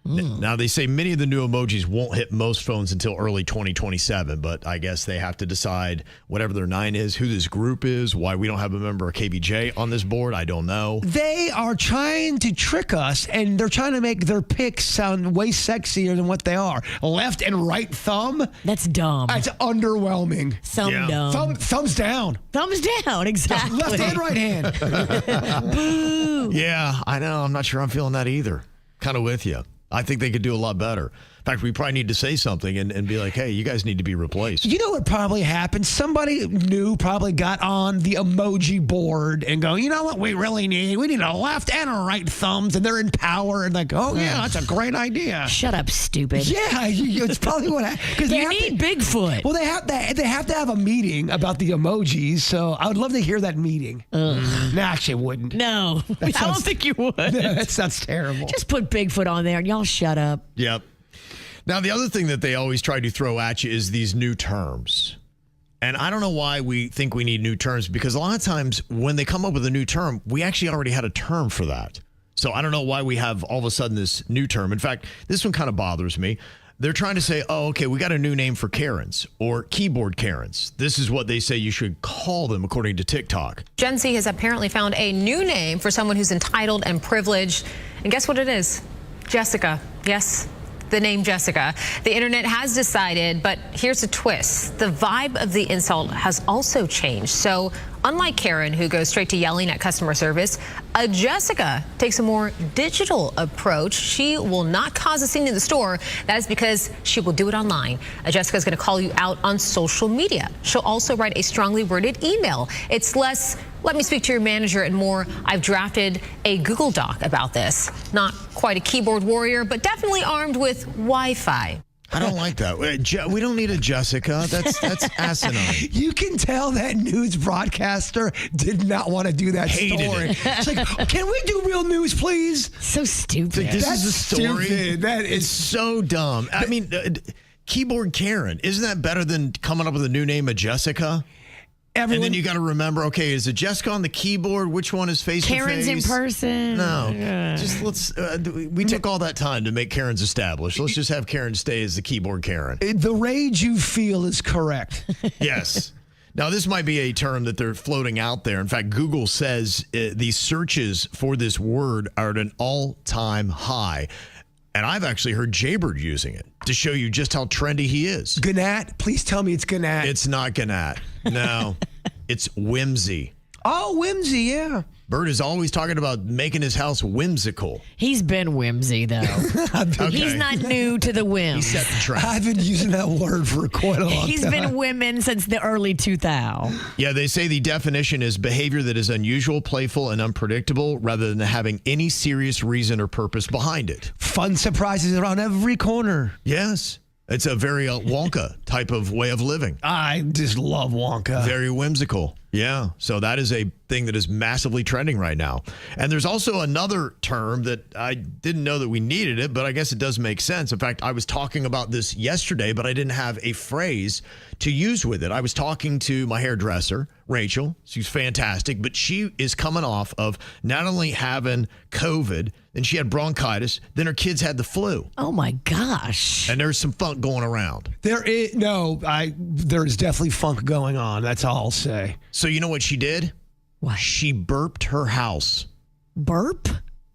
Now, they say many of the new emojis won't hit most phones until early 2027, but I guess they have to decide whatever their 9 is, who this group is, why we don't have a member of KVJ on this board. I don't know. They are trying to trick us, and they're trying to make their picks sound way sexier than what they are. Left and right thumb? That's dumb. That's underwhelming. Dumb. Thumbs down. Thumbs down, exactly. Left and right hand. Boo. Yeah, I know. I'm not sure I'm feeling that either. Kind of with you. I think they could do a lot better. In fact, we probably need to say something and be like, hey, you guys need to be replaced. You know what probably happened? Somebody new probably got on the emoji board and go, you know what we really need? We need a left and a right thumbs, and they're in power and like, oh, yeah, that's a great idea. Shut up, stupid. Yeah, it's probably what happened. You need Bigfoot. Well, they have to have a meeting about the emojis, so I would love to hear that meeting. No, actually, I wouldn't. No, I don't think you would. That sounds terrible. Just put Bigfoot on there and y'all shut up. Yep. Now, the other thing that they always try to throw at you is these new terms. And I don't know why we think we need new terms, because a lot of times when they come up with a new term, we actually already had a term for that. So I don't know why we have all of a sudden this new term. In fact, this one kind of bothers me. They're trying to say, oh, okay, we got a new name for Karens or keyboard Karens. This is what they say you should call them, according to TikTok. Gen Z has apparently found a new name for someone who's entitled and privileged. And guess what it is? Jessica. Yes, the name Jessica. The internet has decided, but here's a twist. The vibe of the insult has also changed. So unlike Karen, who goes straight to yelling at customer service, a Jessica takes a more digital approach. She will not cause a scene in the store. That is because she will do it online. A Jessica is going to call you out on social media. She'll also write a strongly worded email. It's less, let me speak to your manager, and more, I've drafted a Google Doc about this. Not quite a keyboard warrior, but definitely armed with Wi-Fi. I don't like that. We don't need a Jessica. That's asinine. You can tell that news broadcaster did not want to do that Hated story. it. It's like, can we do real news, please? So stupid. Like, this That's is a story. stupid. That is so dumb. I mean, keyboard Karen, isn't that better than coming up with a new name of Jessica? And then you got to remember, okay, is it Jessica on the keyboard? Which one is face to face? Karen's in person. No. Yeah. Just let's, we took all that time to make Karen's established. Let's just have Karen stay as the keyboard Karen. The rage you feel is correct. Yes. Now, this might be a term that they're floating out there. In fact, Google says the searches for this word are at an all-time high. And I've actually heard Jaybird using it to show you just how trendy he is. Gnat? Please tell me it's Gnat. It's not Gnat. No. It's whimsy. Oh, whimsy, yeah. Bird is always talking about making his house whimsical. He's been whimsy, though. He's not new to the whim. He set the trend. I've been using that word for quite a long time. He's been women since the early 2000s. Yeah, they say the definition is behavior that is unusual, playful, and unpredictable rather than having any serious reason or purpose behind it. Fun surprises around every corner. Yes. It's a very Wonka type of way of living. I just love Wonka. Very whimsical. Yeah. So that is a thing that is massively trending right now. And there's also another term that I didn't know that we needed it, but I guess it does make sense. In fact, I was talking about this yesterday, but I didn't have a phrase to use with it. I was talking to my hairdresser, Rachel. She's fantastic, but she is coming off of not only having COVID, and she had bronchitis, then her kids had the flu. Oh my gosh. And there's some funk going around. There is definitely funk going on. That's all I'll say. So you know what she did? What? She burped her house. Burp?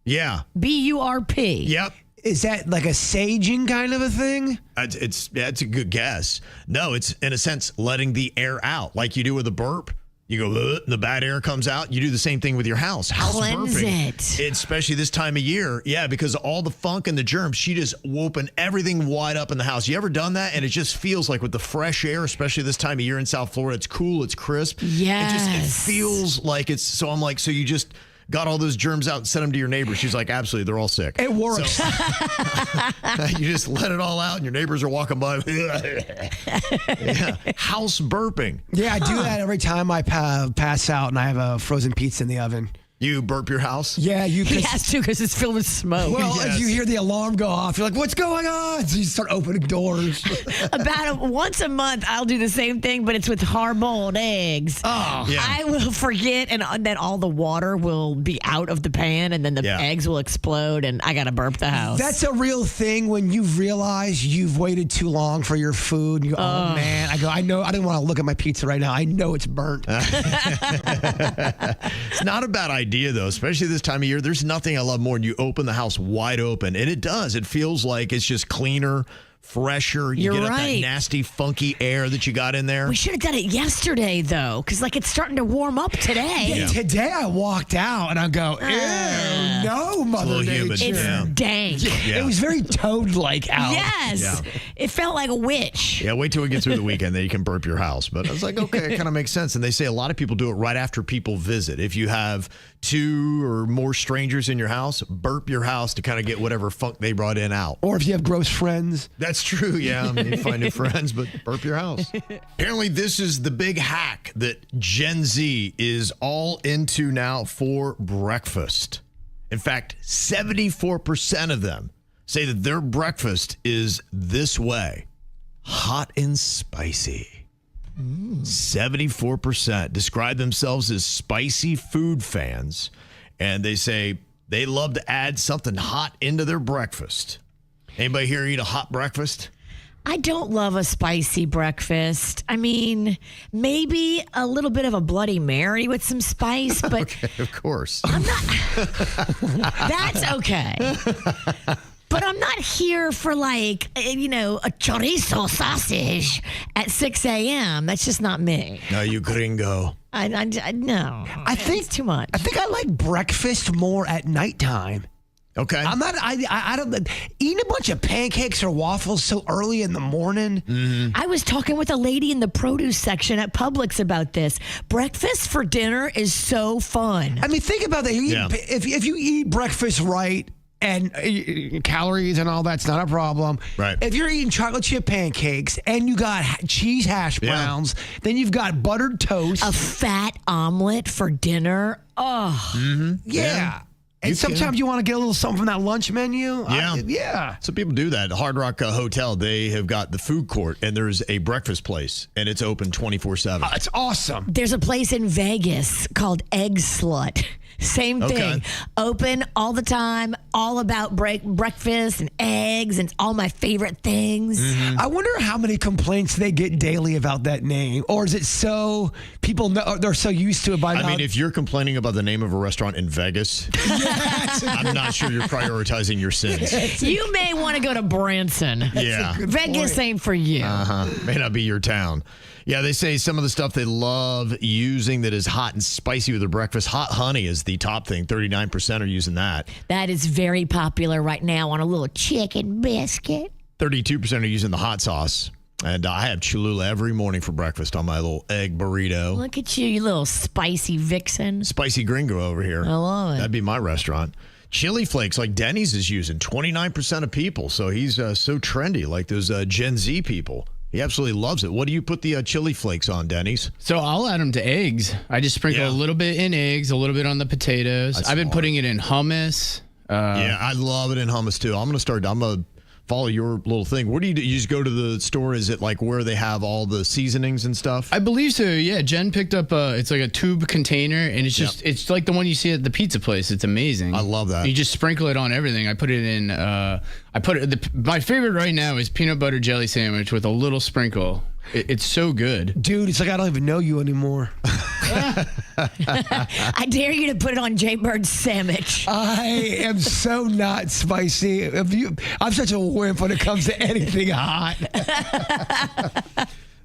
Yeah. B-U-R-P. Yep. Is that like a saging kind of a thing? It's a good guess. No, it's in a sense letting the air out like you do with a burp. You go, and the bad air comes out. You do the same thing with your house. Cleanse burping. it. Especially this time of year. Yeah, because all the funk and the germs, she just opened everything wide up in the house. You ever done that? And it just feels like with the fresh air, especially this time of year in South Florida, it's cool, it's crisp. Yes. It feels like it's, so I'm like, so you just got all those germs out and sent them to your neighbors. She's like, absolutely, they're all sick. It works. So, you just let it all out and your neighbors are walking by. Yeah. House burping. Yeah, I do that every time I pass out and I have a frozen pizza in the oven. You burp your house? Yeah, He has to because it's filled with smoke. Well, as you hear the alarm go off, you're like, what's going on? So you start opening doors. Once a month, I'll do the same thing, but it's with hard-boiled eggs. Oh, yeah. I will forget, and then all the water will be out of the pan, and then the eggs will explode, and I got to burp the house. That's a real thing when you realize you've waited too long for your food. And you go, oh, man. I know. I didn't want to look at my pizza right now. I know it's burnt. It's not a bad idea, though, especially this time of year. There's nothing I love more than you open the house wide open, and it does. It feels like it's just cleaner, fresher. You You're get right. that nasty, funky air that you got in there. We should have done it yesterday, though, because it's starting to warm up today. Yeah. Today I walked out and I go, ew, no, Mother Nature. It's dank. Yeah. It was very toad-like out. Yes. Yeah. It felt like a witch. Yeah, wait till we get through the weekend, then you can burp your house. But I was like, okay, it kind of makes sense. And they say a lot of people do it right after people visit. If you have 2 or more strangers in your house, burp your house to kind of get whatever funk they brought in out. Or if you have gross friends. That's true, yeah. I mean, you find new friends, but burp your house. Apparently, this is the big hack that Gen Z is all into now for breakfast. In fact, 74% of them say that their breakfast is this way: hot and spicy. 74% describe themselves as spicy food fans, and they say they love to add something hot into their breakfast. Anybody here eat a hot breakfast? I don't love a spicy breakfast. I mean, maybe a little bit of a Bloody Mary with some spice, but Okay, of course. that's okay. But I'm not here for a chorizo sausage at 6 a.m. That's just not me. No, you gringo. No. I think it's too much. I think I like breakfast more at nighttime. Okay. I'm not. I don't eating a bunch of pancakes or waffles so early in the morning. I was talking with a lady in the produce section at Publix about this. Breakfast for dinner is so fun. I mean, think about that. If you eat breakfast right. And calories and all that's not a problem. Right. If you're eating chocolate chip pancakes and you got cheese hash browns, then you've got buttered toast. A fat omelet for dinner. Oh. Yeah. And sometimes you want to get a little something from that lunch menu. Yeah. Some people do that. Hard Rock Hotel, they have got the food court, and there's a breakfast place, and it's open 24/7. It's awesome. There's a place in Vegas called Egg Slut. Same thing. Okay. Open all the time, all about breakfast and eggs and all my favorite things. I wonder how many complaints they get daily about that name. Or is it so people know they're so used to it by now? I mean, if you're complaining about the name of a restaurant in Vegas, I'm not sure you're prioritizing your sins. You may want to go to Branson. Yeah. Vegas ain't for you. May not be your town. Yeah, they say some of the stuff they love using that is hot and spicy with their breakfast. Hot honey is the top thing. 39% are using that. That is very popular right now on a little chicken biscuit. 32% are using the hot sauce. And I have Cholula every morning for breakfast on my little egg burrito. Look at you, you little spicy vixen. Spicy gringo over here. I love it. That'd be my restaurant. Chili flakes like Denny's is using. 29% of people. So he's so trendy, like those Gen Z people. He absolutely loves it. What do you put the chili flakes on, Denny's? So I'll add them to eggs. I just sprinkle a little bit in eggs, a little bit on the potatoes. I've been putting it in hummus. Yeah, I love it in hummus too. I'm going to follow your little thing. What do you do? You just go to the store? Is it like where they have all the seasonings and stuff? I believe so, yeah. Jen picked up it's like a tube container, and it's just it's like the one you see at the pizza place. It's amazing. I love that. You just sprinkle it on everything. I put it in my favorite right now is peanut butter jelly sandwich with a little sprinkle. It's so good. Dude, it's like I don't even know you anymore. I dare you to put it on Jay Bird's sandwich. I am so not spicy. I'm such a wimp when it comes to anything hot.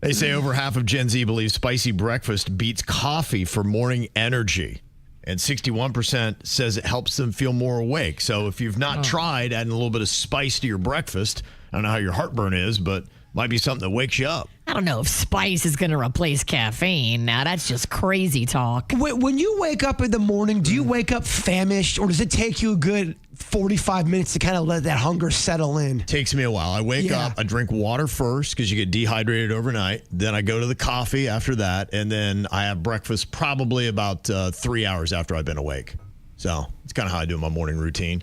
They say over half of Gen Z believes spicy breakfast beats coffee for morning energy. And 61% says it helps them feel more awake. So if you've not tried adding a little bit of spice to your breakfast, I don't know how your heartburn is, but Might be something that wakes you up. I don't know if spice is going to replace caffeine. Now, that's just crazy talk. When you wake up in the morning, do you wake up famished, or does it take you a good 45 minutes to kind of let that hunger settle in? Takes me a while. I wake up, I drink water first because you get dehydrated overnight. Then I go to the coffee after that, and then I have breakfast probably about 3 hours after I've been awake. So it's kind of how I do my morning routine.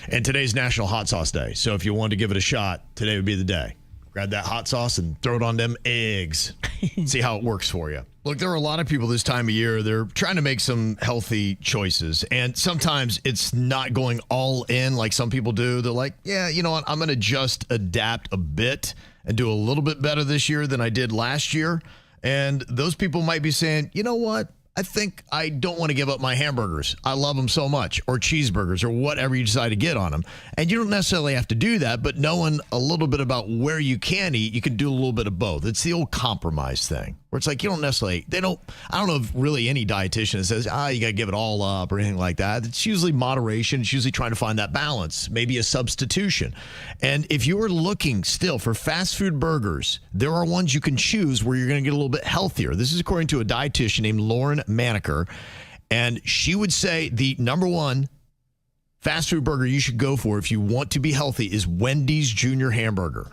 And today's National Hot Sauce Day. So if you wanted to give it a shot, today would be the day. Grab that hot sauce and throw it on them eggs. See how it works for you. Look, there are a lot of people this time of year, they're trying to make some healthy choices. And sometimes it's not going all in like some people do. They're like, yeah, you know what? I'm going to just adapt a bit and do a little bit better this year than I did last year. And those people might be saying, you know what? I think I don't want to give up my hamburgers. I love them so much, or cheeseburgers, or whatever you decide to get on them. And you don't necessarily have to do that, but knowing a little bit about where you can eat, you can do a little bit of both. It's the old compromise thing, where it's like you don't necessarily, I don't know if really any dietitian says, you got to give it all up or anything like that. It's usually moderation. It's usually trying to find that balance, maybe a substitution. And if you are looking still for fast food burgers, there are ones you can choose where you're going to get a little bit healthier. This is according to a dietitian named Lauren Maneker, and she would say the number one fast food burger you should go for if you want to be healthy is Wendy's Junior Hamburger.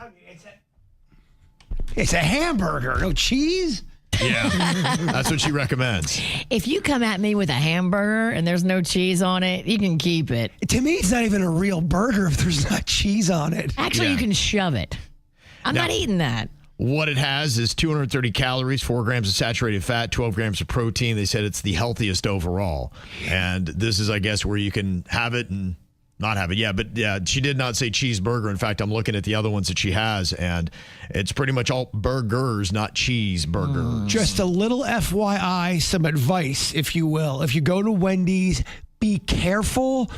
It's a hamburger, no cheese. Yeah, that's what she recommends. If you come at me with a hamburger and there's no cheese on it, you can keep it. To me, it's not even a real burger if there's not cheese on it. Actually, you can shove it. I'm not eating that. What it has is 230 calories, 4 grams of saturated fat, 12 grams of protein. They said it's the healthiest overall. And this is, I guess, where you can have it and not have it. Yeah, but yeah, she did not say cheeseburger. In fact, I'm looking at the other ones that she has, and it's pretty much all burgers, not cheeseburgers. Just a little FYI, some advice, if you will. If you go to Wendy's, be careful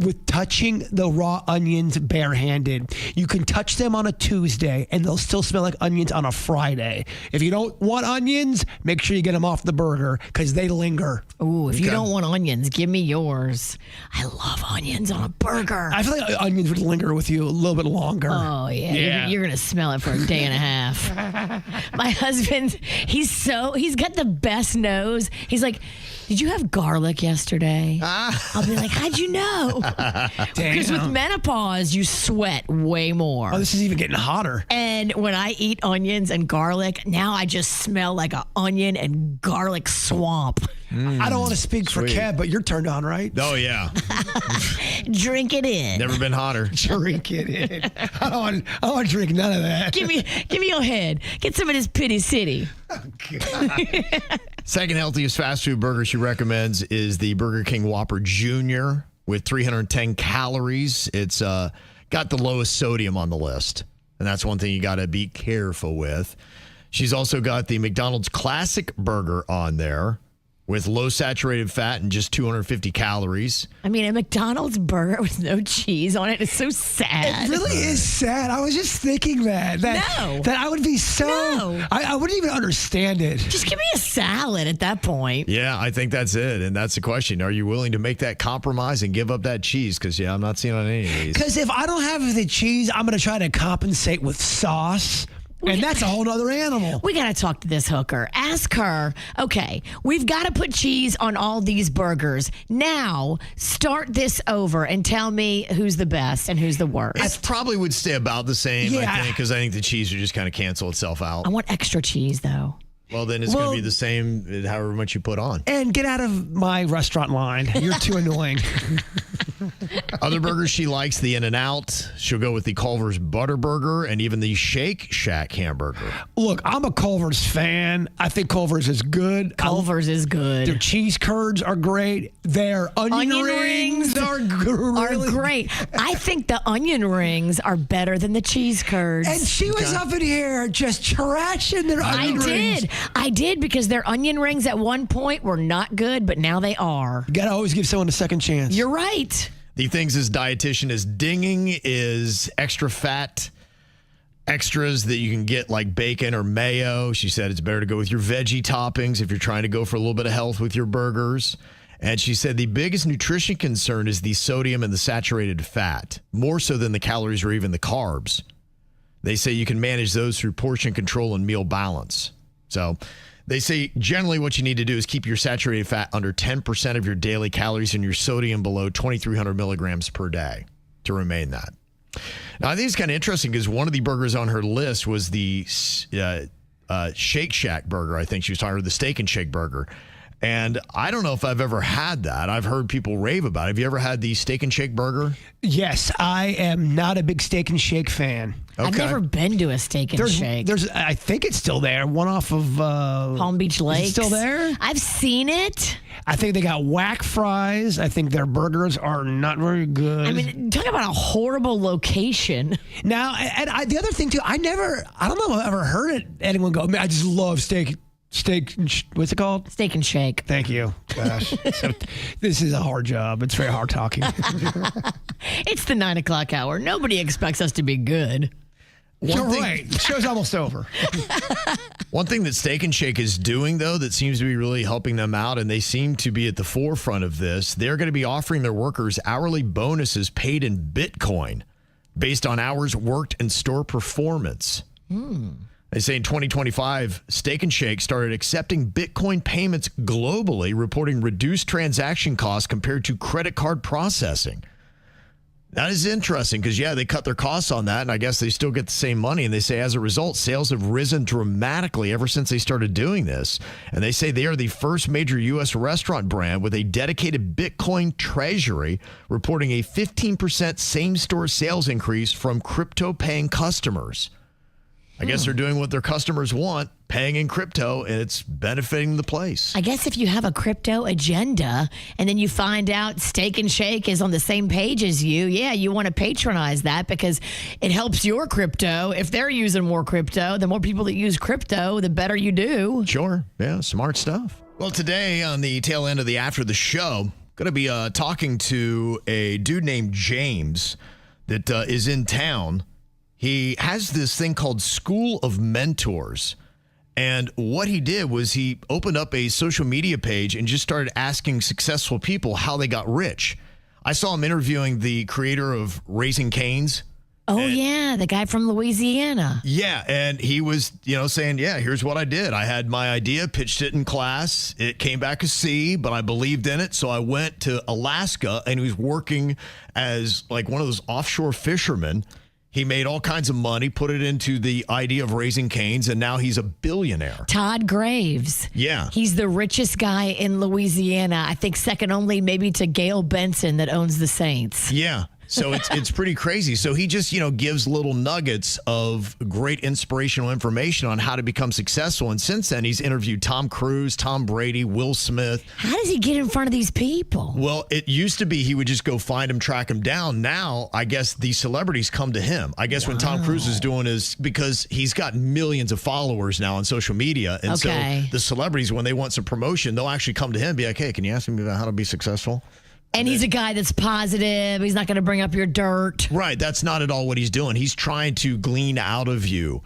with touching the raw onions barehanded. You can touch them on a Tuesday and they'll still smell like onions on a Friday. If you don't want onions, make sure you get them off the burger because they linger. Ooh, if you don't want onions, give me yours. I love onions on a burger. I feel like onions would linger with you a little bit longer. Oh, yeah. You're going to smell it for a day and a half. My husband, he's got the best nose. He's like, did you have garlic yesterday? I'll be like, how'd you know? Because with menopause, you sweat way more. Oh, this is even getting hotter. And when I eat onions and garlic, now I just smell like an onion and garlic swamp. I don't want to speak for Kev, but you're turned on, right? Oh, yeah. Drink it in. Never been hotter. Drink it in. I don't want to drink none of that. Give me your head. Get some of this Pity City. Second healthiest fast food burger she recommends is the Burger King Whopper Jr. with 310 calories. It's got the lowest sodium on the list, and that's one thing you got to be careful with. She's also got the McDonald's Classic Burger on there with low saturated fat and just 250 calories. I mean, a McDonald's burger with no cheese on it is so sad. It really is sad. I was just thinking that I would be so... No. I wouldn't even understand it. Just give me a salad at that point. Yeah, I think that's it. And that's the question. Are you willing to make that compromise and give up that cheese? Because, I'm not seeing on any of these. Because if I don't have the cheese, I'm going to try to compensate with sauce. And that's a whole nother animal. We got to talk to this hooker. Ask her, okay, we've got to put cheese on all these burgers. Now, start this over and tell me who's the best and who's the worst. I probably would stay about the same, I think, because I think the cheese would just kind of cancel itself out. I want extra cheese, though. Well, then it's going to be the same however much you put on. And get out of my restaurant line. You're too annoying. Other burgers she likes, the In-N-Out. She'll go with the Culver's Butter Burger and even the Shake Shack hamburger. Look, I'm a Culver's fan. I think Culver's is good. Culver's is good. Their cheese curds are great. Their onion rings are great. I think the onion rings are better than the cheese curds. And she was up in here just trashing their onion rings. I did because their onion rings at one point were not good, but now they are. You got to always give someone a second chance. You're right. The things this dietitian is dinging is extra fat extras that you can get like bacon or mayo. She said it's better to go with your veggie toppings if you're trying to go for a little bit of health with your burgers. And she said the biggest nutrition concern is the sodium and the saturated fat, more so than the calories or even the carbs. They say you can manage those through portion control and meal balance. So they say generally what you need to do is keep your saturated fat under 10% of your daily calories and your sodium below 2,300 milligrams per day to remain that. Now, I think it's kind of interesting because one of the burgers on her list was the Shake Shack burger. I think she was talking about the Steak and Shake burger. And I don't know if I've ever had that. I've heard people rave about it. Have you ever had the Steak and Shake burger? Yes, I am not a big Steak and Shake fan. Okay. I've never been to a Steak and Shake. I think it's still there. One off of Palm Beach Lakes. Still there? I've seen it. I think they got whack fries. I think their burgers are not very good. I mean, talk about a horrible location. Now, and the other thing too, I don't know if I've ever heard anyone go, I just love steak, what's it called? Steak and Shake. Thank you. Gosh. So, this is a hard job. It's very hard talking. It's the 9 o'clock hour. Nobody expects us to be good. You're right. The show's almost over. One thing that Steak and Shake is doing, though, that seems to be really helping them out, and they seem to be at the forefront of this, they're going to be offering their workers hourly bonuses paid in Bitcoin based on hours worked and store performance. They say in 2025, Steak and Shake started accepting Bitcoin payments globally, reporting reduced transaction costs compared to credit card processing. That is interesting because, they cut their costs on that, and I guess they still get the same money. And they say, as a result, sales have risen dramatically ever since they started doing this. And they say they are the first major U.S. restaurant brand with a dedicated Bitcoin treasury, reporting a 15% same-store sales increase from crypto-paying customers. I guess they're doing what their customers want, paying in crypto, and it's benefiting the place. I guess if you have a crypto agenda and then you find out Steak and Shake is on the same page as you, you want to patronize that because it helps your crypto. If they're using more crypto, the more people that use crypto, the better you do. Sure. Yeah, smart stuff. Well, today on the tail end of the After the Show, going to be talking to a dude named James that is in town. He has this thing called School of Mentors. And what he did was he opened up a social media page and just started asking successful people how they got rich. I saw him interviewing the creator of Raising Cane's. Oh, the guy from Louisiana. Yeah, and he was, saying, here's what I did. I had my idea, pitched it in class. It came back a C, but I believed in it. So I went to Alaska, and he was working as like one of those offshore fishermen. He made all kinds of money, put it into the idea of Raising Cane's, and now he's a billionaire. Todd Graves. Yeah. He's the richest guy in Louisiana. I think second only maybe to Gail Benson that owns the Saints. Yeah. So it's pretty crazy. So he just, gives little nuggets of great inspirational information on how to become successful. And since then, he's interviewed Tom Cruise, Tom Brady, Will Smith. How does he get in front of these people? Well, it used to be he would just go find them, track them down. Now, I guess these celebrities come to him. I guess when Tom Cruise is doing is because he's got millions of followers now on social media. And so the celebrities, when they want some promotion, they'll actually come to him and be like, hey, can you ask me about how to be successful? And he's a guy that's positive. He's not going to bring up your dirt. Right. That's not at all what he's doing. He's trying to glean out of you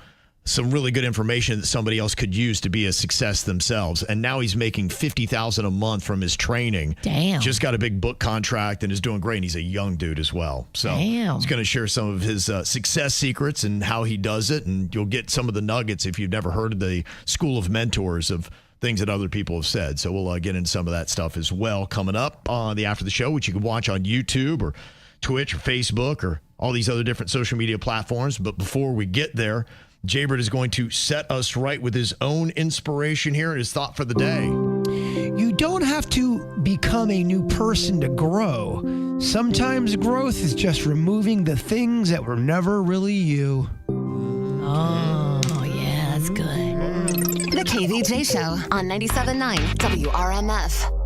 some really good information that somebody else could use to be a success themselves. And now he's making $50,000 a month from his training. Damn. Just got a big book contract and is doing great. And he's a young dude as well. So he's going to share some of his success secrets and how he does it. And you'll get some of the nuggets if you've never heard of the School of Mentors of things that other people have said. So we'll get into some of that stuff as well coming up on the After the Show, which you can watch on YouTube or Twitch or Facebook or all these other different social media platforms. But before we get there, Jaybird is going to set us right with his own inspiration here and his thought for the day. You don't have to become a new person to grow. Sometimes growth is just removing the things that were never really you. Oh, yeah, that's good. The KVJ Show on 97.9 WRMF.